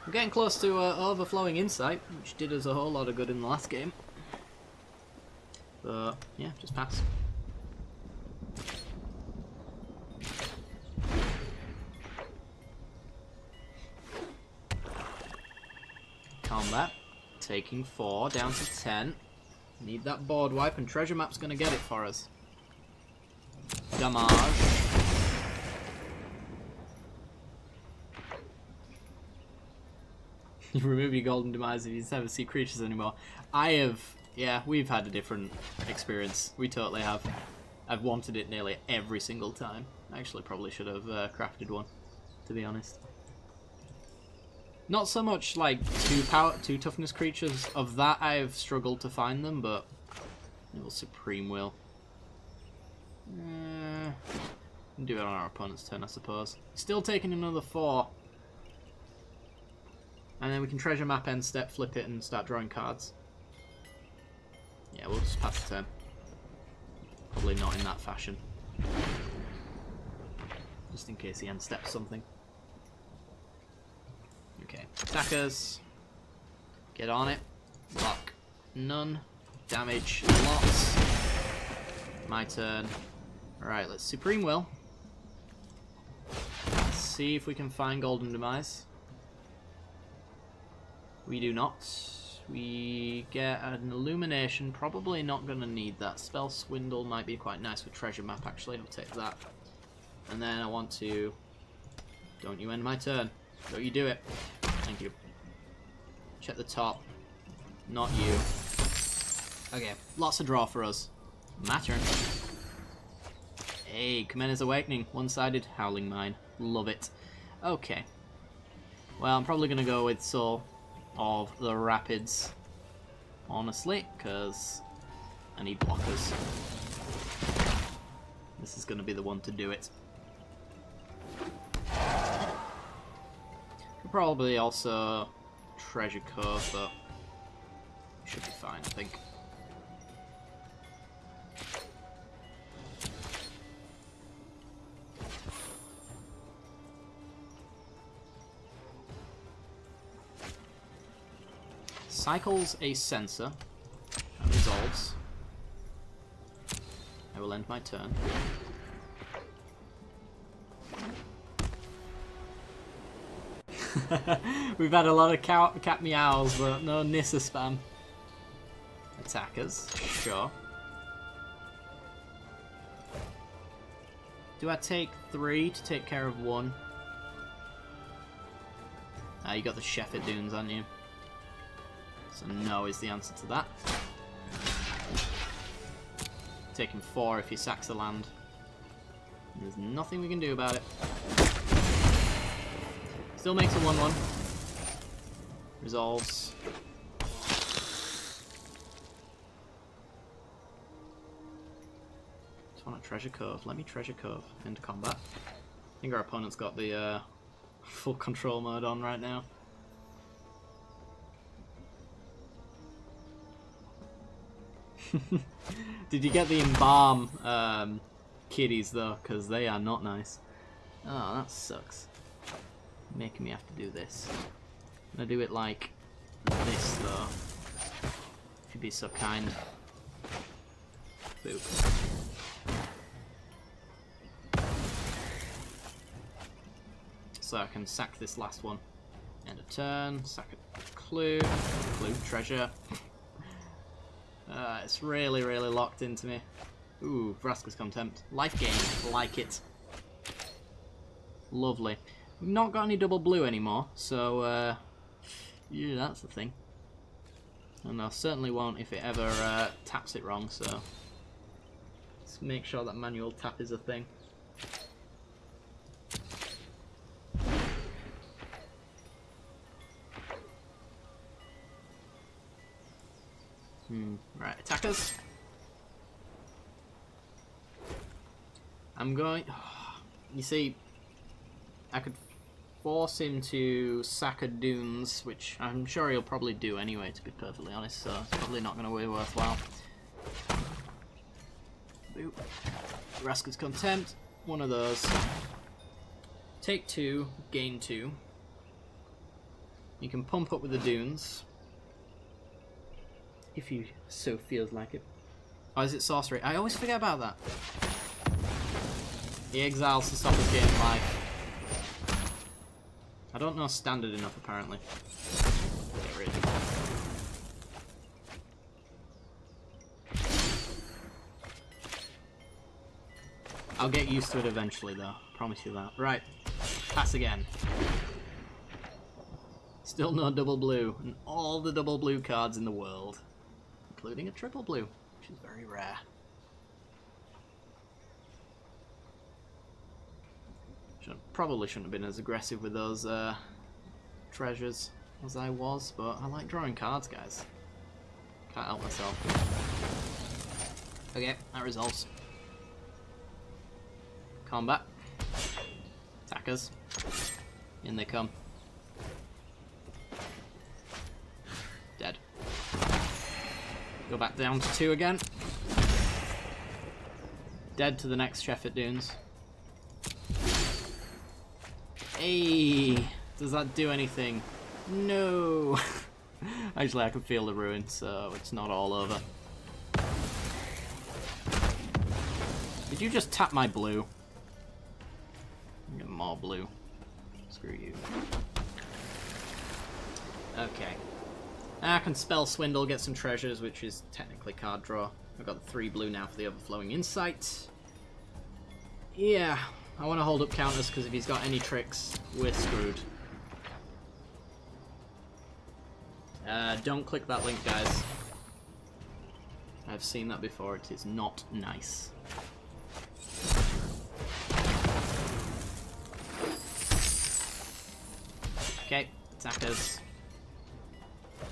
[SPEAKER 1] We're getting close to Overflowing Insight, which did us a whole lot of good in the last game. But, yeah, just pass. Combat. Taking 4, down to 10. Need that board wipe, and Treasure Map's going to get it for us. Damage. You remove your Golden Demise if you never see creatures anymore. I have... Yeah, we've had a different experience. We totally have. I've wanted it nearly every single time. I actually probably should have crafted one, to be honest. Not so much like two toughness creatures. Of that, I've struggled to find them, but little Supreme Will. Do it on our opponent's turn, I suppose. Still taking another 4. And then we can Treasure Map end step, flip it, and start drawing cards. Yeah, we'll just pass the turn. Probably not in that fashion. Just in case he end steps something. Okay, attackers. Get on it. Block. None. Damage. Lots. My turn. Alright, let's Supreme Will. Let's see if we can find Golden Demise. We do not. We get an Illumination. Probably not going to need that. Spell Swindle might be quite nice with Treasure Map, actually. I'll take that. And then I want to... Don't you end my turn. Don't you do it. Thank you. Check the top. Not you. Okay, lots of draw for us. My turn. Hey, Kamena's Awakening. One-sided Howling Mine. Love it. Okay. Well, I'm probably going to go with Soul of the Rapids, honestly, because I need blockers. This is going to be the one to do it. Could probably also Treasure Cove, but should be fine, I think. Cycles a Sensor and resolves. I will end my turn. We've had a lot of cat meows, but no Nissa spam. Attackers, sure. Do I take 3 to take care of 1? Ah, you got the Shepherd Dunes, haven't you? So no is the answer to that. Taking 4 if he sacks the land. There's nothing we can do about it. Still makes a 1-1. Resolves. Just want a Treasure Cove. Let me Treasure Cove into combat. I think our opponent's got the full control mode on right now. Did you get the Embalm kitties though? Because they are not nice. Oh, that sucks. Making me have to do this. I'm gonna do it like this though. If you'd be so kind. Boop. So I can sack this last one. End of turn, sack a clue, treasure. It's really, really locked into me. Ooh, Vraska's Contempt. Life gain, like it. Lovely. We've not got any double blue anymore, so yeah, that's the thing. And I certainly won't if it ever taps it wrong, so let's make sure that manual tap is a thing. Right, attackers. I'm going... You see, I could force him to sack a Dunes, which I'm sure he'll probably do anyway, to be perfectly honest, so it's probably not going to be worthwhile. Boop. Vraska's Contempt, one of those. Take 2, gain 2. You can pump up with the Dunes. If you so feels like it. Oh, is it sorcery? I always forget about that. He exiles to stop his game life. I don't know standard enough, apparently. Get rid. I'll get used to it eventually, though. Promise you that. Right. Pass again. Still no double blue. And all the double blue cards in the world. Including a triple blue, which is very rare. Probably shouldn't have been as aggressive with those treasures as I was, but I like drawing cards, guys. Can't help myself. Okay, that resolves. Combat. Attackers. In they come. Dead. Go back down to 2 again. Dead to the next Shepherd Dunes. Hey, does that do anything? No. Actually, I can feel the ruin, so it's not all over. Did you just tap my blue? Get more blue. Screw you. Okay. I can spell Swindle, get some treasures, which is technically card draw. I've got the 3 blue now for the Overflowing Insight. Yeah, I want to hold up counters because if he's got any tricks, we're screwed. Don't click that link, guys. I've seen that before, it is not nice. Okay, attackers.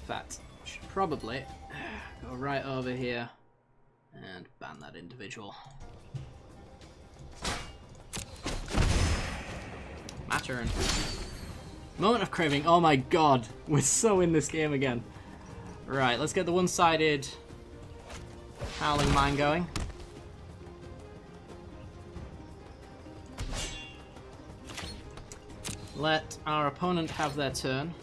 [SPEAKER 1] That should probably go right over here and ban that individual. My turn. Moment of Craving. Oh my god, we're so in this game again. Right, let's get the one-sided Howling Mine going. Let our opponent have their turn.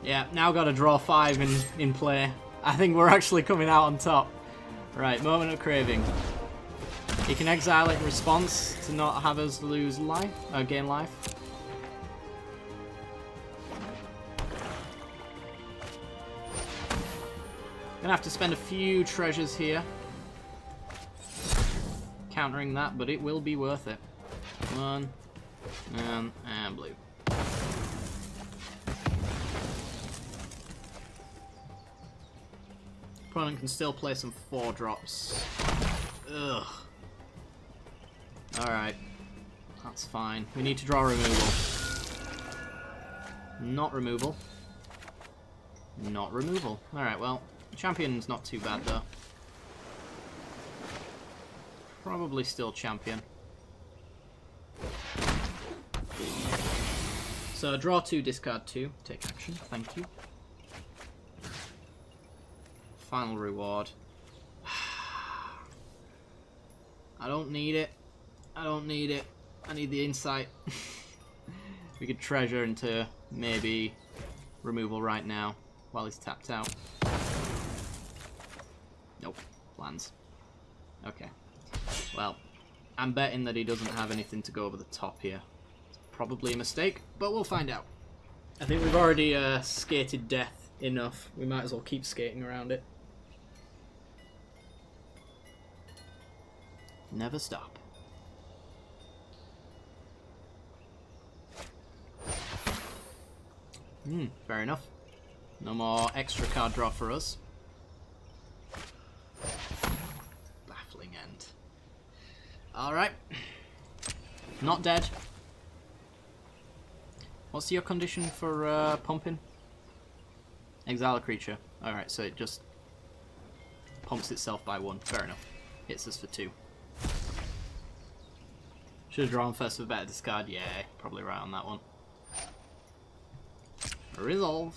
[SPEAKER 1] Yeah, now got to draw 5 in play. I think we're actually coming out on top. Right, Moment of Craving. He can exile it in response to not have us lose life, gain life. Gonna have to spend a few treasures here. Countering that, but it will be worth it. Come on. And blue. Opponent can still play some 4-drops. Ugh. Alright. That's fine. We need to draw removal. Not removal. Not removal. Alright, well, champion's not too bad though. Probably still champion. So draw 2, discard 2, take action, thank you. Final reward. I don't need it. I don't need it. I need the insight. We could treasure into maybe removal right now while he's tapped out. Nope. Lands. Okay. Well, I'm betting that he doesn't have anything to go over the top here. It's probably a mistake, but we'll find out. I think we've already skated death enough. We might as well keep skating around it. Never stop. Fair enough. No more extra card draw for us. Baffling end. Alright. Not dead. What's your condition for pumping? Exile a creature. Alright, so it just pumps itself by 1. Fair enough. Hits us for 2. Should have drawn first with better discard. Yeah, probably right on that one. Resolve.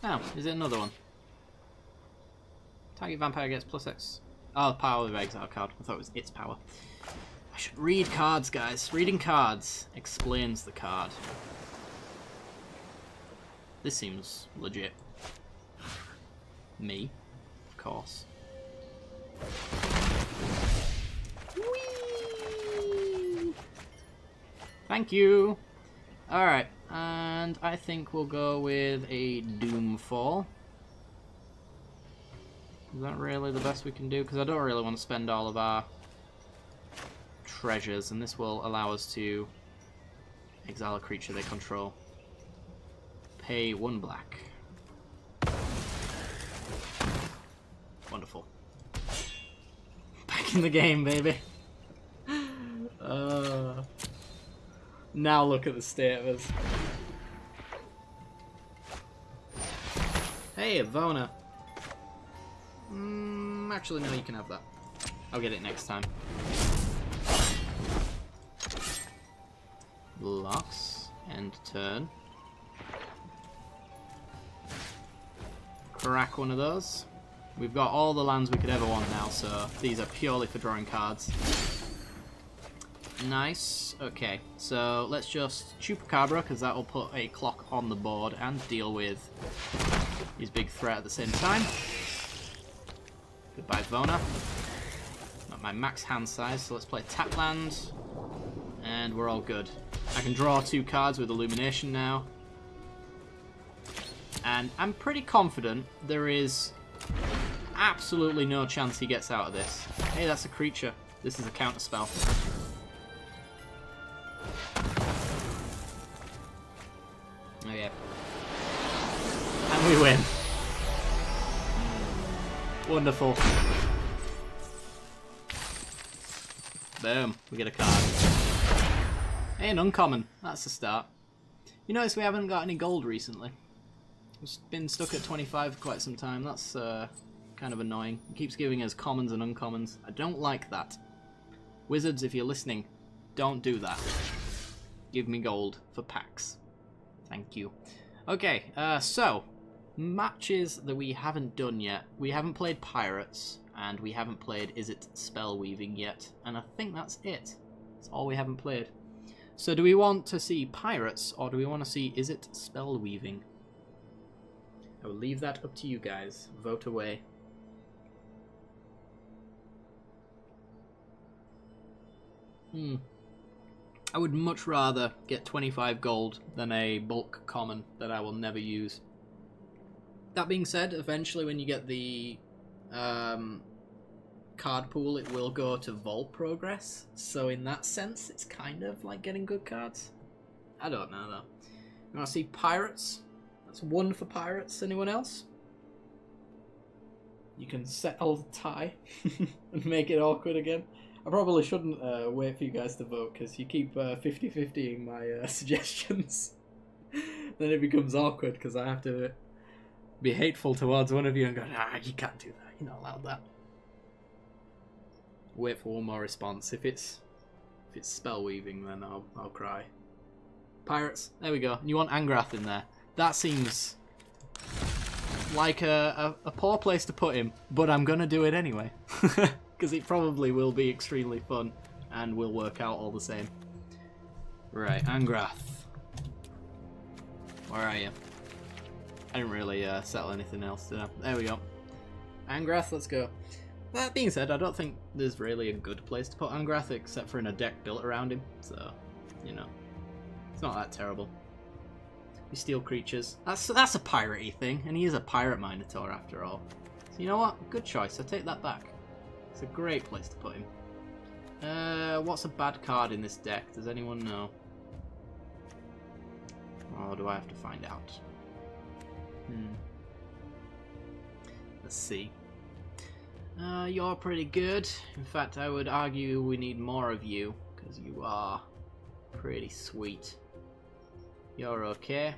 [SPEAKER 1] Oh, is it another one? Target vampire gets +X. Oh, power of exile card. I thought it was its power. I should read cards, guys. Reading cards explains the card. This seems legit. Me, of course. Whee! Thank you. Alright, and I think we'll go with a Doomfall. Is that really the best we can do? Because I don't really want to spend all of our treasures, and this will allow us to exile a creature they control. Pay 1 black. Wonderful. Back in the game, baby. Now look at the state of us. Hey, Ivona. Actually, no, you can have that. I'll get it next time. Blocks. End turn. Crack one of those. We've got all the lands we could ever want now, so these are purely for drawing cards. Nice. Okay, so let's just Chupacabra, because that will put a clock on the board and deal with his big threat at the same time. Goodbye, Vona. Not my max hand size, so let's play tap land. And we're all good. I can draw 2 cards with Illumination now. And I'm pretty confident there is absolutely no chance he gets out of this. Hey, that's a creature. This is a counter spell. Oh yeah. And we win. Wonderful. Boom. We get a card. Hey, an uncommon. That's a start. You notice we haven't got any gold recently. We've been stuck at 25 for quite some time. That's kind of annoying. It keeps giving us commons and uncommons. I don't like that. Wizards, if you're listening, don't do that. Give me gold for packs. Thank you. Okay, so, matches that we haven't done yet. We haven't played Pirates, and we haven't played Is It Spellweaving yet, and I think that's it. That's all we haven't played. So do we want to see Pirates, or do we want to see Is It Spellweaving? I will leave that up to you guys. Vote away. I would much rather get 25 gold than a bulk common that I will never use. That being said, eventually when you get the card pool, it will go to vault progress. So in that sense, it's kind of like getting good cards. I don't know though. You want to see pirates? That's one for pirates. Anyone else? You can settle the tie and make it awkward again. I probably shouldn't wait for you guys to vote because you keep 50-50ing my suggestions. Then it becomes awkward because I have to be hateful towards one of you and go, ah, you can't do that. You're not allowed that. Wait for one more response. If it's spell weaving, then I'll cry. Pirates. There we go. You want Angrath in there. That seems like a poor place to put him, but I'm gonna do it anyway. Because it probably will be extremely fun and will work out all the same. Right, Angrath. Where are you? I didn't really settle anything else, did I? There we go. Angrath, let's go. That being said, I don't think there's really a good place to put Angrath except for in a deck built around him. So, you know, it's not that terrible. We steal creatures. That's a piratey thing, and he is a pirate minotaur after all. So you know what? Good choice. I take that back. It's a great place to put him. What's a bad card in this deck? Does anyone know? Or do I have to find out? Let's see. You're pretty good. In fact, I would argue we need more of you, because you are pretty sweet. You're okay.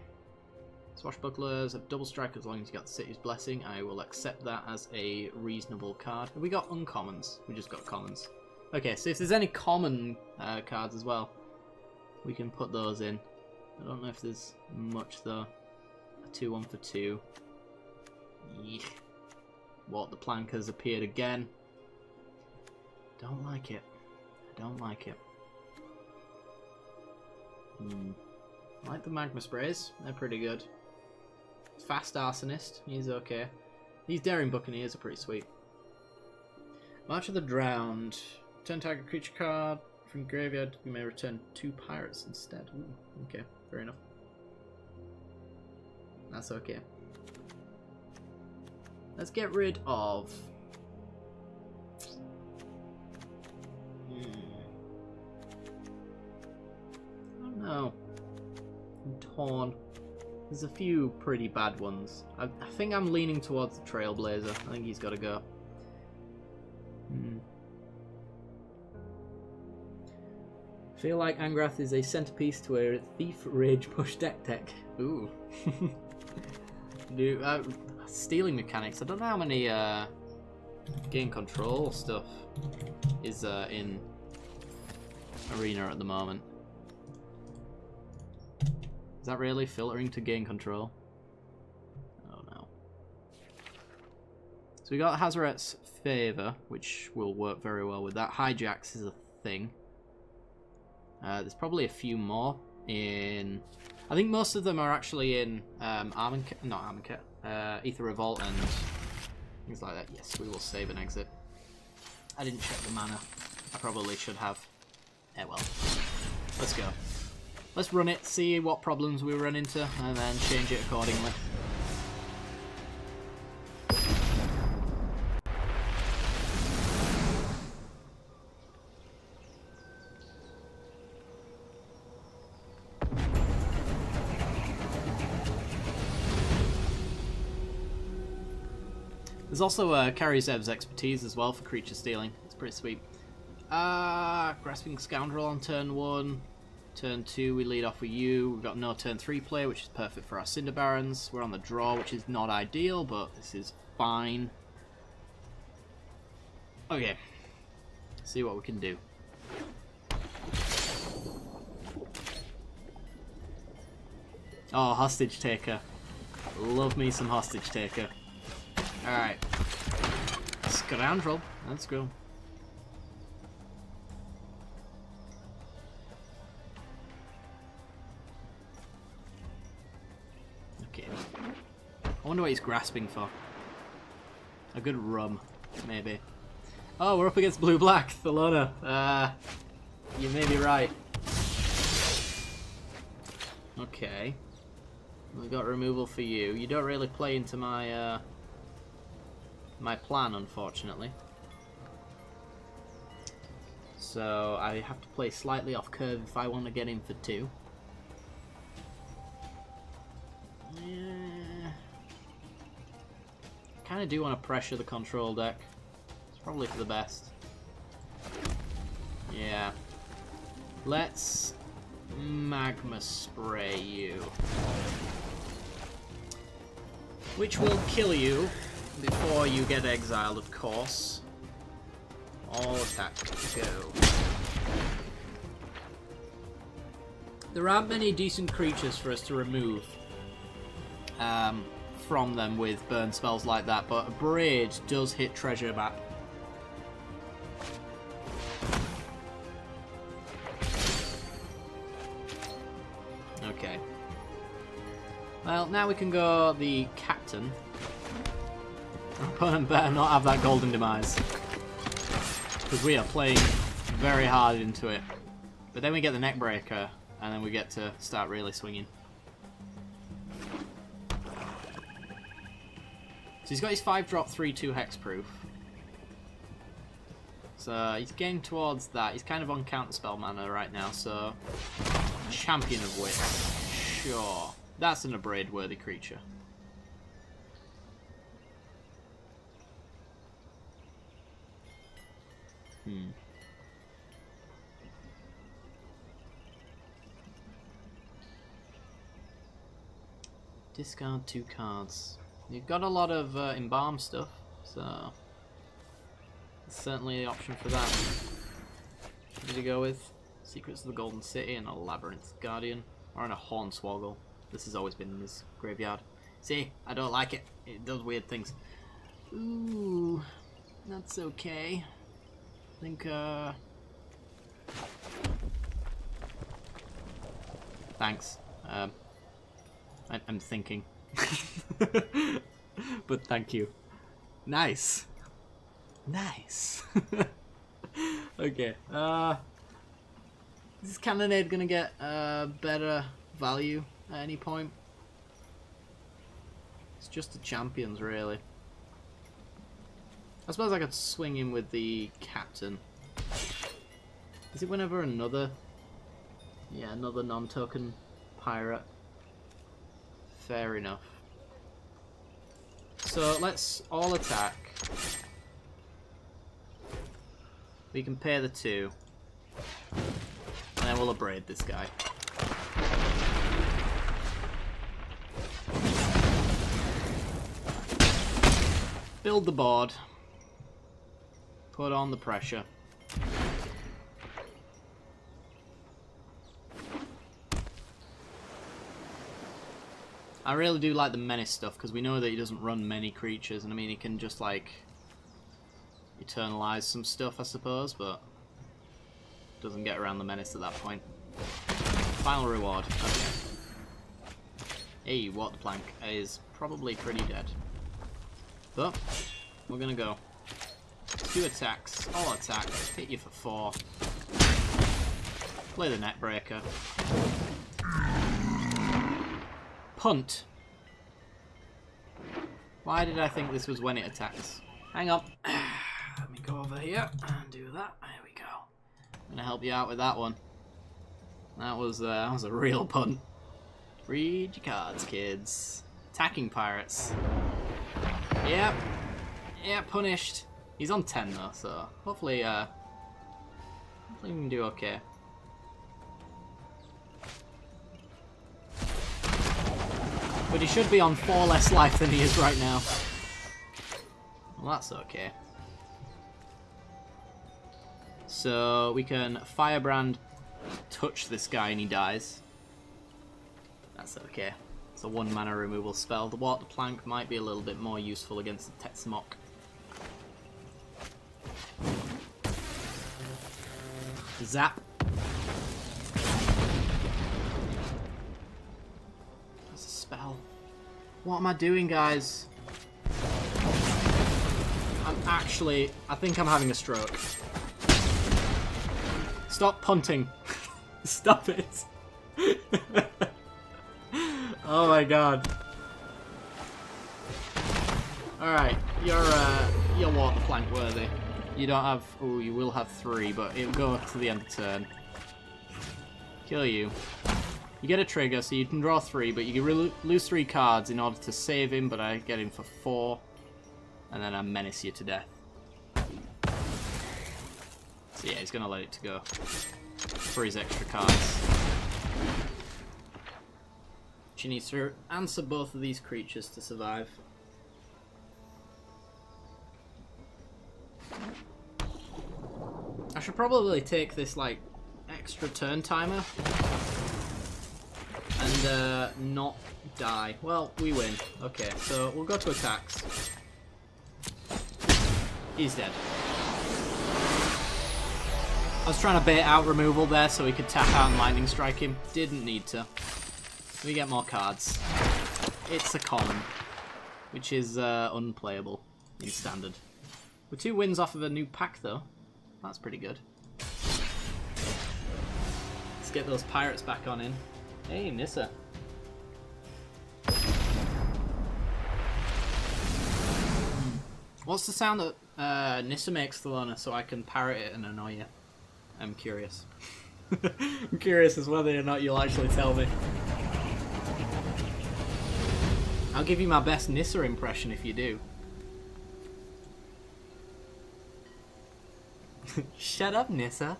[SPEAKER 1] Swashbucklers, a double strike as long as you got the City's Blessing. I will accept that as a reasonable card. Have we got uncommons? We just got commons. Okay, so if there's any common cards as well, we can put those in. I don't know if there's much though. A 2-1 for 2. Eek. What, the plank has appeared again. Don't like it. I don't like it. I like the magma sprays. They're pretty good. Fast Arsonist. He's okay. These Daring Buccaneers are pretty sweet. March of the Drowned. Turn target creature card from graveyard. You may return 2 pirates instead. Ooh, okay, fair enough. That's okay. Let's get rid of... I don't know. I'm torn. There's a few pretty bad ones. I think I'm leaning towards the Trailblazer. I think he's got to go. I feel like Angrath is a centerpiece to a Thief Rage Push deck tech. Ooh. Stealing mechanics. I don't know how many gain control stuff is in Arena at the moment. Is that really filtering to gain control? Oh no. So we got Hazaret's Favor, which will work very well with that. Hijacks is a thing. There's probably a few more in... I think most of them are actually in Ether Revolt and things like that. Yes, we will save and exit. I didn't check the mana. I probably should have. Well. Let's go. Let's run it, see what problems we run into, and then change it accordingly. There's also Karizev's Expertise as well for creature stealing. It's pretty sweet. Grasping Scoundrel on turn 1. Turn 2 we lead off with you. We've got no turn 3 play, which is perfect for our Cinder Barons. We're on the draw, which is not ideal, but this is fine. Okay. See what we can do. Oh, Hostage Taker. Love me some Hostage Taker. Alright. Scoundrel. Let's go. Okay. I wonder what he's grasping for. A good rum, maybe. Oh, we're up against blue-black, Thelona. You may be right. Okay. We got removal for you. You don't really play into my my plan, unfortunately. So I have to play slightly off curve if I want to get in for 2. Yeah. Kind of do want to pressure the control deck. It's probably for the best. Yeah. Let's magma spray you. Which will kill you before you get exiled, of course. All attack, go. There aren't many decent creatures for us to remove from them with burn spells like that, but a Braid does hit treasure map. Okay. Well, now we can go the Captain. Our opponent better not have that Golden Demise, because we are playing very hard into it. But then we get the Neckbreaker, and then we get to start really swinging. So he's got his 5-drop 3/2 hexproof. So he's getting towards that. He's kind of on counterspell mana right now, so Champion of Wits. Sure. That's an Abrade worthy creature. Discard 2 cards. You've got a lot of embalm stuff, so there's certainly an option for that. What did he go with? Secrets of the Golden City and a Labyrinth Guardian, or in a Hornswoggle. This has always been in his graveyard. See, I don't like it. It does weird things. Ooh, that's okay. I think, thanks. I'm thinking. But thank you. Nice. Nice. Okay. Is this Cannonade gonna get better value at any point? It's just the champions, really. I suppose I could swing in with the Captain. Is it whenever another... Yeah, another non-token pirate. Fair enough. So let's all attack. We can pair the 2. And then we'll abrade this guy. Build the board. Put on the pressure. I really do like the menace stuff, because we know that he doesn't run many creatures, and I mean he can just like eternalize some stuff, I suppose, but doesn't get around the menace at that point. Final reward. Okay. Hey, Water Plank is probably pretty dead. But we're gonna go. 2 attacks, all attacks, hit you for 4. Play the Neckbreaker. Punt. Why did I think this was when it attacks? Hang on. Let me go over here and do that. There we go. I'm gonna help you out with that one. That was a real punt. Read your cards, kids. Attacking pirates. Yep. Yeah, punished. He's on 10 though, so hopefully, hopefully we can do okay. But he should be on 4 less life than he is right now. Well, that's okay. So we can Firebrand touch this guy and he dies. That's okay. It's a 1 mana removal spell. The Water Plank might be a little bit more useful against the Tetsamok. Zap. That's a spell. What am I doing, guys? I think I'm having a stroke. Stop punting. Stop it. Oh my god. Alright, you're water plank worthy. You don't have... Oh, you will have 3, but it'll go to the end of turn. Kill you. You get a trigger, so you can draw 3, but you can lose 3 cards in order to save him, but I get him for 4. And then I menace you to death. So yeah, he's going to let it go for his extra cards. She needs to answer both of these creatures to survive. I should probably take this, like, extra turn timer and not die. Well, we win. Okay, so we'll go to attacks. He's dead. I was trying to bait out removal there so we could tap out and lightning strike him. Didn't need to. We get more cards. It's a common, which is unplayable in standard. We're 2 wins off of a new pack though. That's pretty good. Let's get those pirates back on in. Hey, Nissa. What's the sound that Nissa makes, Thelona, so I can parrot it and annoy you? I'm curious. I'm curious as whether or not you'll actually tell me. I'll give you my best Nissa impression if you do. Shut up, Nissa.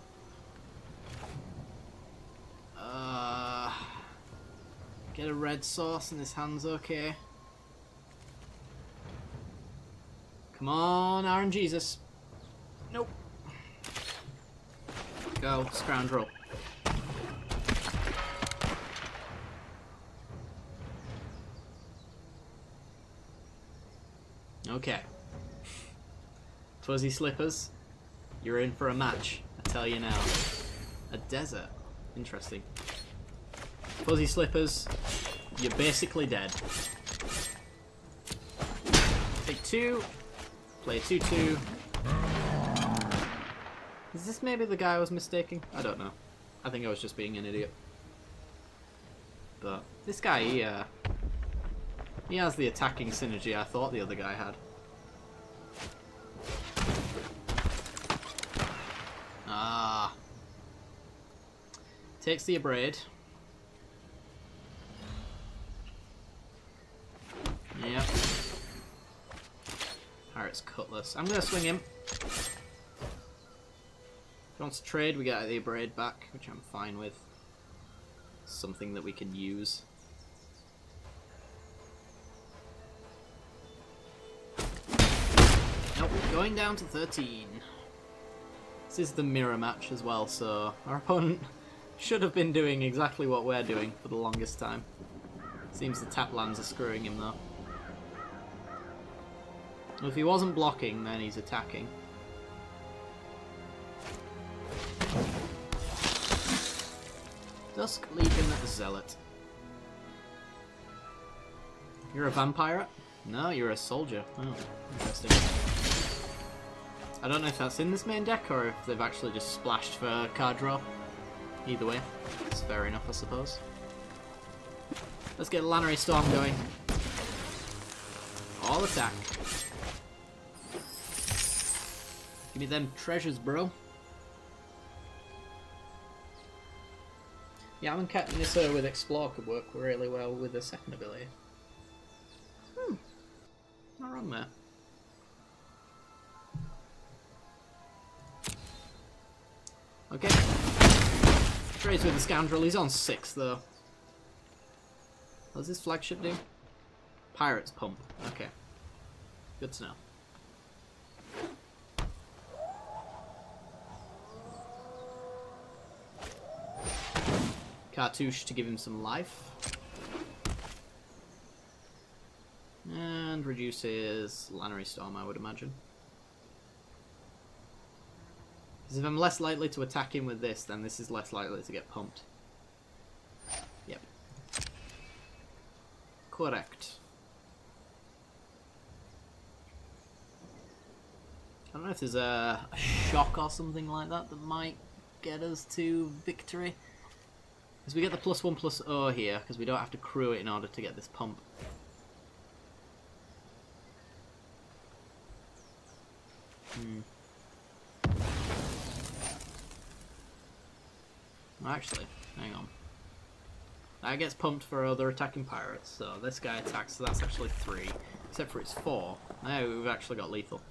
[SPEAKER 1] Get a red sauce and his hand's okay. Come on, Aaron Jesus. Nope. Go, scoundrel. Okay. Fuzzy Slippers, you're in for a match, I tell you now. A desert. Interesting. Fuzzy Slippers, you're basically dead. Take 2. Play 2/2. Is this maybe the guy I was mistaking? I don't know. I think I was just being an idiot. But this guy, he has the attacking synergy I thought the other guy had. Ah. Takes the abrade. Yep. Pirate's Cutlass. I'm going to swing him. If he wants to trade, we get the abrade back, which I'm fine with. Something that we can use. Nope, going down to 13. This is the mirror match as well, so our opponent should have been doing exactly what we're doing for the longest time. Seems the tap lands are screwing him though. If he wasn't blocking, then he's attacking. Dusk Legion Zealot. You're a vampire? No, you're a soldier. Oh, interesting. I don't know if that's in this main deck or if they've actually just splashed for card draw. Either way, it's fair enough, I suppose. Let's get Lannery Storm going. All attack. Give me them treasures, bro. Yeah, I'm catching this with Explore could work really well with the second ability. Not wrong there. Okay. Trades with the Scoundrel. He's on 6 though. What does his flagship do? Pirate's Pump. Okay. Good to know. Cartouche to give him some life. And reduces Lannery Storm, I would imagine. Because if I'm less likely to attack him with this, then this is less likely to get pumped. Yep. Correct. I don't know if there's a shock or something like that that might get us to victory. Because we get the +1/+0 here, because we don't have to crew it in order to get this pump. Actually, hang on. That gets pumped for other attacking pirates, so this guy attacks, so that's actually 3. Except for it's 4. Now we've actually got lethal.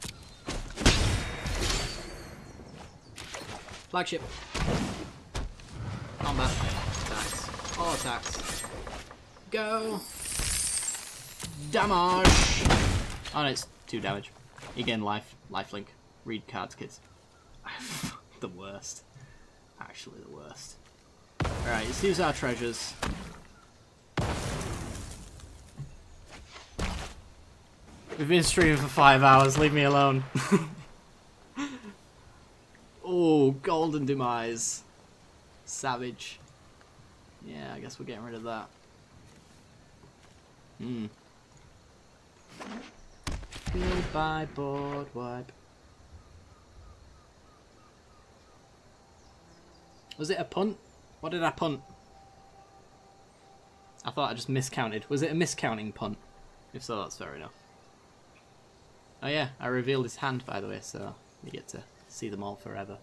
[SPEAKER 1] Flagship. Combat. Attacks. All attacks. Go! Damage! Oh no, it's 2 damage. Again, lifelink. Read cards, kids. The worst. Actually the worst. Alright, let's use our treasures. We've been streaming for 5 hours, leave me alone. Oh, golden demise. Savage. Yeah, I guess we're getting rid of that. Goodbye, board wipe. Was it a punt? What did I punt? I thought I just miscounted. Was it a miscounting punt? If so, that's fair enough. Oh yeah, I revealed his hand, by the way, so you get to see them all forever.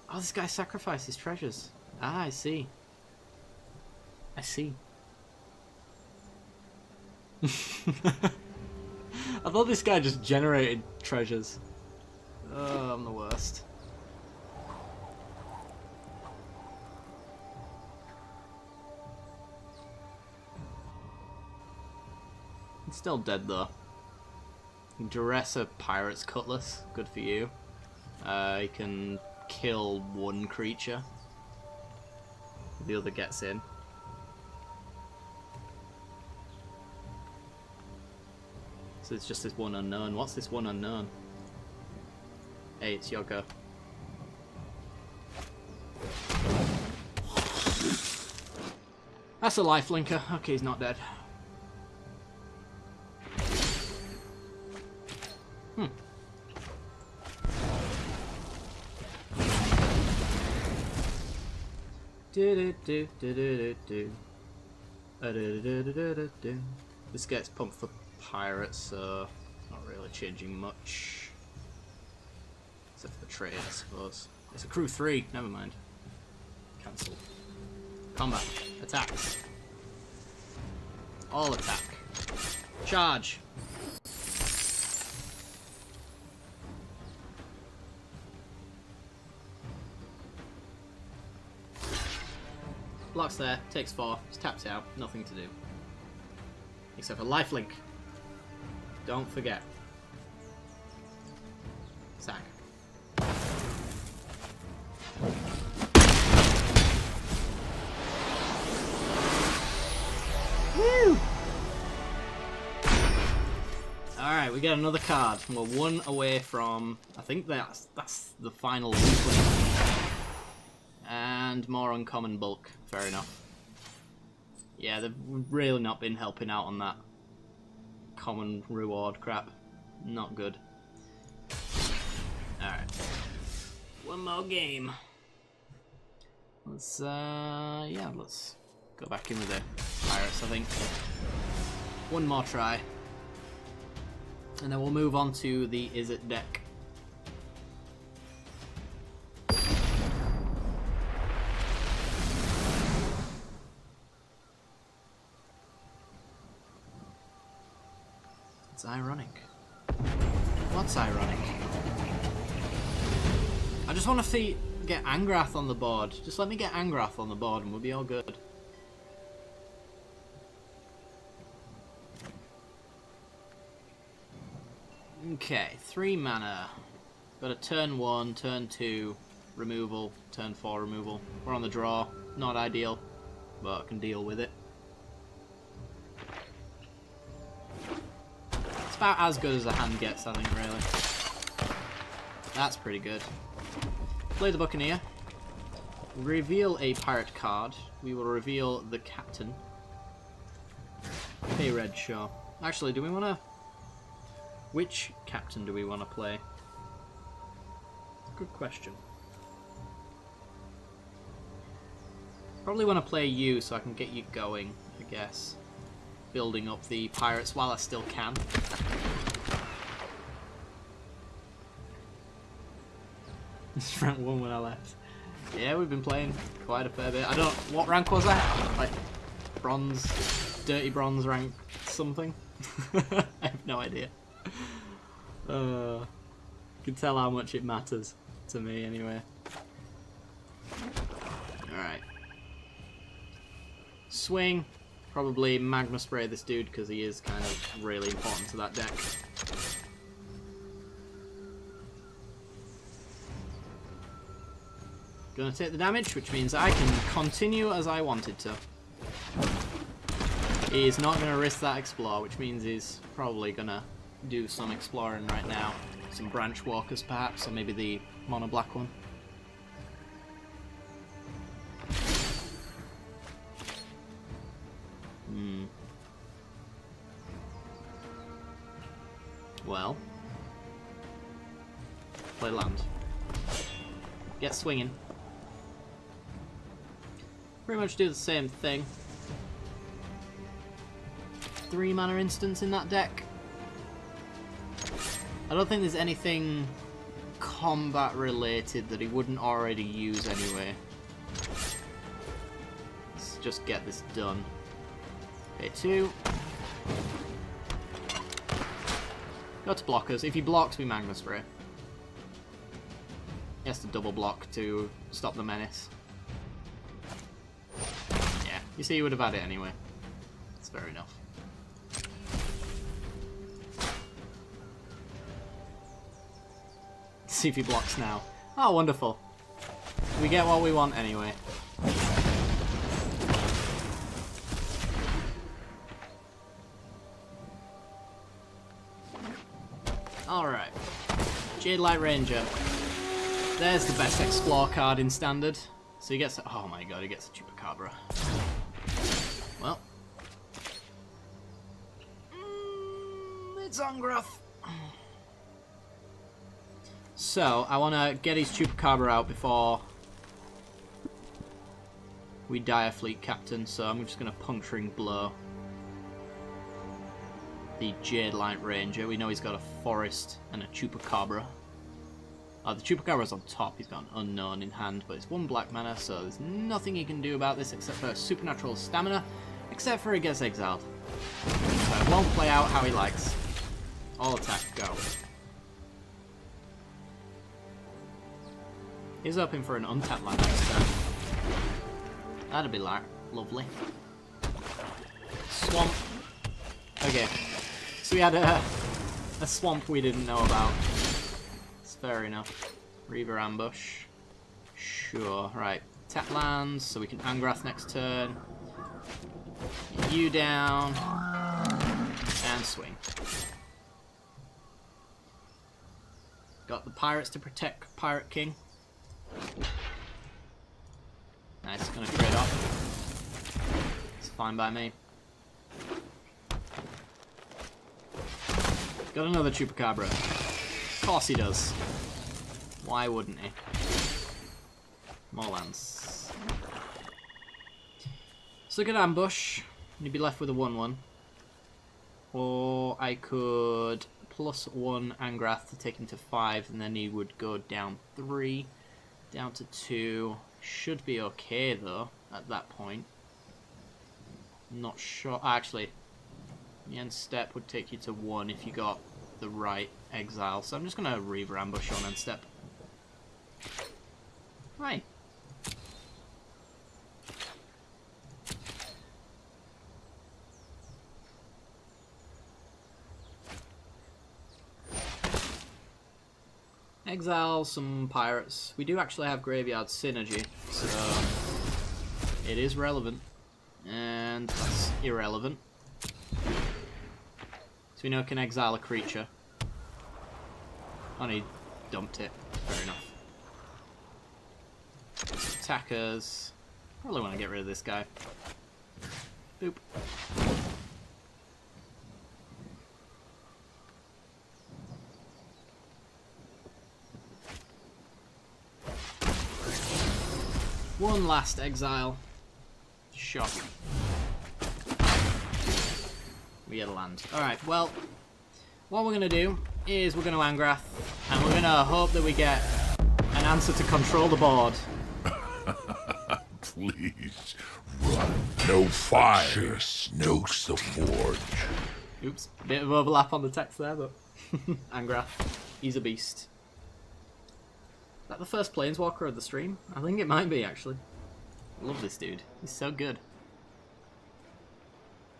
[SPEAKER 1] Oh, this guy sacrificed his treasures. Ah, I see. I see. I thought this guy just generated treasures. Oh, I'm the worst. He's still dead though. Duress a pirate's cutlass. Good for you. He can kill one creature. The other gets in. So it's just this one unknown. What's this one unknown? Hey, it's Yoko. That's a lifelinker. Okay, he's not dead. This gets pumped for pirates, so not really changing much. Except for the trade, I suppose. It's a crew 3, never mind. Cancel. Combat. Attacks. All attack. Charge. Blocks there, takes 4, just taps out, nothing to do. Except for lifelink. Don't forget. Sack. Woo! Alright, we get another card. We're 1 away from... I think that's the final lifelink. And more uncommon bulk. Fair enough. Yeah, they've really not been helping out on that common reward crap. Not good. Alright. One more game. Let's, yeah, let's go back in with the pirates, I think. One more try. And then we'll move on to the Is It deck. It's ironic. What's ironic? I just want to get Angrath on the board. Just let me get Angrath on the board and we'll be all good. Okay, 3 mana. Got a turn 1, turn 2 removal, turn 4 removal. We're on the draw. Not ideal, but I can deal with it. It's about as good as a hand gets, I think, really. That's pretty good. Play the Buccaneer. Reveal a pirate card. We will reveal the captain. Pay red, sure. Actually, do we want to... Which captain do we want to play? Good question. Probably want to play you so I can get you going, I guess. Building up the pirates while I still can. This rank 1 when I left. Yeah, we've been playing quite a fair bit. I don't... What rank was that? Like, bronze... Dirty bronze rank something? I have no idea. You can tell how much it matters to me anyway. Alright. Swing. Probably Magma Spray this dude because he is kind of really important to that deck. Gonna take the damage, which means I can continue as I wanted to. He's not gonna risk that explore, which means he's probably gonna do some exploring right now. Some branch walkers perhaps, or maybe the mono black one. Well, play land. Get swinging. Pretty much do the same thing. 3 mana instants in that deck. I don't think there's anything combat related that he wouldn't already use anyway. Let's just get this done. Pay 2. Go to blockers. If he blocks, we Magma Spray. He has to double block to stop the menace. Yeah, you see, he would have had it anyway. That's fair enough. See if he blocks now. Oh, wonderful. We get what we want anyway. Alright. Jade Light Ranger. There's the best Explore card in Standard. So he gets... Oh my god, he gets a Chupacabra. Well. It's Ungroth. So, I want to get his Chupacabra out before we die a fleet captain, so I'm just going to Puncturing Blow the Jade Light Ranger. We know he's got a Forest and a Chupacabra. Oh, the Chupacabra's on top. He's got an Unknown in hand, but it's 1 black mana, so there's nothing he can do about this except for Supernatural Stamina, except for he gets exiled. So it won't play out how he likes. All attack, go. He's hoping for an untapped land next turn. That'd be lovely. Swamp. Okay. So we had a swamp we didn't know about. It's fair enough. Reaver Ambush. Sure. Right. Tap lands so we can Angrath next turn. Get you down. And swing. Got the pirates to protect Pirate King. Nice, gonna trade off. It's fine by me. Got another Chupacabra. Of course he does. Why wouldn't he? More lands. So I could ambush. You'd be left with a 1/1. Or I could +1 Angrath to take him to 5, and then he would go down 3. Down to 2. Should be okay though at that point. Not sure. Actually, the end step would take you to 1 if you got the right exile. So I'm just gonna Reaver Ambush on end step. Right. Exile some pirates. We do actually have Graveyard Synergy, so it is relevant. And that's irrelevant. So we know it can exile a creature. Oh, he dumped it. Fair enough. Attackers. Probably want to get rid of this guy. Boop. One last exile. Shock. We get a land. Alright, well, what we're going to do is we're going to Angrath, and we're going to hope that we get an answer to control the board.
[SPEAKER 2] Please, run. No fire snokes the forge.
[SPEAKER 1] Oops, bit of overlap on the text there, but Angrath, he's a beast. Is that the first Planeswalker of the stream? I think it might be, actually. I love this dude. He's so good.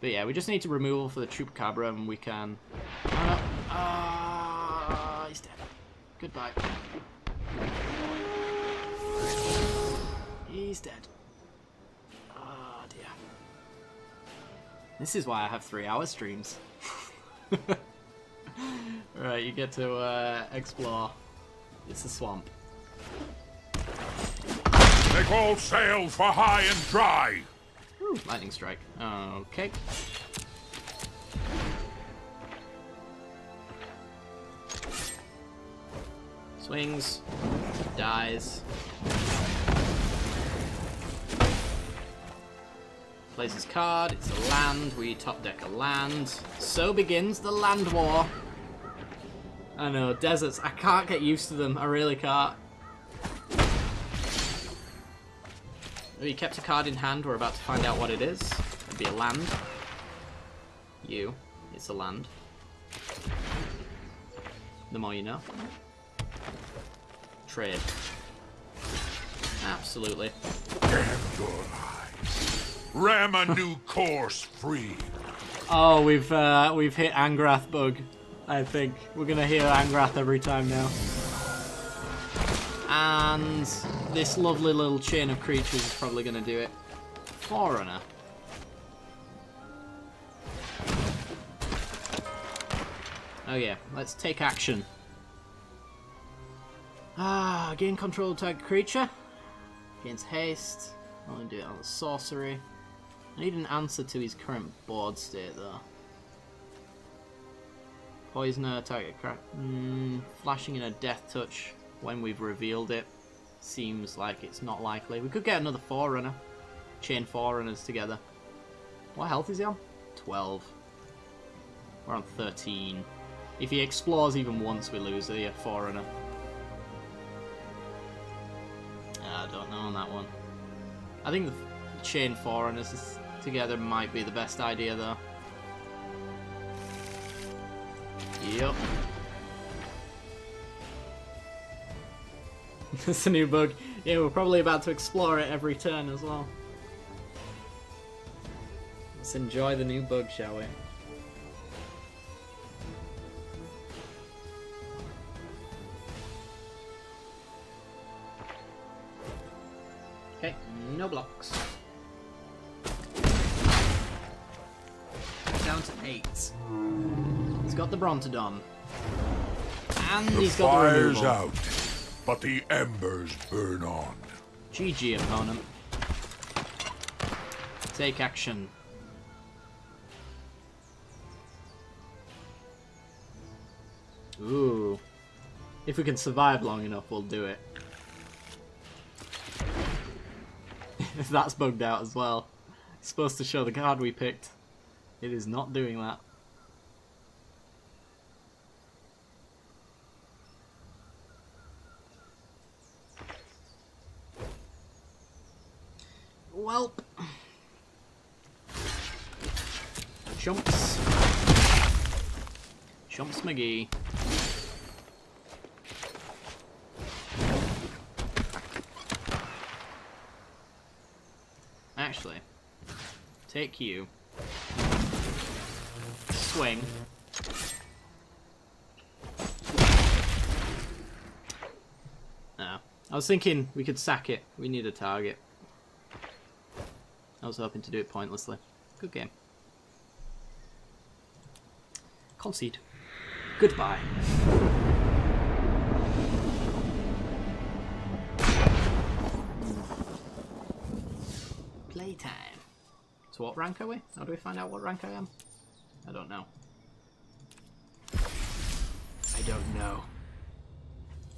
[SPEAKER 1] But yeah, we just need to removal for the Chupacabra, and we can... Oh, no. Ah, he's dead. Goodbye. He's dead. Oh dear. This is why I have 3-hour streams. Right, you get to explore. It's a swamp.
[SPEAKER 2] Make all sail for high and dry.
[SPEAKER 1] Ooh, lightning strike. Okay. Swings. Dies. Plays his card. It's a land. We top deck a land. So begins the land war. I know, deserts. I can't get used to them. I really can't. We kept a card in hand. We're about to find out what it is. It'd be a land. It's a land. The more you know. Trade. Absolutely.
[SPEAKER 2] Damn your eyes. Ram a new course free.
[SPEAKER 1] Oh, we've hit Angrath bug. I think we're gonna hear Angrath every time now. And this lovely little chain of creatures is probably gonna do it. Forerunner. Oh yeah, let's take action. Gain control of target creature. Gains haste. Only do it on the sorcery. I need an answer to his current board state though. Poisoner, target crack. Flashing in a death touch when we've revealed it. Seems like it's not likely. We could get another Forerunner. Chain Forerunners together. What health is he on? 12. We're on 13. If he explores even once, we lose the Forerunner. I don't know on that one. I think the Chain Forerunners together might be the best idea though. Yep. That's a new bug. Yeah, we're probably about to explore it every turn as well. Let's enjoy the new bug, shall we? Okay, no blocks. Down to 8. He's got the Brontodon. And he's got the removal.
[SPEAKER 2] The fire's out, but the embers burn on.
[SPEAKER 1] GG, opponent. Take action. Ooh. If we can survive long enough, we'll do it. If that's bugged out as well. It's supposed to show the card we picked. It is not doing that. Welp. Chumps. Chumps McGee. Actually, take you. Swing. No. I was thinking we could sack it. We need a target. I was hoping to do it pointlessly. Good game. Concede. Goodbye. Playtime. So what rank are we? How do we find out what rank I am? I don't know. I don't know.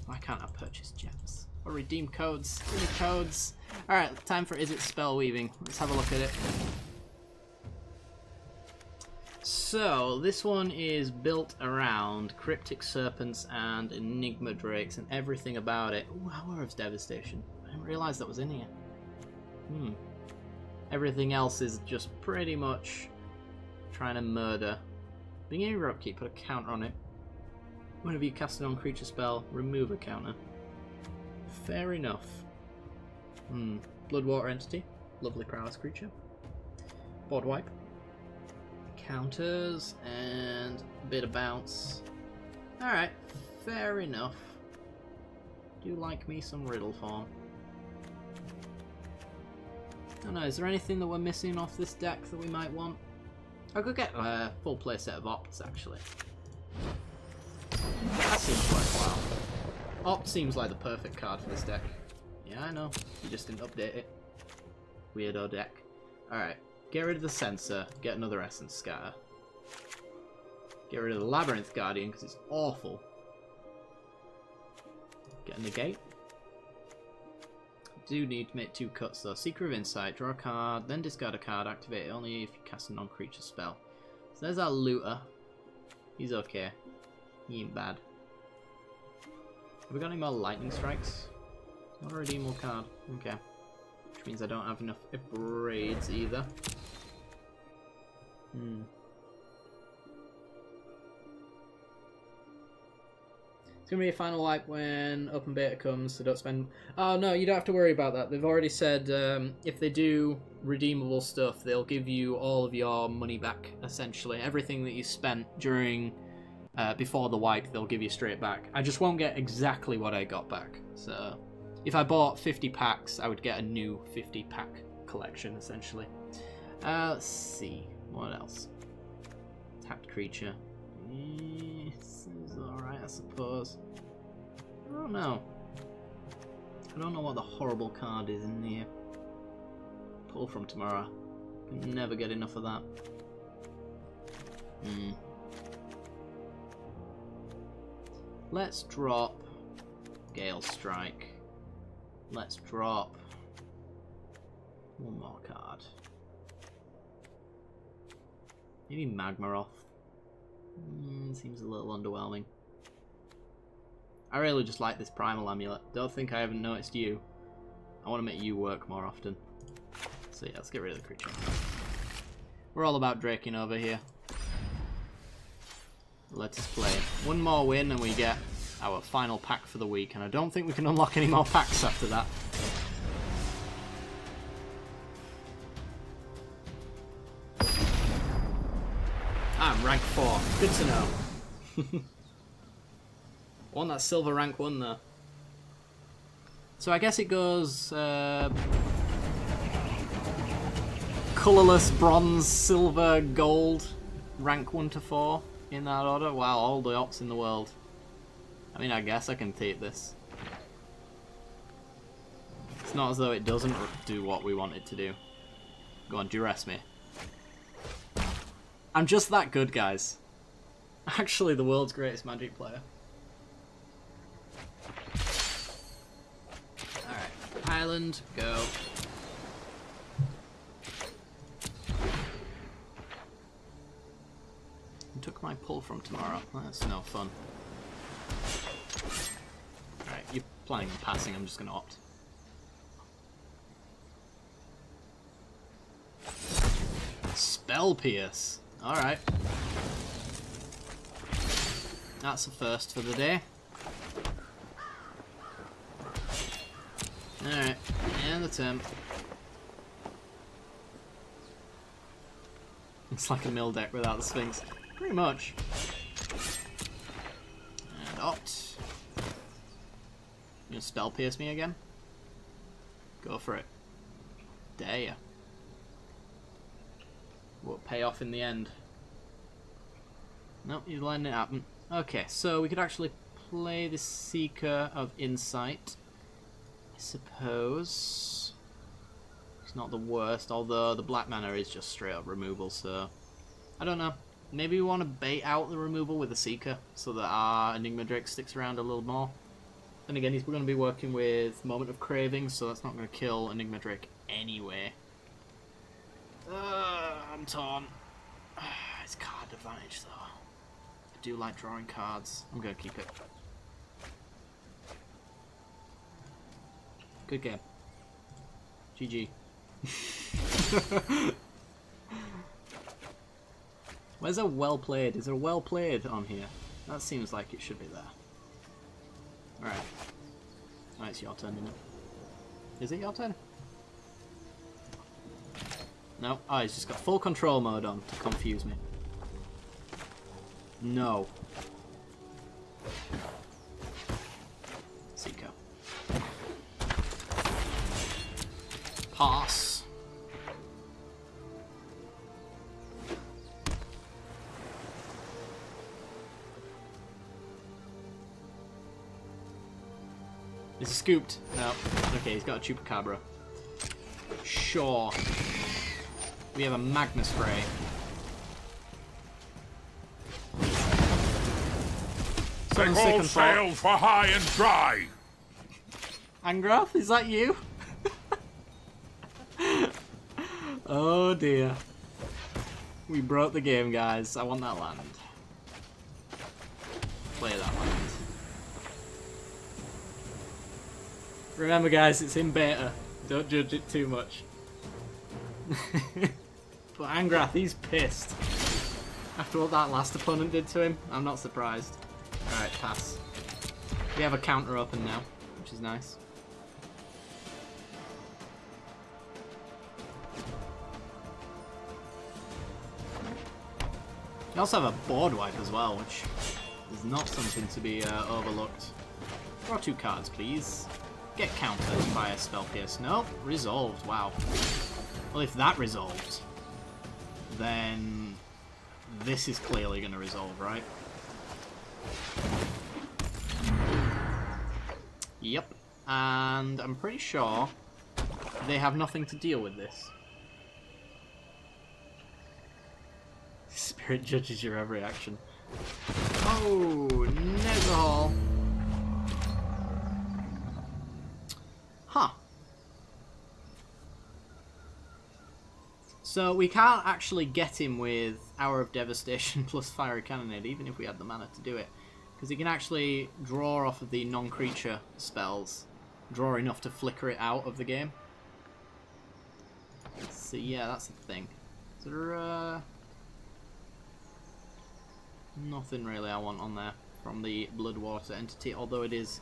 [SPEAKER 1] Why can't I purchase gems? Or redeem codes? Give me codes. Alright, time for Is It Spell Weaving. Let's have a look at it. So, this one is built around Cryptic Serpents and Enigma Drakes and everything about it. Ooh, Hour of Devastation. I didn't realise that was in here. Everything else is just pretty much trying to murder. Being a upkeep, put a counter on it. Whenever you cast an on-creature spell, remove a counter. Fair enough. Bloodwater Entity. Lovely prowess creature. Board wipe. Counters and a bit of bounce. Alright, fair enough. Do like me some Riddle form. I don't know, is there anything that we're missing off this deck that we might want? I could get a full playset of Opts actually. That seems worthwhile. Opt seems like the perfect card for this deck. Yeah, I know. You just didn't update it. Weirdo deck. Alright. Get rid of the Censor. Get another Essence Scatter. Get rid of the Labyrinth Guardian because it's awful. Get a Negate. Do need to make 2 cuts though. Seeker of Insight. Draw a card. Then discard a card. Activate it only if you cast a non-creature spell. So there's our Looter. He's okay. He ain't bad. Have we got any more Lightning Strikes? Not a redeemable card. Okay. Which means I don't have enough Braids either. It's going to be a final wipe when open beta comes, so don't spend... Oh no, you don't have to worry about that. They've already said if they do redeemable stuff, they'll give you all of your money back, essentially. Everything that you spent during... before the wipe, they'll give you straight back. I just won't get exactly what I got back, so... If I bought 50 packs, I would get a new 50 pack collection, essentially. Let's see. What else? Tapped creature. This is alright, I suppose. I don't know. I don't know what the horrible card is in here. Pull from Tomorrow. Can never get enough of that. Let's drop Gale Strike. Let's drop one more card. Maybe Magmaroth. Seems a little underwhelming. I really just like this Primal Amulet. Don't think I haven't noticed you. I want to make you work more often. So yeah, let's get rid of the creature. We're all about draking over here. Let's play. One more win and we get our final pack for the week, and I don't think we can unlock any more packs after that. I'm rank 4. Good to know. Won that silver rank 1 though. So I guess it goes colourless, bronze, silver, gold, rank 1 to 4 in that order. Wow, all the opts in the world. I mean, I guess I can take this. It's not as though it doesn't do what we want it to do. Go on, duress me. I'm just that good, guys. Actually, the world's greatest Magic player. Alright, Island, go. I took my pull from Tomorrow. That's no fun. Alright, you're planning on passing, I'm just going to opt. Spell Pierce. Alright. That's a first for the day. Alright, and the turn. It's like a mill deck without the Sphinx. Pretty much. And opt. You gonna Spell Pierce me again? Go for it. Dare ya. Will pay off in the end. Nope, you're letting it happen. Okay, so we could actually play the Seeker of Insight. I suppose. It's not the worst, although the black mana is just straight up removal, so... I don't know. Maybe we want to bait out the removal with the Seeker, so that our Enigma Drake sticks around a little more. And again, he's going to be working with Moment of Craving, so that's not going to kill Enigma Drake anyway. I'm torn. It's card advantage, though. I do like drawing cards. I'm going to keep it. Good game. GG. Where's a well played? Is there a well played on here? That seems like it should be there. Alright. Alright, it's your turn, isn't it? Is it your turn? No. Oh, he's just got full control mode on to confuse me. No. Seeker. Pass. Is he scooped? No. Okay, he's got a Chupacabra. Sure. We have a Magna Spray.
[SPEAKER 2] They all sail for high and dry.
[SPEAKER 1] Angrath, is that you? Oh dear. We broke the game, guys. I want that land. Play that land. Remember, guys, it's in beta. Don't judge it too much. But Angrath, he's pissed. After what that last opponent did to him, I'm not surprised. Alright, pass. We have a counter open now, which is nice. We also have a board wipe as well, which is not something to be overlooked. Draw 2 cards, please. Get countered by a Spell Pierce. Nope, resolved. Wow. Well, if that resolved, then this is clearly going to resolve, right? Yep. And I'm pretty sure they have nothing to deal with this. Spirit judges your every action. Oh, Nezahal. Huh. So we can't actually get him with Hour of Devastation plus Fiery Cannonade, even if we had the mana to do it. Because he can actually draw off of the non-creature spells. Draw enough to flicker it out of the game. So yeah, that's the thing. Is there, nothing really I want on there from the Bloodwater entity, although it is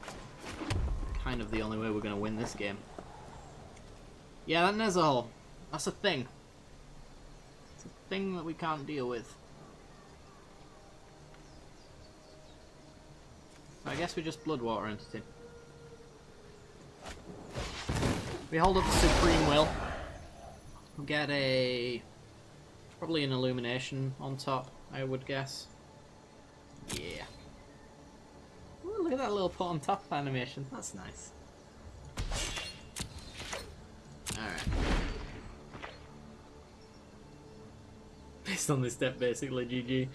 [SPEAKER 1] kind of the only way we're going to win this game. Yeah, that Nezahal. That's a thing. It's a thing that we can't deal with. So I guess we just Bloodwater entity. We hold up the Supreme Will. We'll get a... probably an Illumination on top, I would guess. Yeah. Ooh, look at that little put on top animation. That's nice. Alright. Based on this step, basically, GG.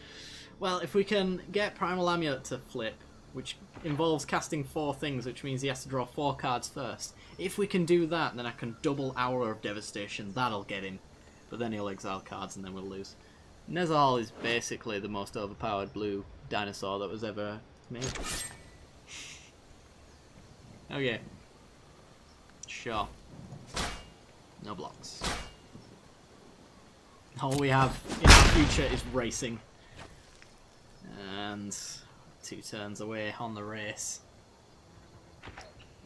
[SPEAKER 1] Well, if we can get Primal Amulet to flip, which involves casting 4 things, which means he has to draw 4 cards first. If we can do that, then I can double Hour of Devastation. That'll get him. But then he'll exile cards and then we'll lose. Nezahal is basically the most overpowered blue dinosaur that was ever made. Okay. Sure. No blocks. All we have in our future is racing. And 2 turns away on the race.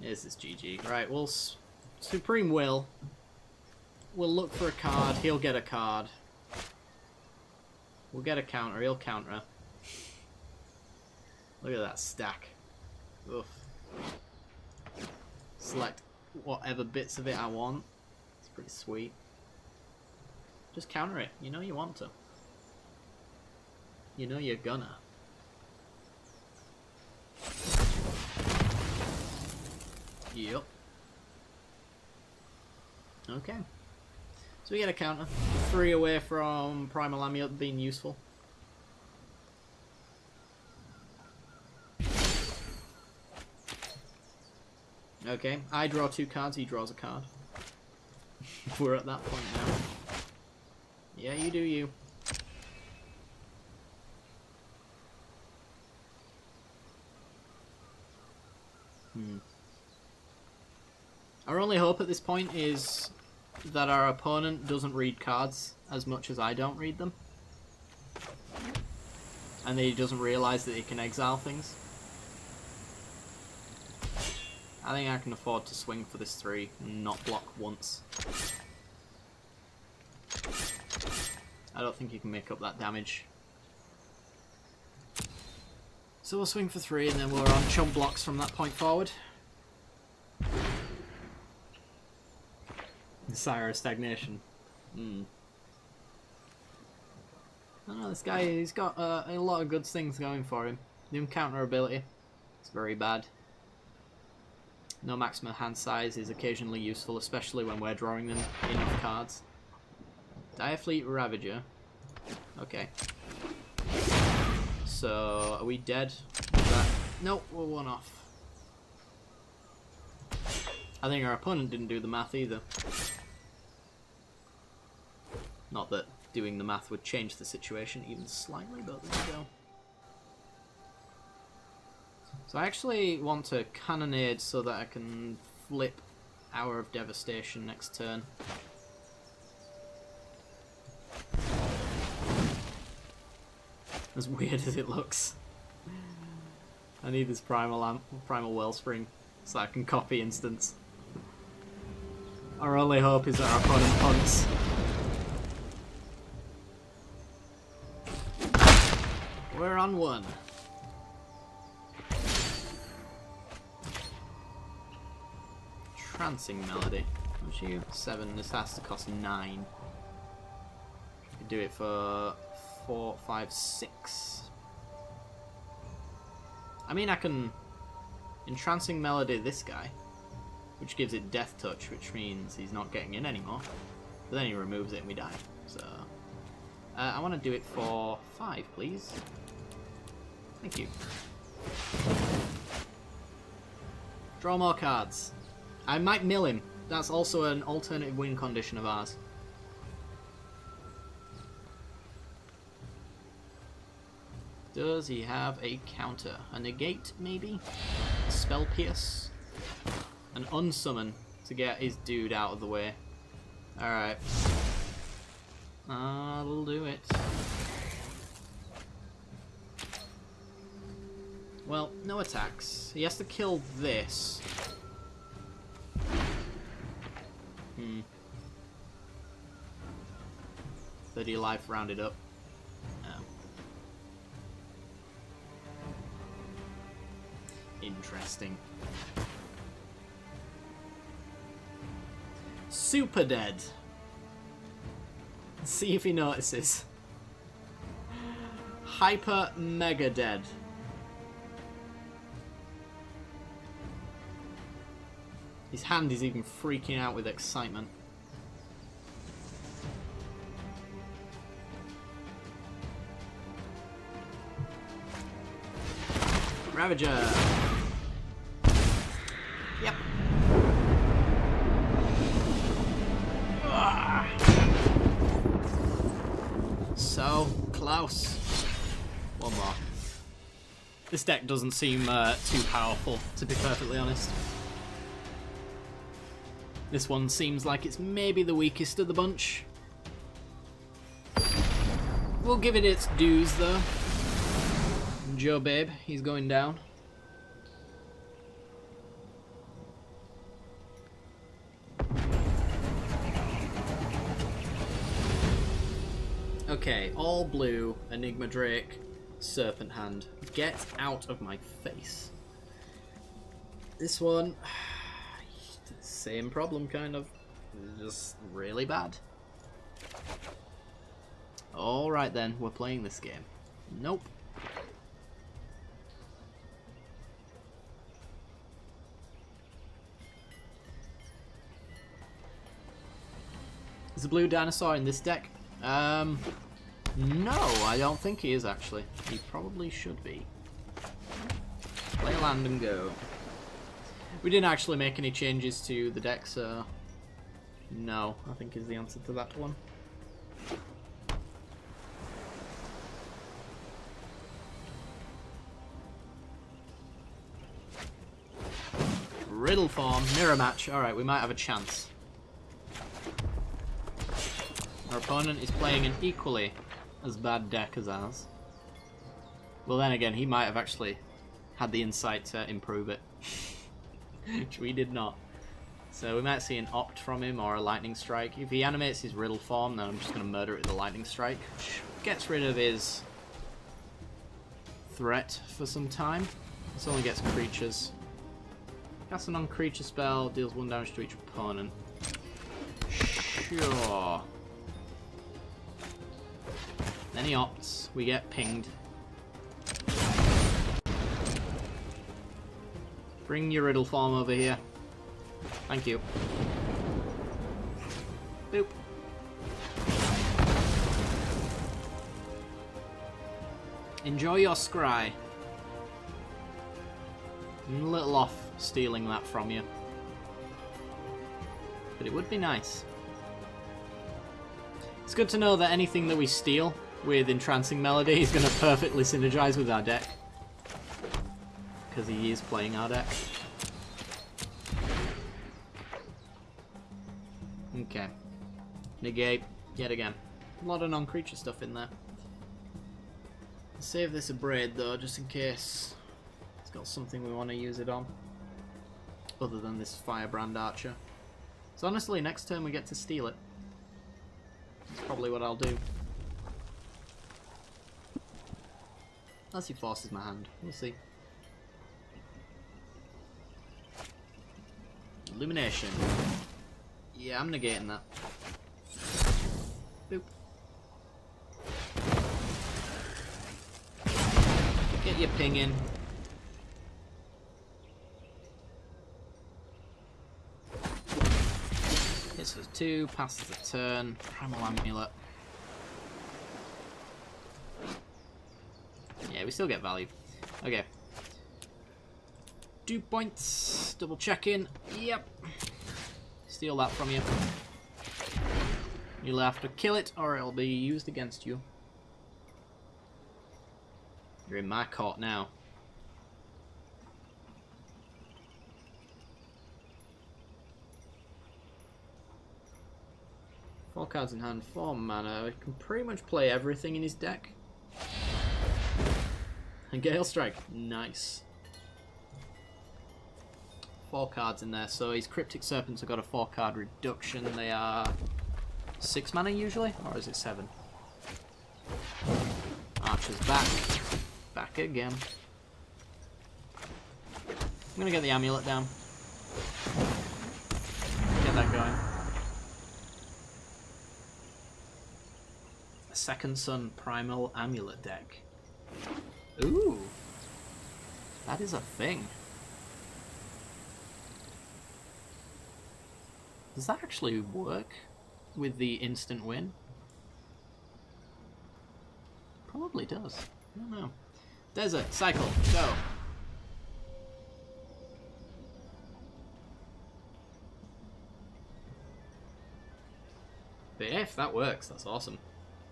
[SPEAKER 1] Here's this GG. Right, we'll... Supreme Will. We'll look for a card. He'll get a card. We'll get a counter. He'll counter. Look at that stack. Oof. Select whatever bits of it I want. It's pretty sweet. Just counter it. You know you want to. You know you're gonna. Yep. Okay. So we get a counter. 3 away from Primal Amulet being useful. Okay, I draw 2 cards, he draws a card. We're at that point now. Yeah, you do you. Our only hope at this point is that our opponent doesn't read cards as much as I don't read them. And that he doesn't realise that he can exile things. I think I can afford to swing for this 3 and not block once. I don't think you can make up that damage. So we'll swing for 3 and then we're on chump blocks from that point forward. Sire of Stagnation. I don't know, this guy, he's got a lot of good things going for him. New counter ability. It's very bad. No maximum hand size is occasionally useful, especially when we're drawing them enough cards. Direfleet Ravager. Okay. So, are we dead? Nope, we're 1 off. I think our opponent didn't do the math either. Not that doing the math would change the situation even slightly, but there we go. So I actually want to Cannonade so that I can flip Hour of Devastation next turn. As weird as it looks. I need this Primal Wellspring so I can copy instants. Our only hope is that our opponent punts. We're on 1. Trancing Melody. What's you? 7. This has to cost 9. Could do it for 4, 5, 6. I mean, I can Entrancing Melody this guy, which gives it Death Touch, which means he's not getting in anymore. But then he removes it and we die. So I want to do it for 5, please. Thank you. Draw more cards. I might mill him. That's also an alternative win condition of ours. Does he have a counter? A negate, maybe? A spell pierce? An unsummon to get his dude out of the way. Alright. That'll do it. Well, no attacks. He has to kill this. 30 life rounded up. Oh. Interesting. Super dead. Let's see if he notices. Hyper mega dead. His hand is even freaking out with excitement. Ravager. Yep. So close. One more. This deck doesn't seem too powerful, to be perfectly honest. This one seems like it's maybe the weakest of the bunch. We'll give it its dues, though. Joe Babe, he's going down. Okay, all blue, Enigma Drake, Serpent Hand. Get out of my face. This one, same problem, kind of. Just really bad. Alright then, we're playing this game. Nope. Is the blue dinosaur in this deck? No, I don't think he is actually. He probably should be. Play land and go. We didn't actually make any changes to the deck, so no, I think is the answer to that one. Riddle form, mirror match. Alright, we might have a chance. Our opponent is playing an equally as bad deck as ours. Well, then again, he might have actually had the insight to improve it. Which we did not. So we might see an opt from him or a lightning strike. If he animates his riddle form, then I'm just going to murder it with a lightning strike. Which gets rid of his threat for some time. This only gets creatures. Cast a non-creature spell, deals 1 damage to each opponent. Sure. Then he opts, we get pinged. Bring your riddle form over here. Thank you. Boop. Enjoy your scry. I'm a little off stealing that from you. But it would be nice. It's good to know that anything that we steal with Entrancing Melody is going to perfectly synergize with our deck. Because he is playing our deck. Okay. Negate, yet again. A lot of non-creature stuff in there. Save this a braid though, just in case it's got something we want to use it on. Other than this Firebrand Archer. So honestly, next turn we get to steal it. That's probably what I'll do. Unless he forces my hand. We'll see. Illumination. Yeah, I'm negating that. Boop. Get your ping in. Hits for 2, passes the turn. Primal Amulet. Yeah, we still get value. Okay. 2 points. Double check in. Yep. Steal that from you. You'll have to kill it or it'll be used against you. You're in my court now. Four cards in hand, 4 mana. He can pretty much play everything in his deck. And Gale Strike. Nice. 4 cards in there, so his Cryptic Serpents have got a 4 card reduction. They are 6 mana usually, or is it 7? Archer's back. Back again. I'm gonna get the amulet down. Get that going. A Second Sun Primal Amulet deck. Ooh. That is a thing. Does that actually work with the instant win? Probably does. I don't know. Desert, cycle, go. But yeah, if that works, that's awesome.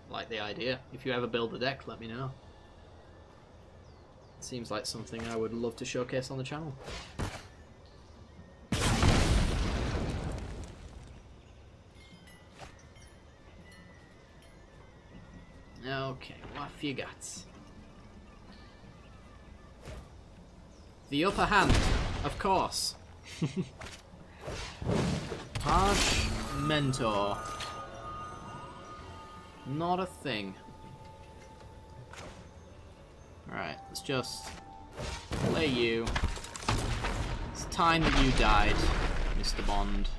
[SPEAKER 1] I like the idea. If you ever build a deck, let me know. It seems like something I would love to showcase on the channel. Okay, what have you got? The upper hand, of course. Harsh Mentor. Not a thing. Alright, let's just play you. It's time that you died, Mr. Bond.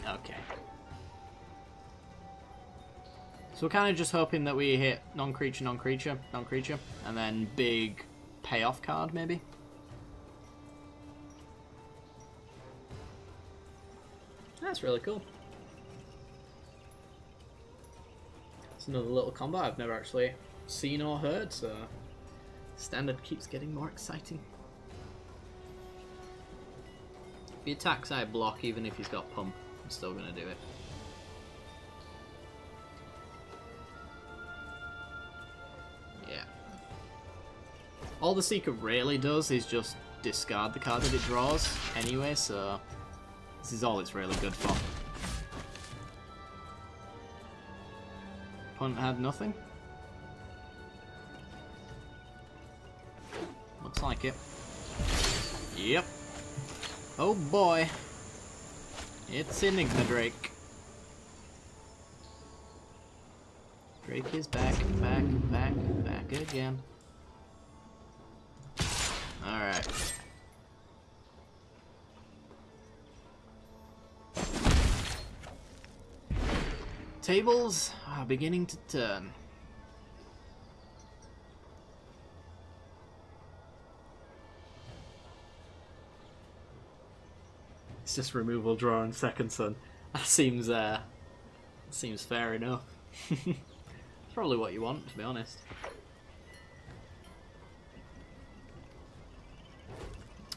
[SPEAKER 1] Okay. So we're kind of just hoping that we hit non-creature, non-creature, non-creature, and then big payoff card, maybe? That's really cool. It's another little combo I've never actually seen or heard, so Standard keeps getting more exciting. If he attacks, I block, even if he's got pump. I'm still gonna do it. Yeah. All the Seeker really does is just discard the card that it draws anyway, so this is all it's really good for. Opponent had nothing. Looks like it. Yep. Oh boy. It's Enigma Drake. Drake is back again. Alright. Tables are beginning to turn. It's just removal draw and second sun. That seems fair enough. It's probably what you want, to be honest.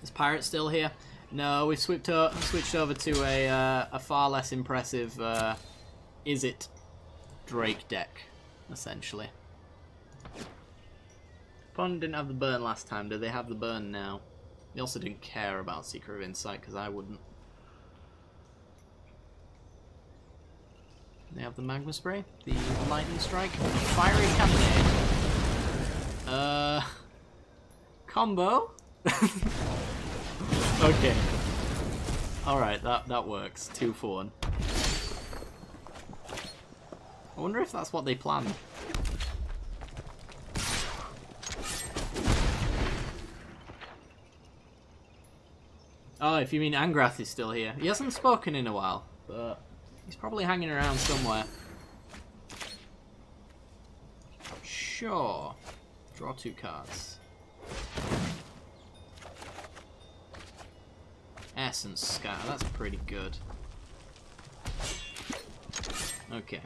[SPEAKER 1] Is Pirate still here? No, we've switched over to a far less impressive Is It Drake deck, essentially. Opponent didn't have the burn last time. Do they have the burn now? They also didn't care about Seeker of Insight, because I wouldn't. They have the Magma Spray, the Lightning Strike, Fiery Cannonade. Combo? Okay. Alright, that works. 2 for 1. I wonder if that's what they planned. Oh, if you mean Angrath is still here. He hasn't spoken in a while, but he's probably hanging around somewhere. Sure. Draw 2 cards. Essence Scatter, that's pretty good. Okay.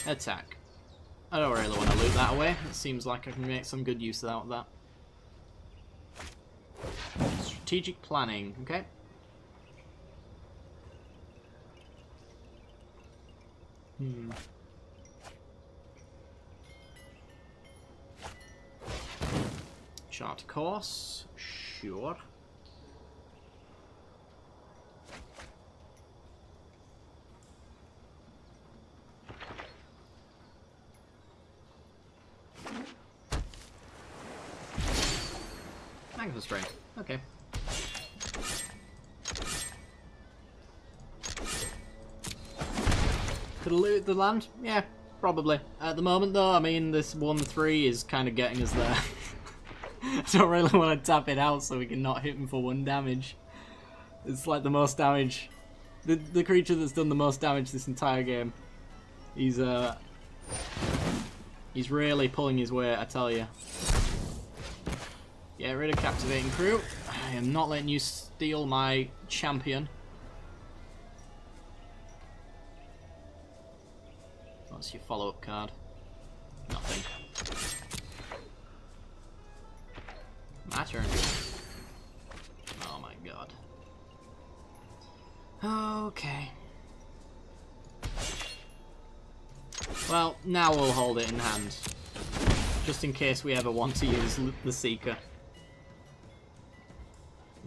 [SPEAKER 1] Attack. I don't really want to loot that away. It seems like I can make some good use out of that. Strategic planning, okay. Chart course, sure. Magma Spray, okay. Could have looted the land? Yeah, probably. At the moment though, I mean, this 1-3 is kind of getting us there. I don't really want to tap it out so we can not hit him for 1 damage. It's like the most damage. The creature that's done the most damage this entire game. He's really pulling his weight, I tell you. Get rid of Captivating Crew. I am not letting you steal my champion. What's your follow-up card? Nothing. My turn. Oh my god. Okay. Well, now we'll hold it in hand. Just in case we ever want to use the Seeker.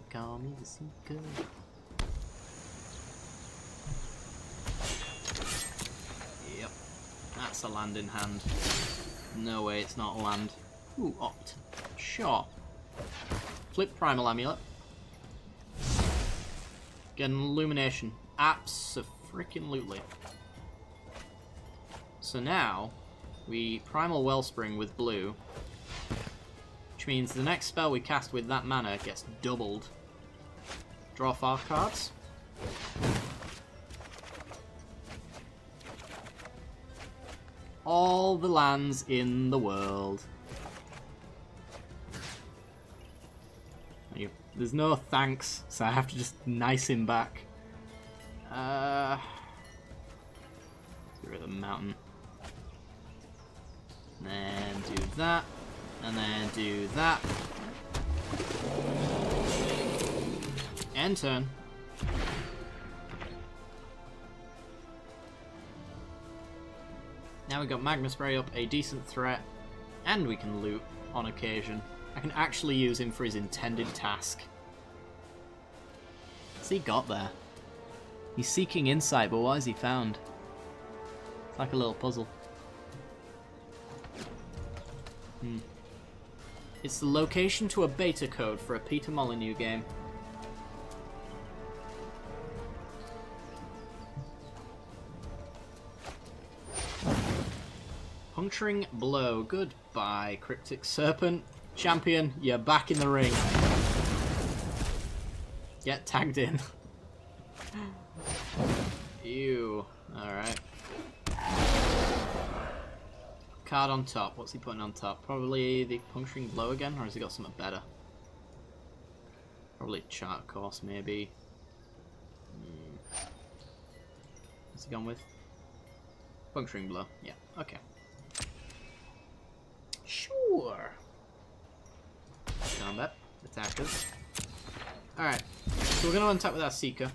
[SPEAKER 1] Call me the Seeker. Yep. That's a land in hand. No way it's not a land. Ooh, opt. Sure. Flip Primal Amulet. Get an Illumination. Abso-freaking-lutely. So now, we Primal Wellspring with blue, which means the next spell we cast with that mana gets doubled. Draw 5 cards. All the lands in the world. There's no thanks, so I have to just nice him back. Let's get rid of the mountain. Then do that. And then do that. End turn. Now we've got Magma Spray up, a decent threat, and we can loot on occasion. I can actually use him for his intended task. What's he got there? He's seeking insight, but what has he found? It's like a little puzzle. It's the location to a beta code for a Peter Molyneux game. Puncturing Blow. Goodbye, Cryptic Serpent. Champion, you're back in the ring. Get tagged in. Ew. Alright. Card on top. What's he putting on top? Probably the Puncturing Blow again, or has he got something better? Probably Chart Course, maybe. What's he gone with? Puncturing Blow. Yeah, okay. Sure. Combat. Attackers. Alright. So we're going to attack with our Seeker.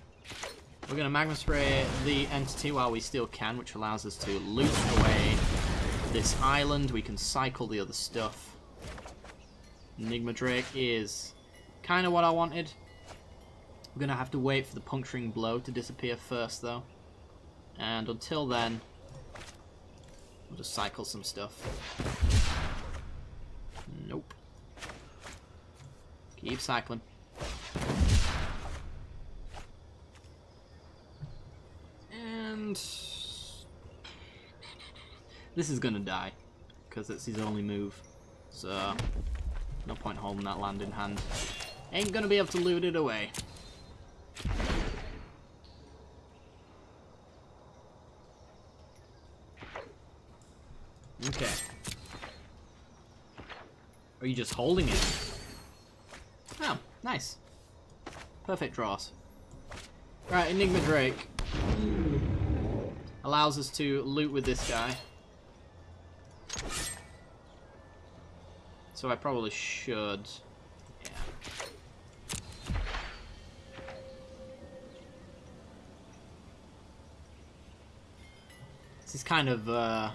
[SPEAKER 1] We're going to Magma Spray the entity while we still can, which allows us to loot away this island. We can cycle the other stuff. Enigma Drake is kind of what I wanted. We're going to have to wait for the Puncturing Blow to disappear first, though. And until then, we'll just cycle some stuff. Nope. Keep cycling. And this is gonna die because it's his only move, so no point holding that land in hand. Ain't gonna be able to loot it away. Okay. Are you just holding it? Oh, nice. Perfect draws. Right, Enigma Drake allows us to loot with this guy. So I probably should. Yeah. This is kind of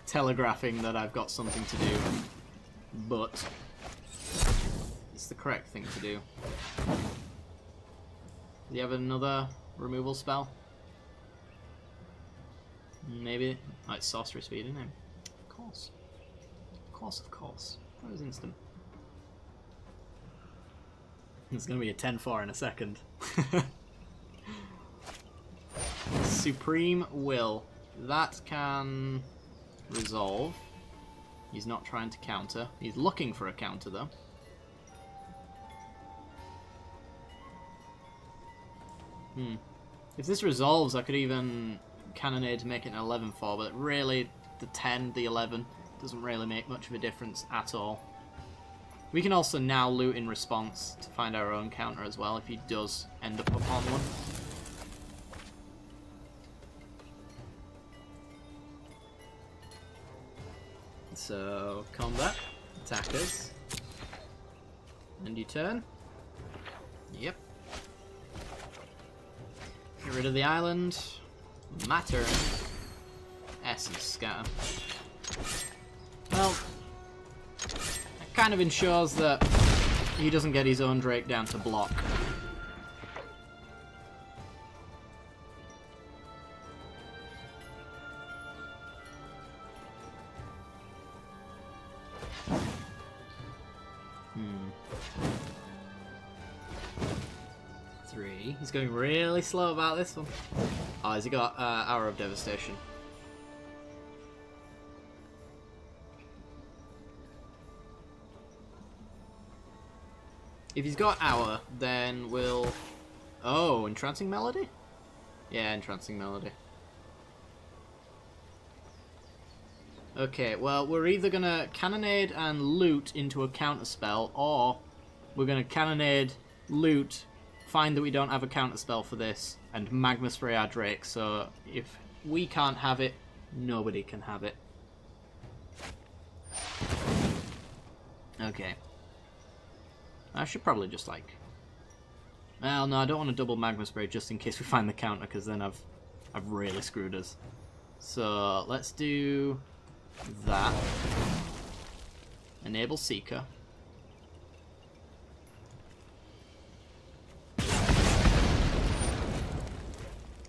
[SPEAKER 1] telegraphing that I've got something to do, but it's the correct thing to do. Do you have another removal spell? Maybe. Oh, it's sorcery speed, isn't it? Of course. Of course, of course. That was instant. It's going to be a 10-4 in a second. Supreme Will. That can resolve. He's not trying to counter. He's looking for a counter, though. If this resolves, I could even Cannonade to make it an 11-4, but really, the 10, the 11, doesn't really make much of a difference at all. We can also now loot in response to find our own counter as well, if he does end up upon one. So, combat, attackers, end your turn. Yep. Get rid of the island. Matter. Essence Scatter. Well, that kind of ensures that he doesn't get his own Drake down to block. He's going really slow about this one. Oh, has he got Hour of Devastation? If he's got Hour, then we'll... Oh, Entrancing Melody? Yeah, Entrancing Melody. Okay, well, we're either going to Cannonade and loot into a counterspell, or we're going to Cannonade, loot, find that we don't have a counterspell for this, and Magma Spray our Drake, so if we can't have it, nobody can have it. Okay. I should probably just like... Well, no, I don't want to double magma spray just in case we find the counter, because then I've really screwed us. So let's do that. Enable Seeker.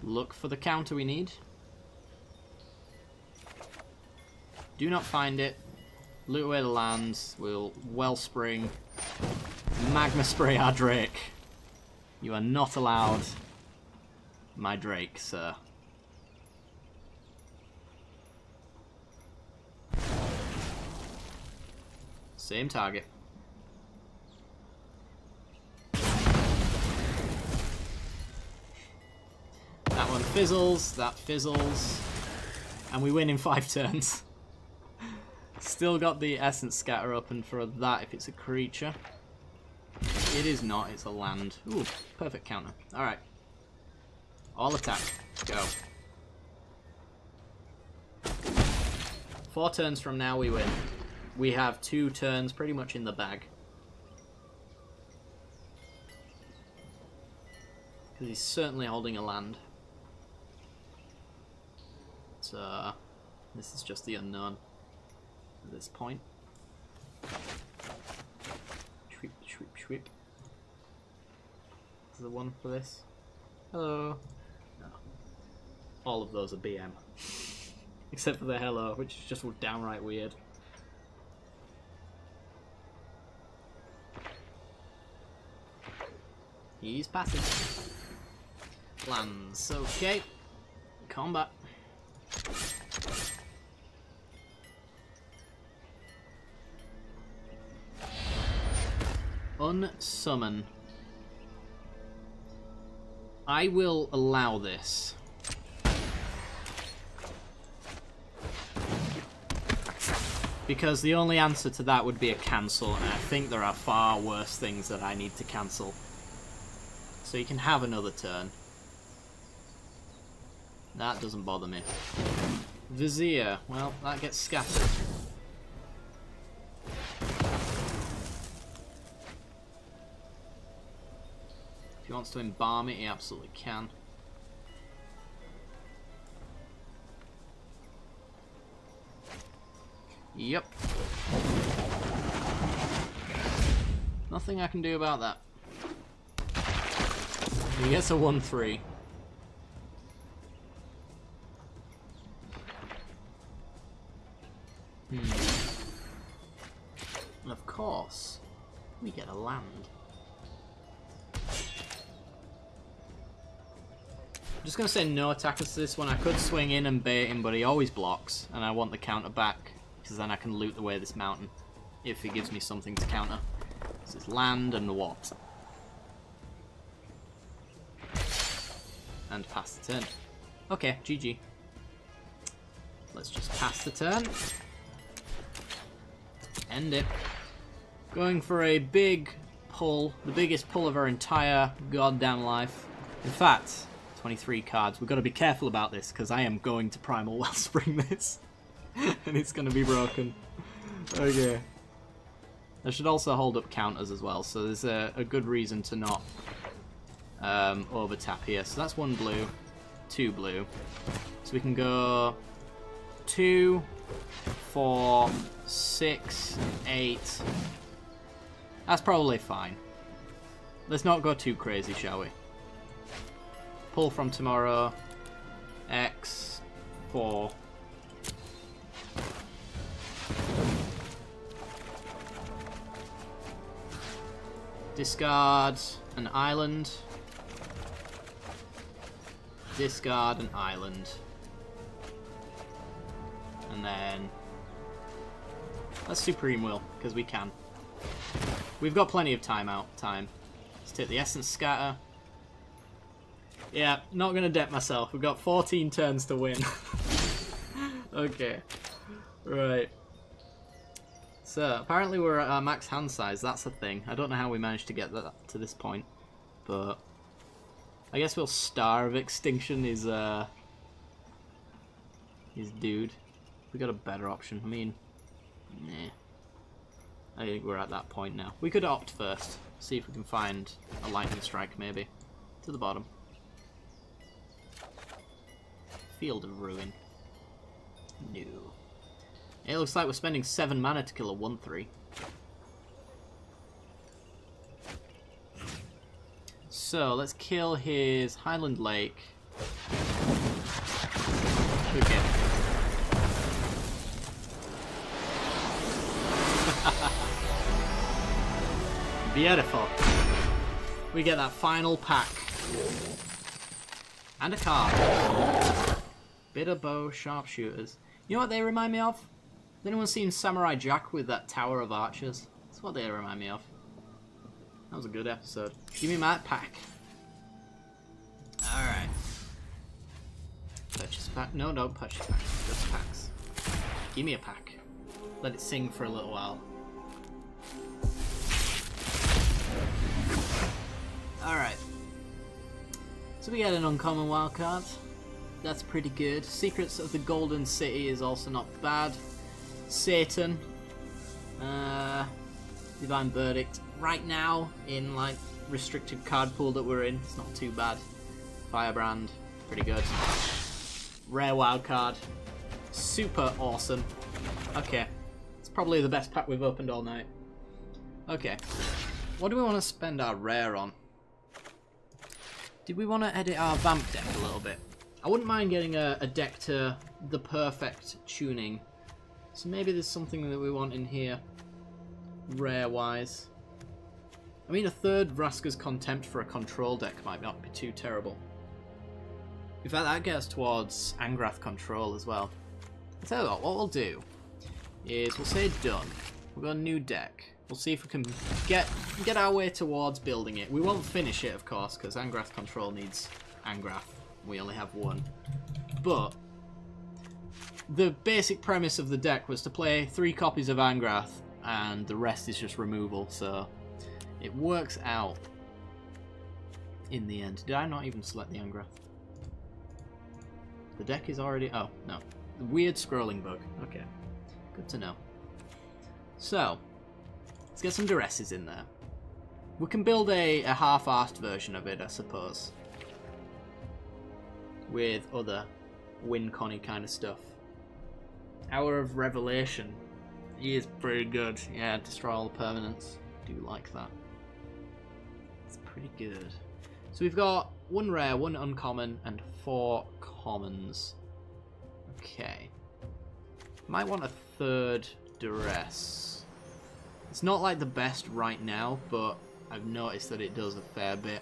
[SPEAKER 1] Look for the counter we need. Do not find it. Loot away the lands. We'll Wellspring. Magma spray our Drake. You are not allowed my Drake, sir. Same target. That one fizzles, that fizzles. And we win in 5 turns. Still got the Essence Scatter open for that if it's a creature. It is not, it's a land. Ooh, perfect counter. Alright. All attack. Go. 4 turns from now we win. We have 2 turns pretty much in the bag. Because he's certainly holding a land. So, this is just the unknown at this point. Shweep, shweep, shweep. Is there one for this? Hello. No. All of those are BM. Except for the hello, which is just downright weird. He's passing. Lands. Okay. Combat. Unsummon. I will allow this. Because the only answer to that would be a cancel, and I think there are far worse things that I need to cancel. So you can have another turn. That doesn't bother me. Vizier. Well, that gets scattered. If he wants to embalm it, he absolutely can. Yep. Nothing I can do about that. He gets a 1-3. And of course, we get a land. I'm just going to say no attackers to this one. I could swing in and bait him, but he always blocks, and I want the counter back, because then I can loot away this mountain, if he gives me something to counter. This is land and what? And pass the turn. Okay, GG. Let's just pass the turn. End it. Going for a big pull, the biggest pull of our entire goddamn life. In fact, 23 cards. We've got to be careful about this, because I am going to Primal Wellspring this. And it's going to be broken. Okay. I should also hold up counters as well, so there's a good reason to not over tap here. So that's 1 blue, 2 blue. So we can go 2, 4, 6, 8. That's probably fine. Let's not go too crazy, shall we? Pull from tomorrow. X, 4. Discard an island. Discard an island. And then let's Supreme Will, because we can. We've got plenty of time. Let's take the Essence Scatter. Yeah, not gonna debt myself. We've got 14 turns to win. Okay. Right. So, apparently we're at our max hand size. That's a thing. I don't know how we managed to get that to this point, but I guess we'll starve Extinction his dude. We got a better option. I mean, nah. I think we're at that point now. We could opt first. See if we can find a lightning strike, maybe. To the bottom. Field of Ruin. No. It looks like we're spending 7 mana to kill a 1/3. So, let's kill his Highland Lake. Okay. Beautiful. We get that final pack. And a card. Bitter Bow Sharpshooters. You know what they remind me of? Has anyone seen Samurai Jack with that Tower of Archers? That's what they remind me of. That was a good episode. Give me my pack. Alright. Purchase pack. No, no, purchase pack. Just packs. Give me a pack. Let it sing for a little while. Alright. So we get an uncommon wildcard. That's pretty good. Secrets of the Golden City is also not bad. Satan. Divine Verdict. Right now, in like restricted card pool that we're in, it's not too bad. Firebrand. Pretty good. Rare wildcard. Super awesome. Okay. It's probably the best pack we've opened all night. Okay. What do we want to spend our rare on? Did we want to edit our Vamp deck a little bit? I wouldn't mind getting a deck to the perfect tuning. So maybe there's something that we want in here, rare-wise. I mean, a third Vraska's Contempt for a control deck might not be too terrible. In fact, that gets towards Angrath control as well. I'll tell you what we'll do is we'll say done. We've got a new deck. We'll see if we can get our way towards building it. We won't finish it, of course, because Angrath control needs Angrath. We only have one. But the basic premise of the deck was to play 3 copies of Angrath, and the rest is just removal, so it works out in the end. Did I not even select the Angrath? The deck is already... Oh, no. The weird scrolling bug. Okay. Good to know. So, let's get some Duresses in there. We can build a half-arsed version of it, I suppose. With other win-conny kind of stuff. Hour of Revelation. He is pretty good. Yeah, destroy all the permanents. Do like that. It's pretty good. So we've got 1 rare, 1 uncommon, and 4 commons. Okay. Might want a third Duress. It's not like the best right now, but I've noticed that it does a fair bit.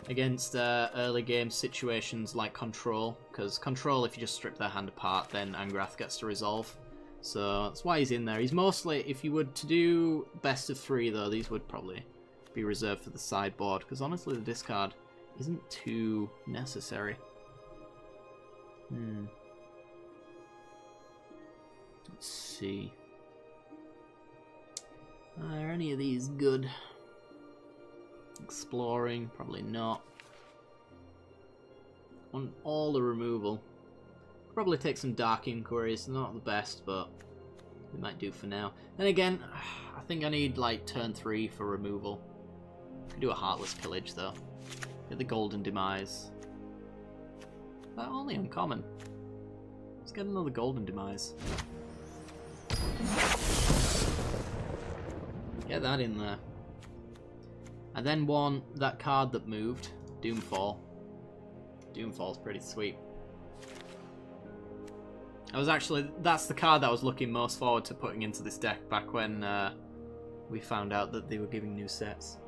[SPEAKER 1] Against early game situations like Control, because Control, if you just strip their hand apart, then Angrath gets to resolve. So that's why he's in there. He's mostly, if you were to do best of 3 though, these would probably be reserved for the sideboard, because honestly the discard isn't too necessary. Let's see. Are any of these good? Exploring, probably not. On all the removal. Probably take some Dark Inquiries, not the best, but we might do for now. Then again, I think I need like turn 3 for removal. Could do a Heartless Pillage though. Get the Golden Demise. That only uncommon. Let's get another Golden Demise. Get that in there. I then want that card that moved, Doomfall. Doomfall's pretty sweet. That's the card that I was looking most forward to putting into this deck back when we found out that they were giving new sets.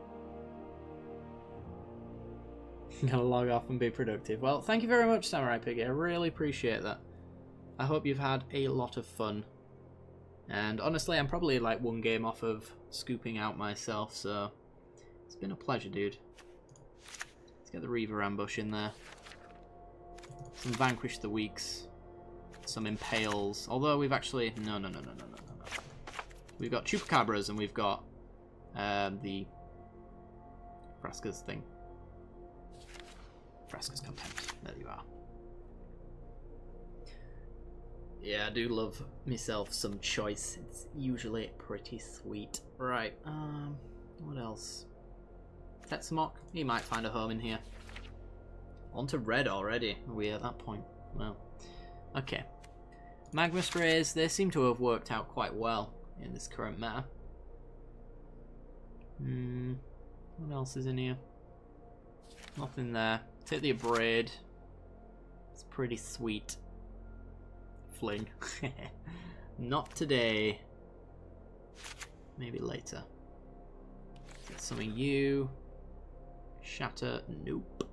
[SPEAKER 1] Gotta log off and be productive. Well, thank you very much, Samurai Piggy. I really appreciate that. I hope you've had a lot of fun. And honestly, I'm probably like 1 game off of scooping out myself, so it's been a pleasure, dude. Let's get the Reaver Ambush in there. Some Vanquish the Weeks. Some Impales. Although we've actually... No. We've got Chupacabras and we've got the Vraska's thing. Vraska's Contempt. There you are. Yeah, I do love myself some choice. It's usually pretty sweet. Right, what else? Tetsamok, he might find a home in here. On to red already. Are we at that point? Well, okay. Magma Sprays, they seem to have worked out quite well in this current meta. What else is in here? Nothing there. Take the Abrade. It's pretty sweet. Fling. Not today. Maybe later. Get some of you. Shatter. Nope.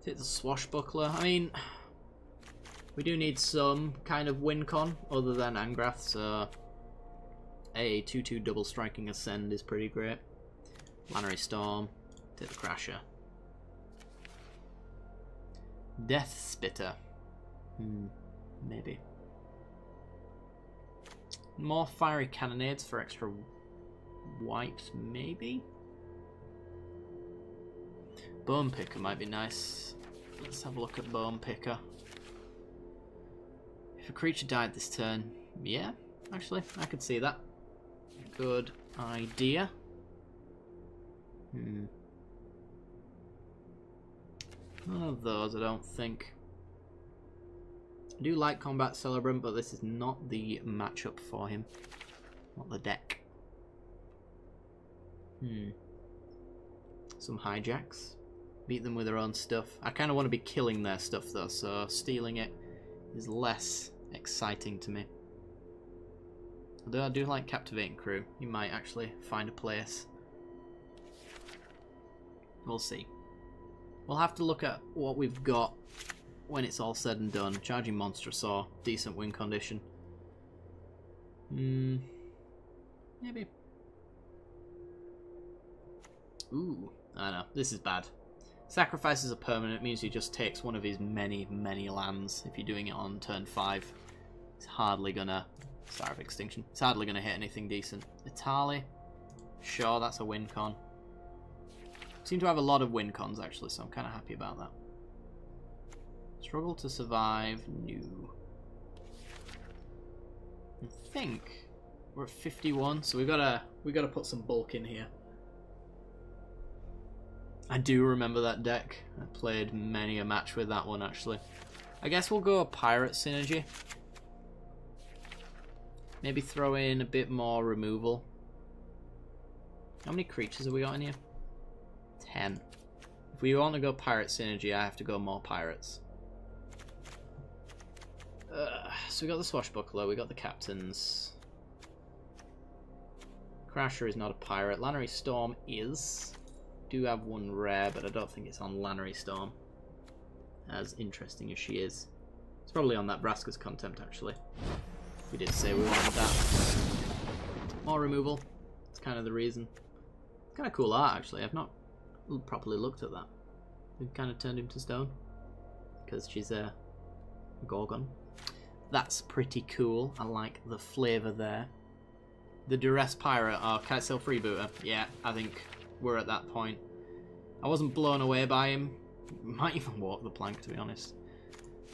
[SPEAKER 1] Take the Swashbuckler. I mean, we do need some kind of win con other than Angrath, so a 2/2 double striking Ascend is pretty great. Lannery Storm. Take the Crasher. Death Spitter. Maybe. More Fiery Cannonades for extra wipes, maybe? Bone Picker might be nice. Let's have a look at Bone Picker. If a creature died this turn, yeah, actually, I could see that. Good idea. None of those, I don't think. I do like Combat Celebrant, but this is not the matchup for him. Not the deck. Some hijacks. Beat them with their own stuff. I kind of want to be killing their stuff though, so stealing it is less exciting to me. Although I do like Captivating Crew. You might actually find a place. We'll see. We'll have to look at what we've got when it's all said and done. Charging Monster Saw, decent win condition. Maybe. Ooh, I know, this is bad. Sacrifices a permanent, means he just takes one of his many, many lands. If you're doing it on turn 5, it's hardly gonna... Sorry of Extinction. It's hardly gonna hit anything decent. Itali, sure, that's a win con. Seem to have a lot of win cons actually, so I'm kind of happy about that. Struggle to survive, new. I think we're at 51, so we gotta put some bulk in here. I do remember that deck. I played many a match with that one actually. I guess we'll go a Pirate Synergy. Maybe throw in a bit more removal. How many creatures have we got in here? 10. If we want to go Pirate Synergy, I have to go more pirates. So we got the Swashbuckler, we got the Captains. Crasher is not a pirate. Lannery Storm is. Do have one rare, but I don't think it's on Lannery Storm. As interesting as she is. It's probably on that Vraska's Contempt actually. We did say we wanted that. More removal. It's kind of the reason. It's kind of cool art actually. I've not properly looked at that. We've kind of turned him to stone. Because she's a Gorgon. That's pretty cool. I like the flavour there. The Duress Pirate, or Kitesail Freebooter. Yeah, I think we're at that point. I wasn't blown away by him. Might even walk the plank, to be honest.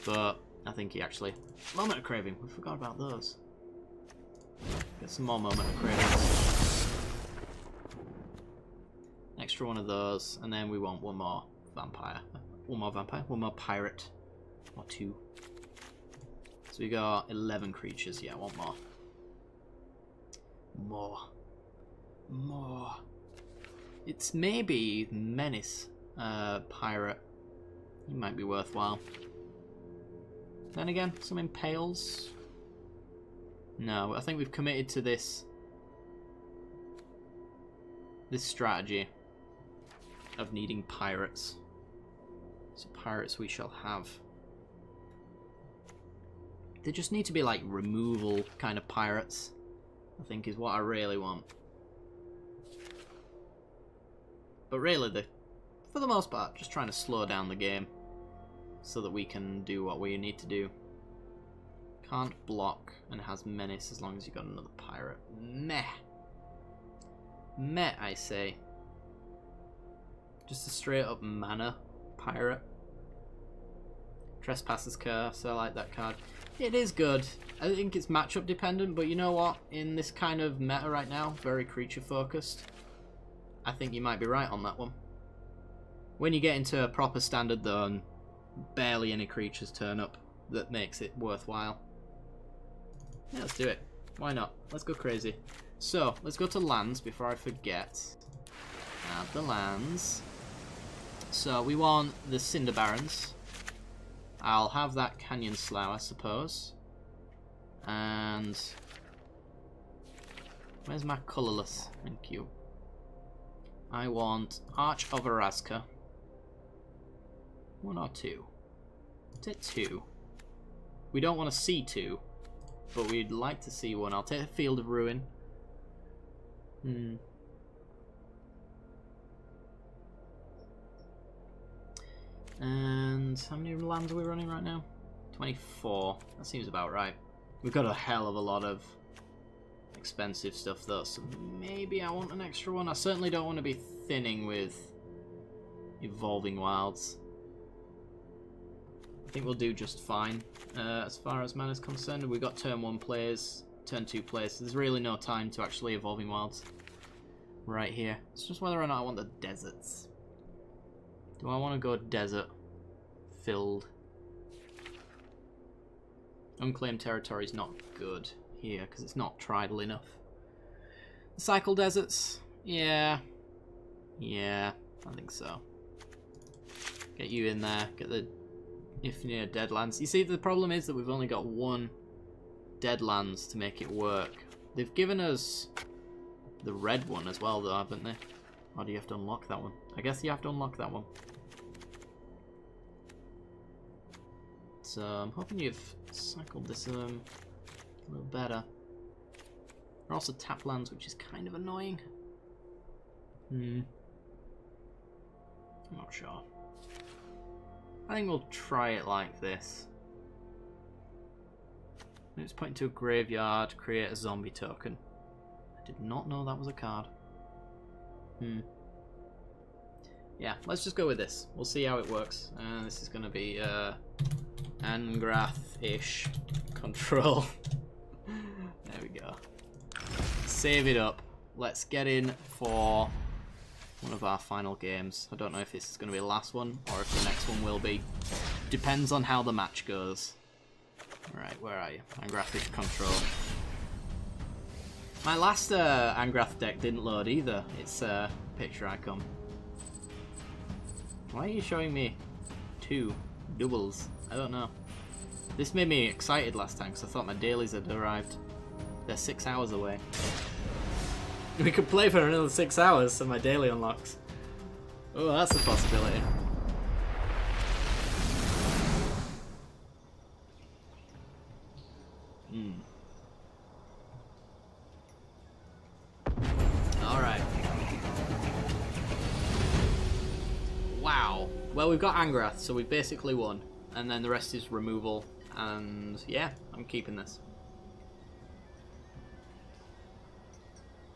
[SPEAKER 1] But I think he actually... Moment of Craving. We forgot about those. Get some more Moment of Craving. Extra one of those, and then we want one more vampire. One more vampire? One more pirate. Or 2. So we got 11 creatures. Yeah, one more. More. It's maybe Menace pirate. He might be worthwhile. Then again, some Impales. No, I think we've committed to this strategy of needing pirates. So pirates we shall have. They just need to be like removal kind of pirates, I think is what I really want. But really, for the most part, just trying to slow down the game so that we can do what we need to do. Can't block and has menace as long as you've got another pirate. Meh. Meh, I say. Just a straight up mana pirate. Trespasser's Curse, I like that card. It is good. I think it's matchup dependent, but you know what? In this kind of meta right now, very creature focused, I think you might be right on that one. When you get into a proper standard though, and barely any creatures turn up, that makes it worthwhile. Yeah, let's do it. Why not? Let's go crazy. So, let's go to lands before I forget. Add the lands. So, we want the Cinder Barrens. I'll have that Canyon Slough, I suppose. And... where's my colourless? Thank you. I want Arch of Araska. 1 or 2? Is it 2? We don't want to see 2, but we'd like to see 1. I'll take a Field of Ruin. And how many lands are we running right now? 24. That seems about right. We've got a hell of a lot of expensive stuff though, so maybe I want an extra one. I certainly don't want to be thinning with Evolving Wilds. I think we'll do just fine as far as mana's concerned. We've got turn 1 players, turn 2 players, so there's really no time to actually Evolving Wilds right here. It's just whether or not I want the deserts. Do I want to go desert filled? Unclaimed territory is not good here because it's not tridal enough. Cycle deserts, yeah, I think so. Get you in there, get the Ifnir Deadlands. You see, the problem is that we've only got 1 Deadlands to make it work. They've given us the red one as well though, haven't they? Or do you have to unlock that one? I guess you have to unlock that one. So I'm hoping you've cycled this a little better. There are also tap lands, which is kind of annoying. I'm not sure. I think we'll try it like this. Let's point to a graveyard, create a zombie token. I did not know that was a card. Yeah, let's just go with this. We'll see how it works. This is going to be Angrath-ish control. There we go. Save it up. Let's get in for one of our final games. I don't know if this is going to be the last one or if the next one will be. Depends on how the match goes. Alright, where are you? Angrath-ish control. My last Angrath deck didn't load either. It's picture icon. Why are you showing me 2 doubles? I don't know. This made me excited last time because I thought my dailies had arrived. They're 6 hours away. We could play for another 6 hours so my daily unlocks. Oh, that's a possibility. Alright. Wow. Well, we've got Angrath, so we've basically won. And then the rest is removal. And yeah, I'm keeping this.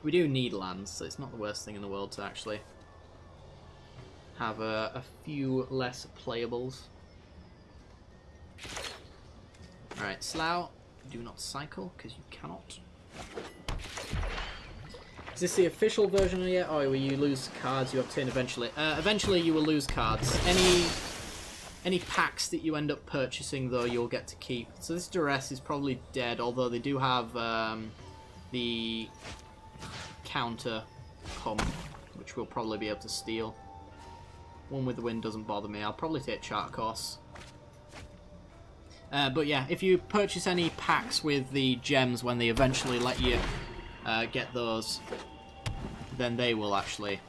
[SPEAKER 1] We do need lands, so it's not the worst thing in the world to actually have a few less playables. Alright, Slough, do not cycle, because you cannot. Is this the official version yet, or will you lose cards you obtain eventually? Eventually you will lose cards. Any packs that you end up purchasing, though, you'll get to keep. So this Duress is probably dead, although they do have the counter come, which we'll probably be able to steal. One with the Wind doesn't bother me. I'll probably take Chart Course. But yeah, if you purchase any packs with the gems when they eventually let you get those, then they will actually...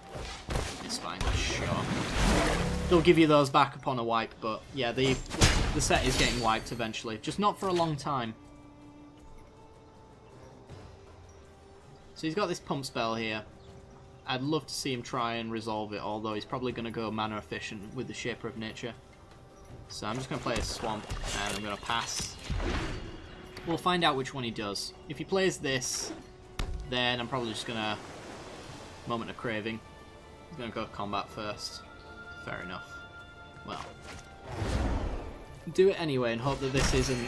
[SPEAKER 1] It's fine, sure. They'll give you those back upon a wipe, but yeah, the set is getting wiped eventually. Just not for a long time. So he's got this pump spell here. I'd love to see him try and resolve it, although he's probably going to go mana efficient with the Shaper of Nature. So I'm just going to play a Swamp, and I'm going to pass. We'll find out which one he does. If he plays this, then I'm probably just going to... Moment of Craving. He's going to go combat first. Fair enough. Well. do it anyway and hope that this isn't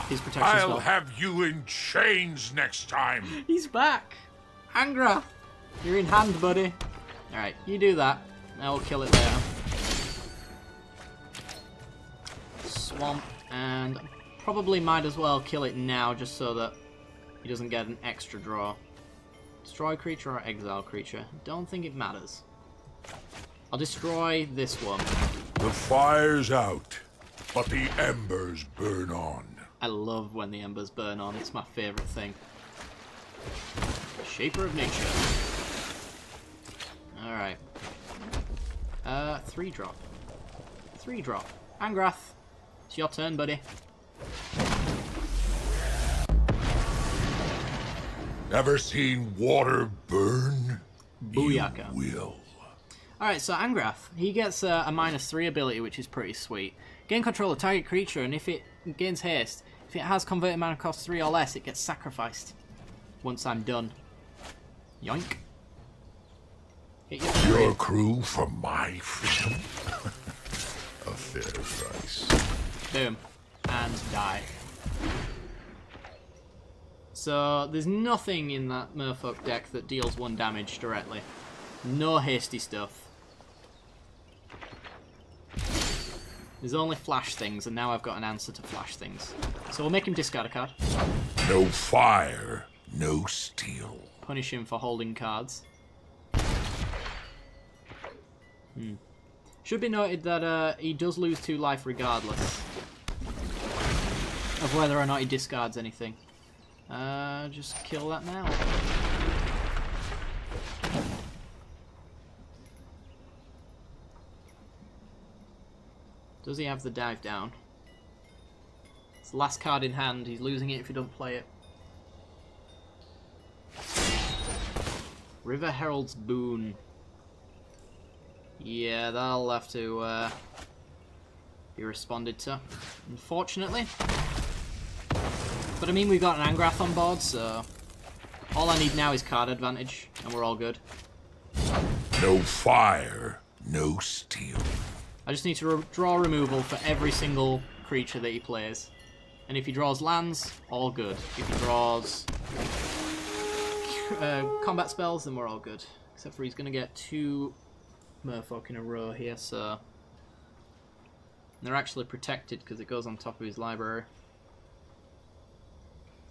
[SPEAKER 1] his protection
[SPEAKER 2] I'll
[SPEAKER 1] spell.
[SPEAKER 2] have you in chains next time.
[SPEAKER 1] He's back! Angra! You're in hand, buddy. Alright, you do that. Now we'll kill it later. Swamp, and probably might as well kill it now just so that he doesn't get an extra draw. Destroy creature or exile creature? Don't think it matters. I'll destroy this one.
[SPEAKER 2] The fire's out, but the embers burn on.
[SPEAKER 1] I love when the embers burn on. It's my favourite thing. Shaper of Nature. Alright. 3-drop. 3-drop. Angrath. It's your turn, buddy.
[SPEAKER 2] Ever seen water burn?
[SPEAKER 1] Booyaka.
[SPEAKER 2] You will.
[SPEAKER 1] Alright, so Angrath, he gets a -3 ability, which is pretty sweet. Gain control of target creature, and if it gains haste, if it has converted mana cost 3 or less, it gets sacrificed. Once I'm done. Yoink. Hit
[SPEAKER 2] Your crew for my freedom? A fair price.
[SPEAKER 1] Boom. And die. So, there's nothing in that Merfolk deck that deals 1 damage directly. No hasty stuff. There's only flash things, and now I've got an answer to flash things. So we'll make him discard a card.
[SPEAKER 2] No fire, no steel.
[SPEAKER 1] Punish him for holding cards. Should be noted that he does lose 2 life regardless of whether or not he discards anything. Just kill that now. Does he have the dive down? It's the last card in hand. He's losing it if you don't play it. River Herald's Boon. Yeah, that'll have to be responded to, unfortunately. But I mean, we've got an Angrath on board, so all I need now is card advantage, and we're all good.
[SPEAKER 2] No fire, no steel.
[SPEAKER 1] I just need to draw removal for every single creature that he plays. And if he draws lands, all good. If he draws combat spells, then we're all good. Except for he's going to get 2 Merfolk in a row here, so... And they're actually protected because it goes on top of his library.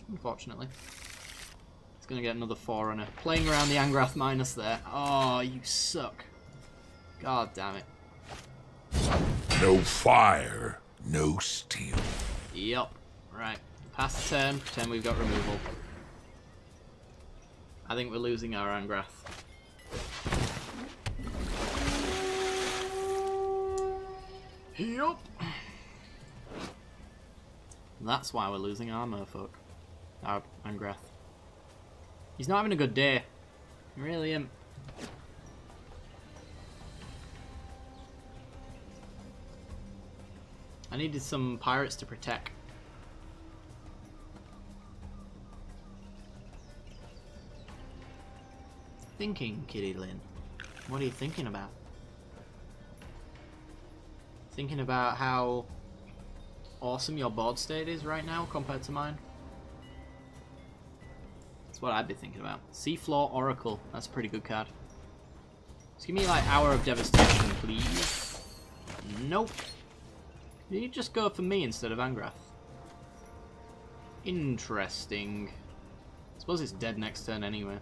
[SPEAKER 1] Unfortunately. He's going to get another Forerunner. Playing around the Angrath minus there. Oh, you suck. God damn it.
[SPEAKER 2] No fire, no steel.
[SPEAKER 1] Yup. Right. Pass the turn, pretend we've got removal. I think we're losing our Angrath. Yup. That's why we're losing our Merfolk. Our Angrath. He's not having a good day. He really isn't. I needed some pirates to protect. Thinking, Kitty Lynn. What are you thinking about? Thinking about how awesome your board state is right now compared to mine? That's what I'd be thinking about. Seafloor Oracle. That's a pretty good card. Just give me like Hour of Devastation, please. Nope. You just go for me instead of Angrath. Interesting. I suppose it's dead next turn anyway.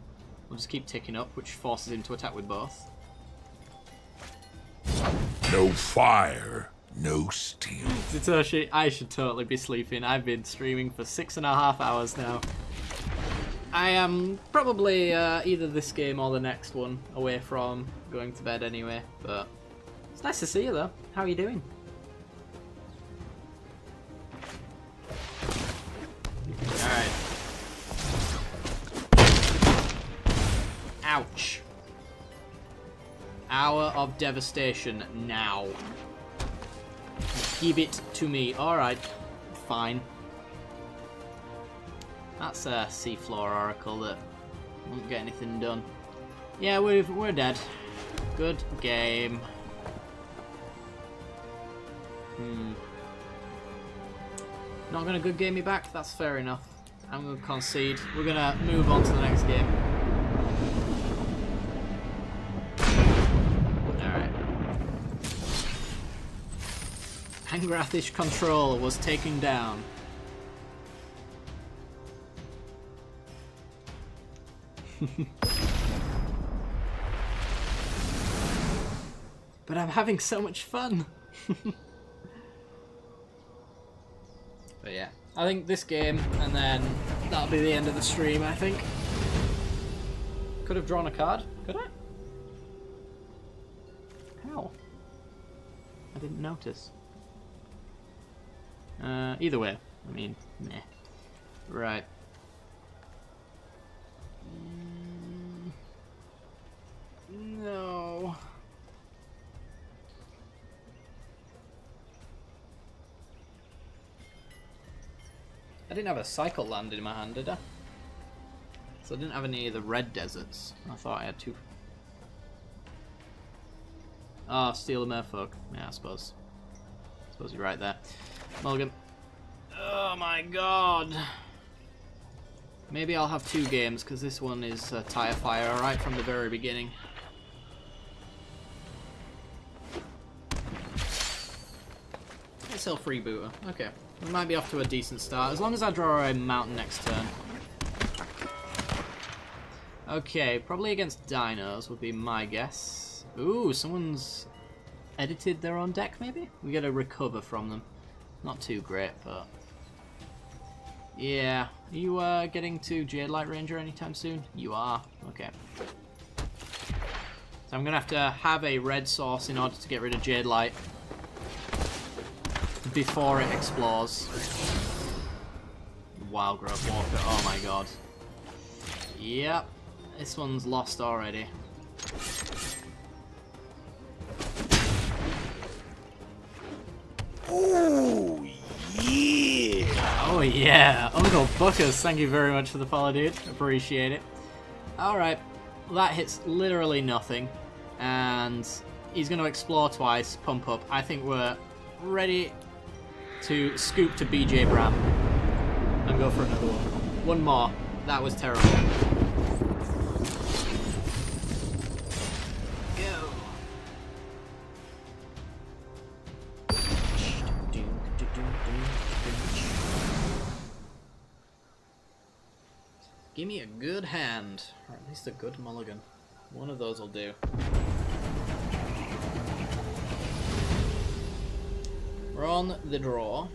[SPEAKER 1] We'll just keep ticking up, which forces him to attack with both.
[SPEAKER 2] No fire, no steel.
[SPEAKER 1] Satoshi, I should totally be sleeping. I've been streaming for 6.5 hours now. I am probably either this game or the next one away from going to bed anyway, but it's nice to see you though. How are you doing? Alright. Ouch. Hour of Devastation now. Give it to me. Alright. Fine. That's a Seafloor Oracle that won't get anything done. Yeah, we're dead. Good game. Not going to good game me back? That's fair enough. I'm going to concede. We're going to move on to the next game. Alright. Angrathish Control was taken down. But I'm having so much fun. But yeah, I think this game, and then that'll be the end of the stream, I think. Could have drawn a card, could I? How? I didn't notice. Either way, I mean, meh. Right. No. I didn't have a cycle land in my hand, did I? So I didn't have any of the red deserts. I thought I had two. Oh, Steel a Merfolk. Yeah, I suppose. I suppose you're right there. Mulligan. Oh my god. Maybe I'll have two games, because this one is tire fire right from the very beginning. It's still freebooter. Okay. We might be off to a decent start, as long as I draw a mountain next turn. Okay, probably against dinos would be my guess. Ooh, someone's edited their own deck, maybe? We gotta recover from them. Not too great, but... yeah. Are you getting to Jade Light Ranger anytime soon? You are. Okay. So I'm gonna have a red source in order to get rid of Jade Light before it explores. Wild Growth Walker, oh my god. Yep, this one's lost already.
[SPEAKER 2] Oh, yeah!
[SPEAKER 1] Oh yeah, Uncle Buckers, thank you very much for the follow, dude. Appreciate it. Alright, that hits literally nothing. And he's going to explore twice, pump up. I think we're ready to scoop to BJ Bram and go for another one. One more. That was terrible. Go. Give me a good hand, or at least a good mulligan. One of those will do. We're on the draw.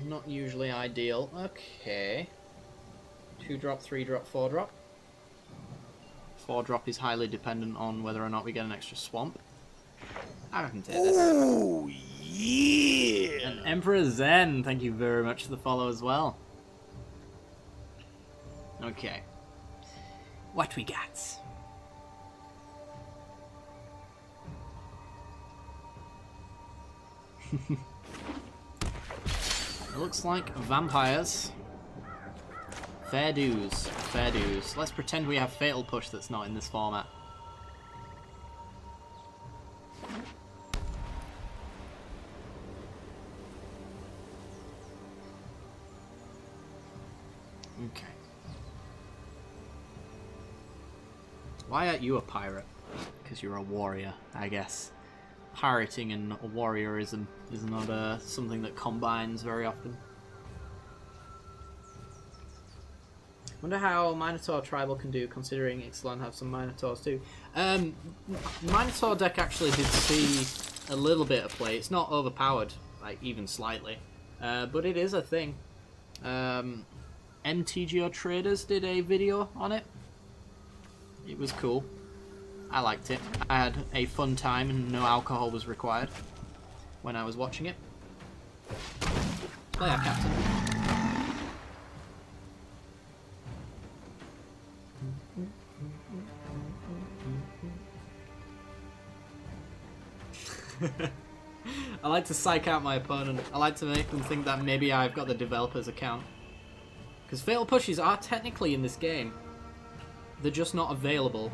[SPEAKER 1] Not usually ideal. Okay. 2-drop, 3-drop, 4-drop. 4-drop is highly dependent on whether or not we get an extra swamp. I can take this.
[SPEAKER 2] Oh, yeah!
[SPEAKER 1] And Emperor Zen, thank you very much for the follow as well. Okay. What we got? It looks like vampires. Fair dues. Fair dues. Let's pretend we have Fatal Push that's not in this format. Okay. Why aren't you a pirate? Because you're a warrior, I guess. Pirating and warriorism is not something that combines very often. Wonder how Minotaur Tribal can do, considering Ixalan have some Minotaurs too. Minotaur deck actually did see a little bit of play. It's not overpowered, like even slightly, but it is a thing. MTGO Traders did a video on it. It was cool. I liked it. I had a fun time and no alcohol was required when I was watching it. Play our captain. I like to psych out my opponent. I like to make them think that maybe I've got the developer's account. Because Fatal Pushes are technically in this game. They're just not available,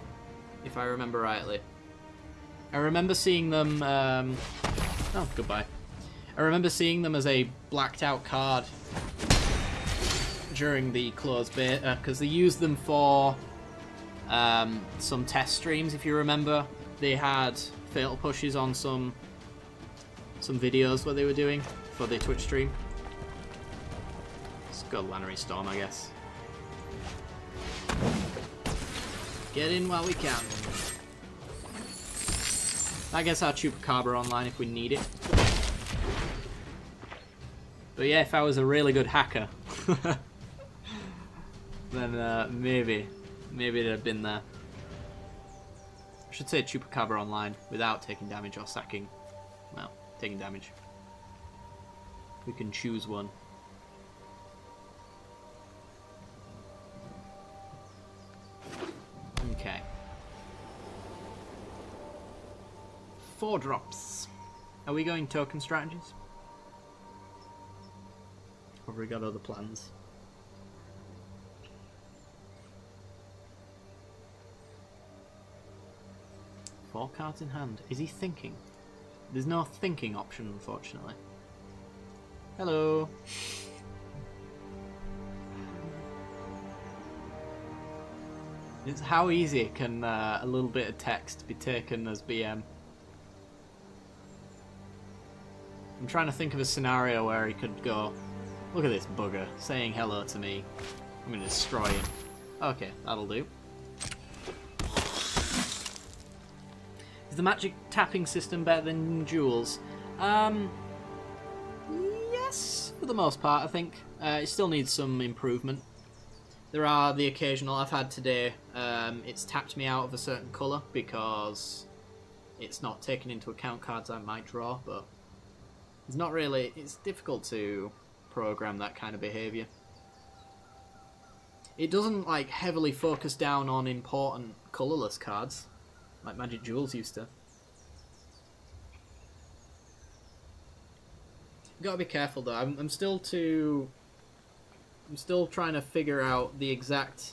[SPEAKER 1] if I remember rightly. I remember seeing them... oh, goodbye. I remember seeing them as a blacked out card during the closed beta, because they used them for some test streams, if you remember. They had fatal pushes on some videos what they were doing for the Twitch stream. Let's go Lannery Storm, I guess. Get in while we can. I guess our Chupacabra online if we need it. But yeah, if I was a really good hacker, then maybe it'd have been there. I should say Chupacabra online without taking damage or sacking. Well, taking damage. We can choose one. Okay. 4 drops. Are we going token strategies? Or have we got other plans? Four cards in hand. Is he thinking? There's no thinking option, unfortunately. Hello. It's how easy can a little bit of text be taken as BM. I'm trying to think of a scenario where he could go, look at this bugger saying hello to me. I'm going to destroy him. Okay, that'll do. Is the magic tapping system better than Jules? Yes, for the most part, I think. It still needs some improvement. There are the occasional, I've had today, it's tapped me out of a certain colour because it's not taken into account cards I might draw, but it's not really, it's difficult to program that kind of behaviour. It doesn't like heavily focus down on important colourless cards, like Magic Jewels used to. Gotta be careful though, I'm still trying to figure out the exact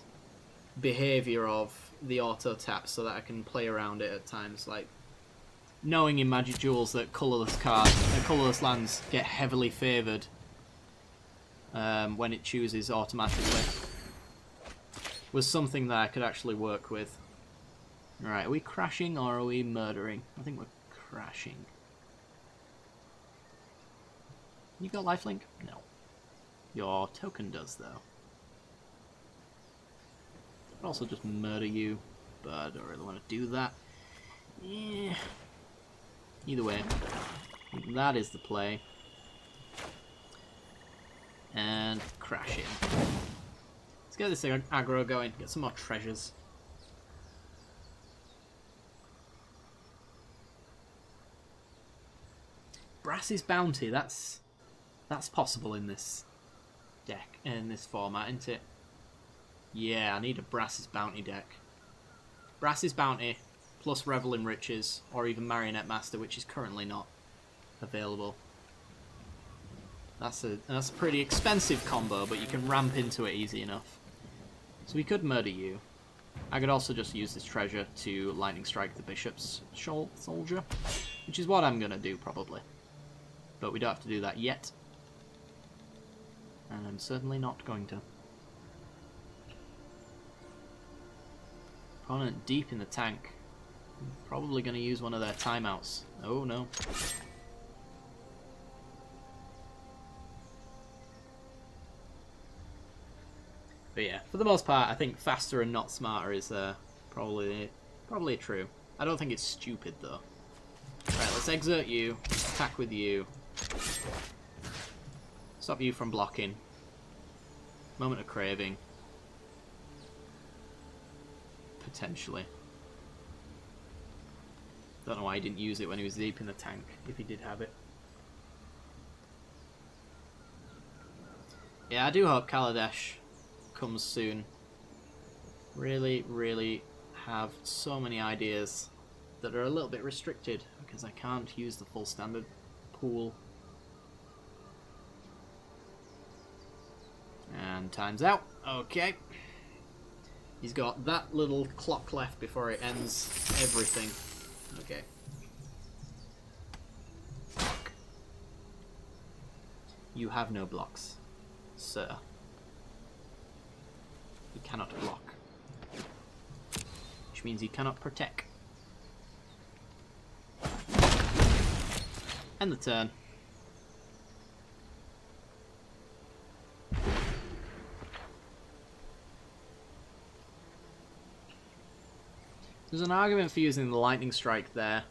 [SPEAKER 1] behaviour of the auto tap so that I can play around it at times. Like knowing in Magic Jewels that colourless lands get heavily favoured when it chooses automatically was something that I could actually work with. Alright, are we crashing or are we murdering? I think we're crashing. You got lifelink? No. Your token does, though. I'd also just murder you, but I don't really want to do that. Yeah. Either way, that is the play. And crash it. Let's get this aggro going, get some more treasures. Brass's Bounty, that's possible in this deck, in this format, isn't it? Yeah, I need a Brass's Bounty deck. Brass's Bounty plus Revel in Riches, or even Marionette Master, which is currently not available. That's a pretty expensive combo, but you can ramp into it easy enough. So we could murder you. I could also just use this treasure to Lightning Strike the Bishop's Soldier, which is what I'm going to do probably. But we don't have to do that yet. And I'm certainly not going to. Opponent deep in the tank. I'm probably going to use one of their timeouts. Oh no. But yeah, for the most part, I think faster and not smarter is probably true. I don't think it's stupid though. Right, let's exert you, attack with you. Stop you from blocking. Moment of craving. Potentially. Don't know why he didn't use it when he was deep in the tank, if he did have it. Yeah, I do hope Kaladesh comes soon. Really, really have so many ideas that are a little bit restricted because I can't use the full standard pool. And time's out. Okay. He's got that little clock left before it ends everything. Okay. You have no blocks, sir. You cannot block. Which means you cannot protect. End the turn. There's an argument for using the lightning strike there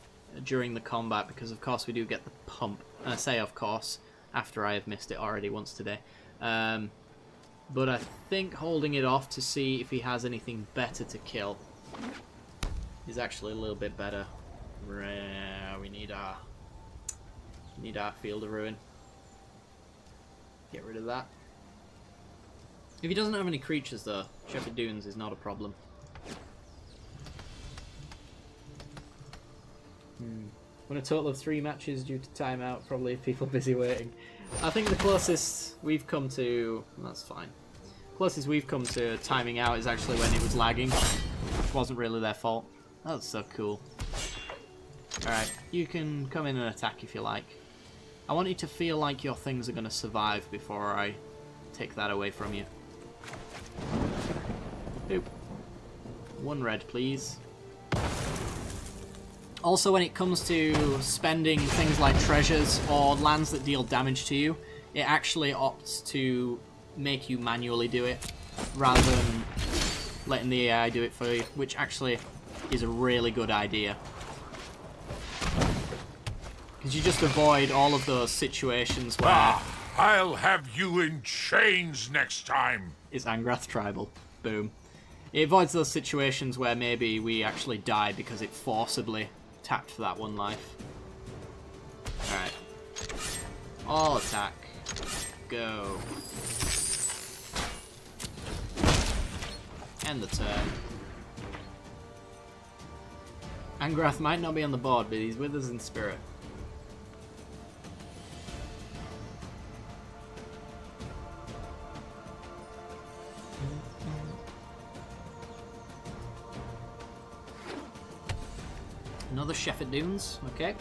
[SPEAKER 1] during the combat because of course we do get the pump. And I say of course after I have missed it already once today. But I think holding it off to see if he has anything better to kill is actually a little bit better. We need our Field of Ruin. Get rid of that. If he doesn't have any creatures though, Shepherd Dunes is not a problem. Won a total of 3 matches due to timeout, probably people busy waiting. I think the closest we've come to... That's fine. Closest we've come to timing out is actually when it was lagging. It wasn't really their fault. That was so cool. Alright, you can come in and attack if you like. I want you to feel like your things are going to survive before I take that away from you. Oop. 1 red, please. Also, when it comes to spending things like treasures or lands that deal damage to you, it actually opts to make you manually do it rather than letting the AI do it for you, which actually is a really good idea. Because you just avoid all of those situations where...
[SPEAKER 2] I'll have you in chains next time!
[SPEAKER 1] It's Angrath Tribal. Boom. It avoids those situations where maybe we actually die because it forcibly tapped for that 1 life. Alright. All attack. Go. End the turn. Angrath might not be on the board, but he's with us in spirit. Another Shepherd Dunes, okay.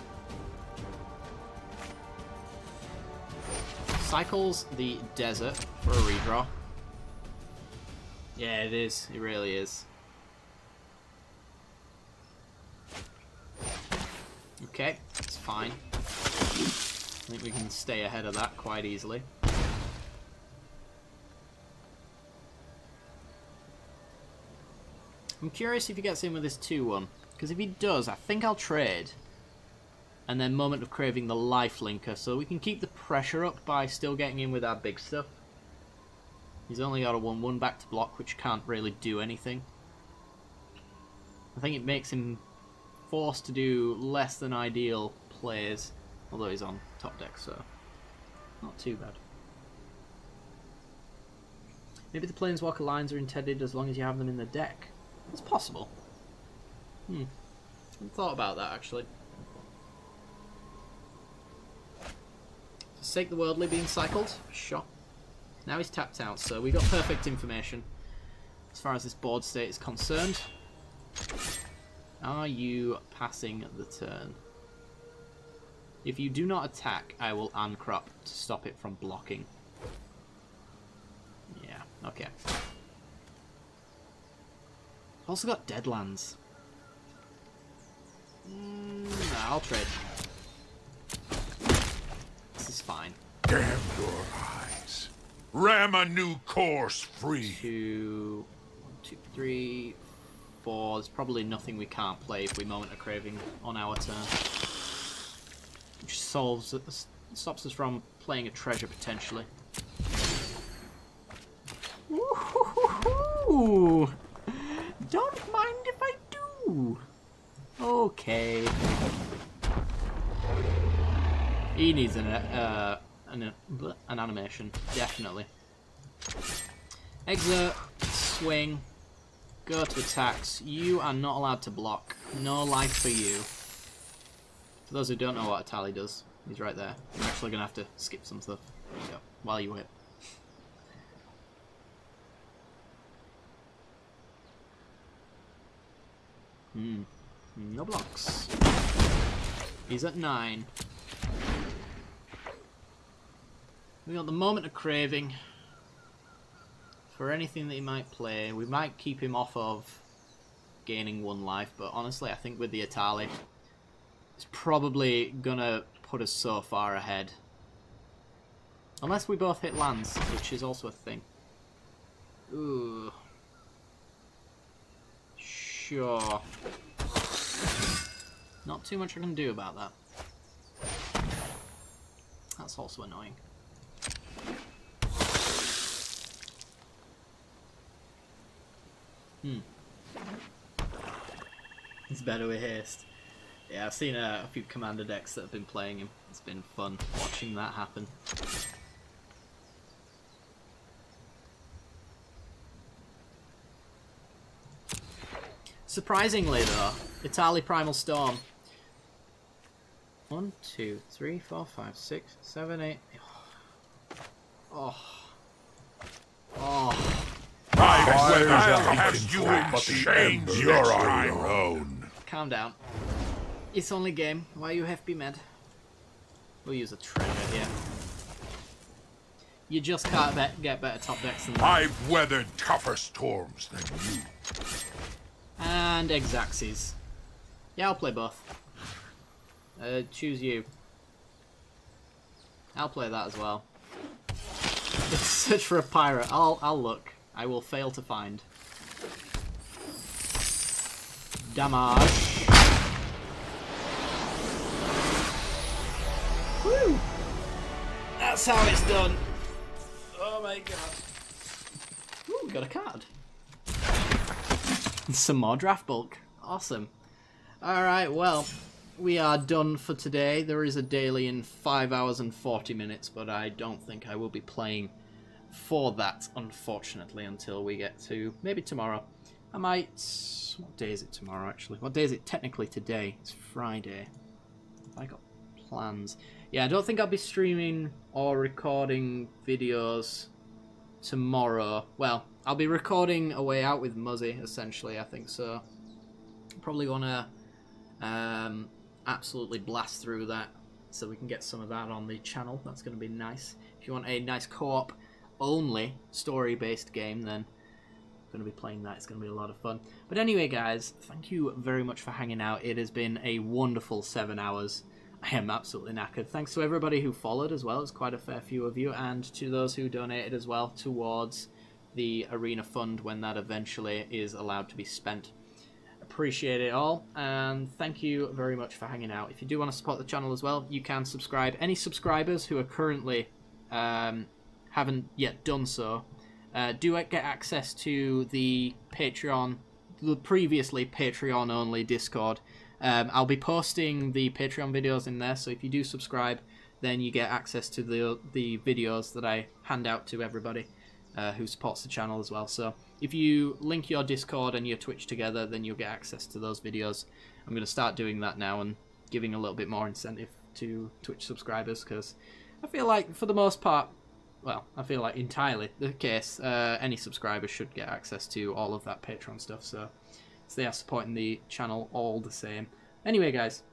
[SPEAKER 1] Cycles the desert for a redraw. Yeah, it is. It really is. Okay, that's fine. I think we can stay ahead of that quite easily. I'm curious if he gets in with this 2-1. Because if he does, I think I'll trade. And then Moment of Craving the life linker, so we can keep the pressure up by still getting in with our big stuff. He's only got a 1-1 back to block, which can't really do anything. I think it makes him forced to do less than ideal plays, although he's on top deck, so not too bad. Maybe the Planeswalker lines are intended as long as you have them in the deck. It's possible. I hadn't thought about that, actually. Forsake the Worldly being cycled? Sure. Now he's tapped out, so we got perfect information as far as this board state is concerned. Are you passing the turn? If you do not attack, I will uncrop to stop it from blocking. Yeah, okay. I've also got Deadlands. Nah, I'll trade. This is fine.
[SPEAKER 2] Damn your eyes. Ram a new course free.
[SPEAKER 1] 2, 1, 2, 3, 4. There's probably nothing we can't play if we Moment of Craving on our turn. Which stops us from playing a treasure potentially. Ooh, don't mind if I do. Okay. He needs an animation, definitely. Exert, swing, go to attacks. You are not allowed to block. No life for you. For those who don't know what a tally does, he's right there. I'm actually going to have to skip some stuff. There you go, while you whip. No blocks. He's at 9. We got the moment of craving for anything that he might play. We might keep him off of gaining 1 life, but honestly I think with the Atali it's probably gonna put us so far ahead. Unless we both hit lands, which is also a thing. Ooh. Sure. Not too much I can do about that. That's also annoying. It's better with haste. Yeah, I've seen a few commander decks that have been playing him. It's been fun watching that happen. Surprisingly though, Atali Primal Storm. 1, 2, 3, 4, 5, 6, 7, 8. Oh. Oh.
[SPEAKER 2] I'll have you in chains. You're on your own.
[SPEAKER 1] Calm down. It's only game. Why you have to be mad? We'll use a treasure here. You just can't get better top decks than that.
[SPEAKER 2] I've weathered tougher storms than you.
[SPEAKER 1] And Exaxes. Yeah, I'll play both. Choose you. I'll play that as well. Search for a pirate. I'll look. I will fail to find. Damage. Woo! That's how it's done. Oh my god. Ooh, we got a card. Some more draft bulk. Awesome. Alright, well, we are done for today. There is a daily in 5 hours and 40 minutes, but I don't think I will be playing for that, unfortunately, until we get to maybe tomorrow. I might... What day is it tomorrow, actually? What day is it technically today? It's Friday. I got plans. Yeah, I don't think I'll be streaming or recording videos tomorrow. Well, I'll be recording a way out with Muzzy, essentially, I think so. Probably want to absolutely blast through that so we can get some of that on the channel. That's going to be nice. If you want a nice co-op only story-based game, then I'm going to be playing that. It's going to be a lot of fun. But anyway, guys, thank you very much for hanging out. It has been a wonderful 7 hours. I am absolutely knackered. Thanks to everybody who followed as well. It's quite a fair few of you, and to those who donated as well towards the Arena Fund when that eventually is allowed to be spent. Appreciate it all, and thank you very much for hanging out. If you do want to support the channel as well, you can subscribe. Any subscribers who are currently haven't yet done so, do get access to the Patreon, the previously Patreon-only Discord. I'll be posting the Patreon videos in there, so if you do subscribe, then you get access to the videos that I hand out to everybody who supports the channel as well. So if you link your Discord and your Twitch together, then you'll get access to those videos. I'm going to start doing that now and giving a little bit more incentive to Twitch subscribers, because I feel like, for the most part, well, I feel like entirely the case, any subscribers should get access to all of that Patreon stuff, so they are supporting the channel all the same. Anyway, guys,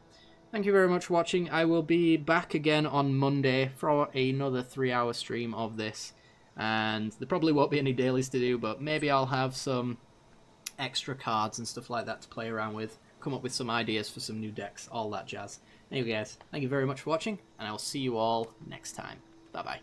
[SPEAKER 1] thank you very much for watching. I will be back again on Monday for another 3-hour stream of this, and there probably won't be any dailies to do, but maybe I'll have some extra cards and stuff like that to play around with, come up with some ideas for some new decks, all that jazz. Anyway, guys, thank you very much for watching, and I will see you all next time. Bye-bye.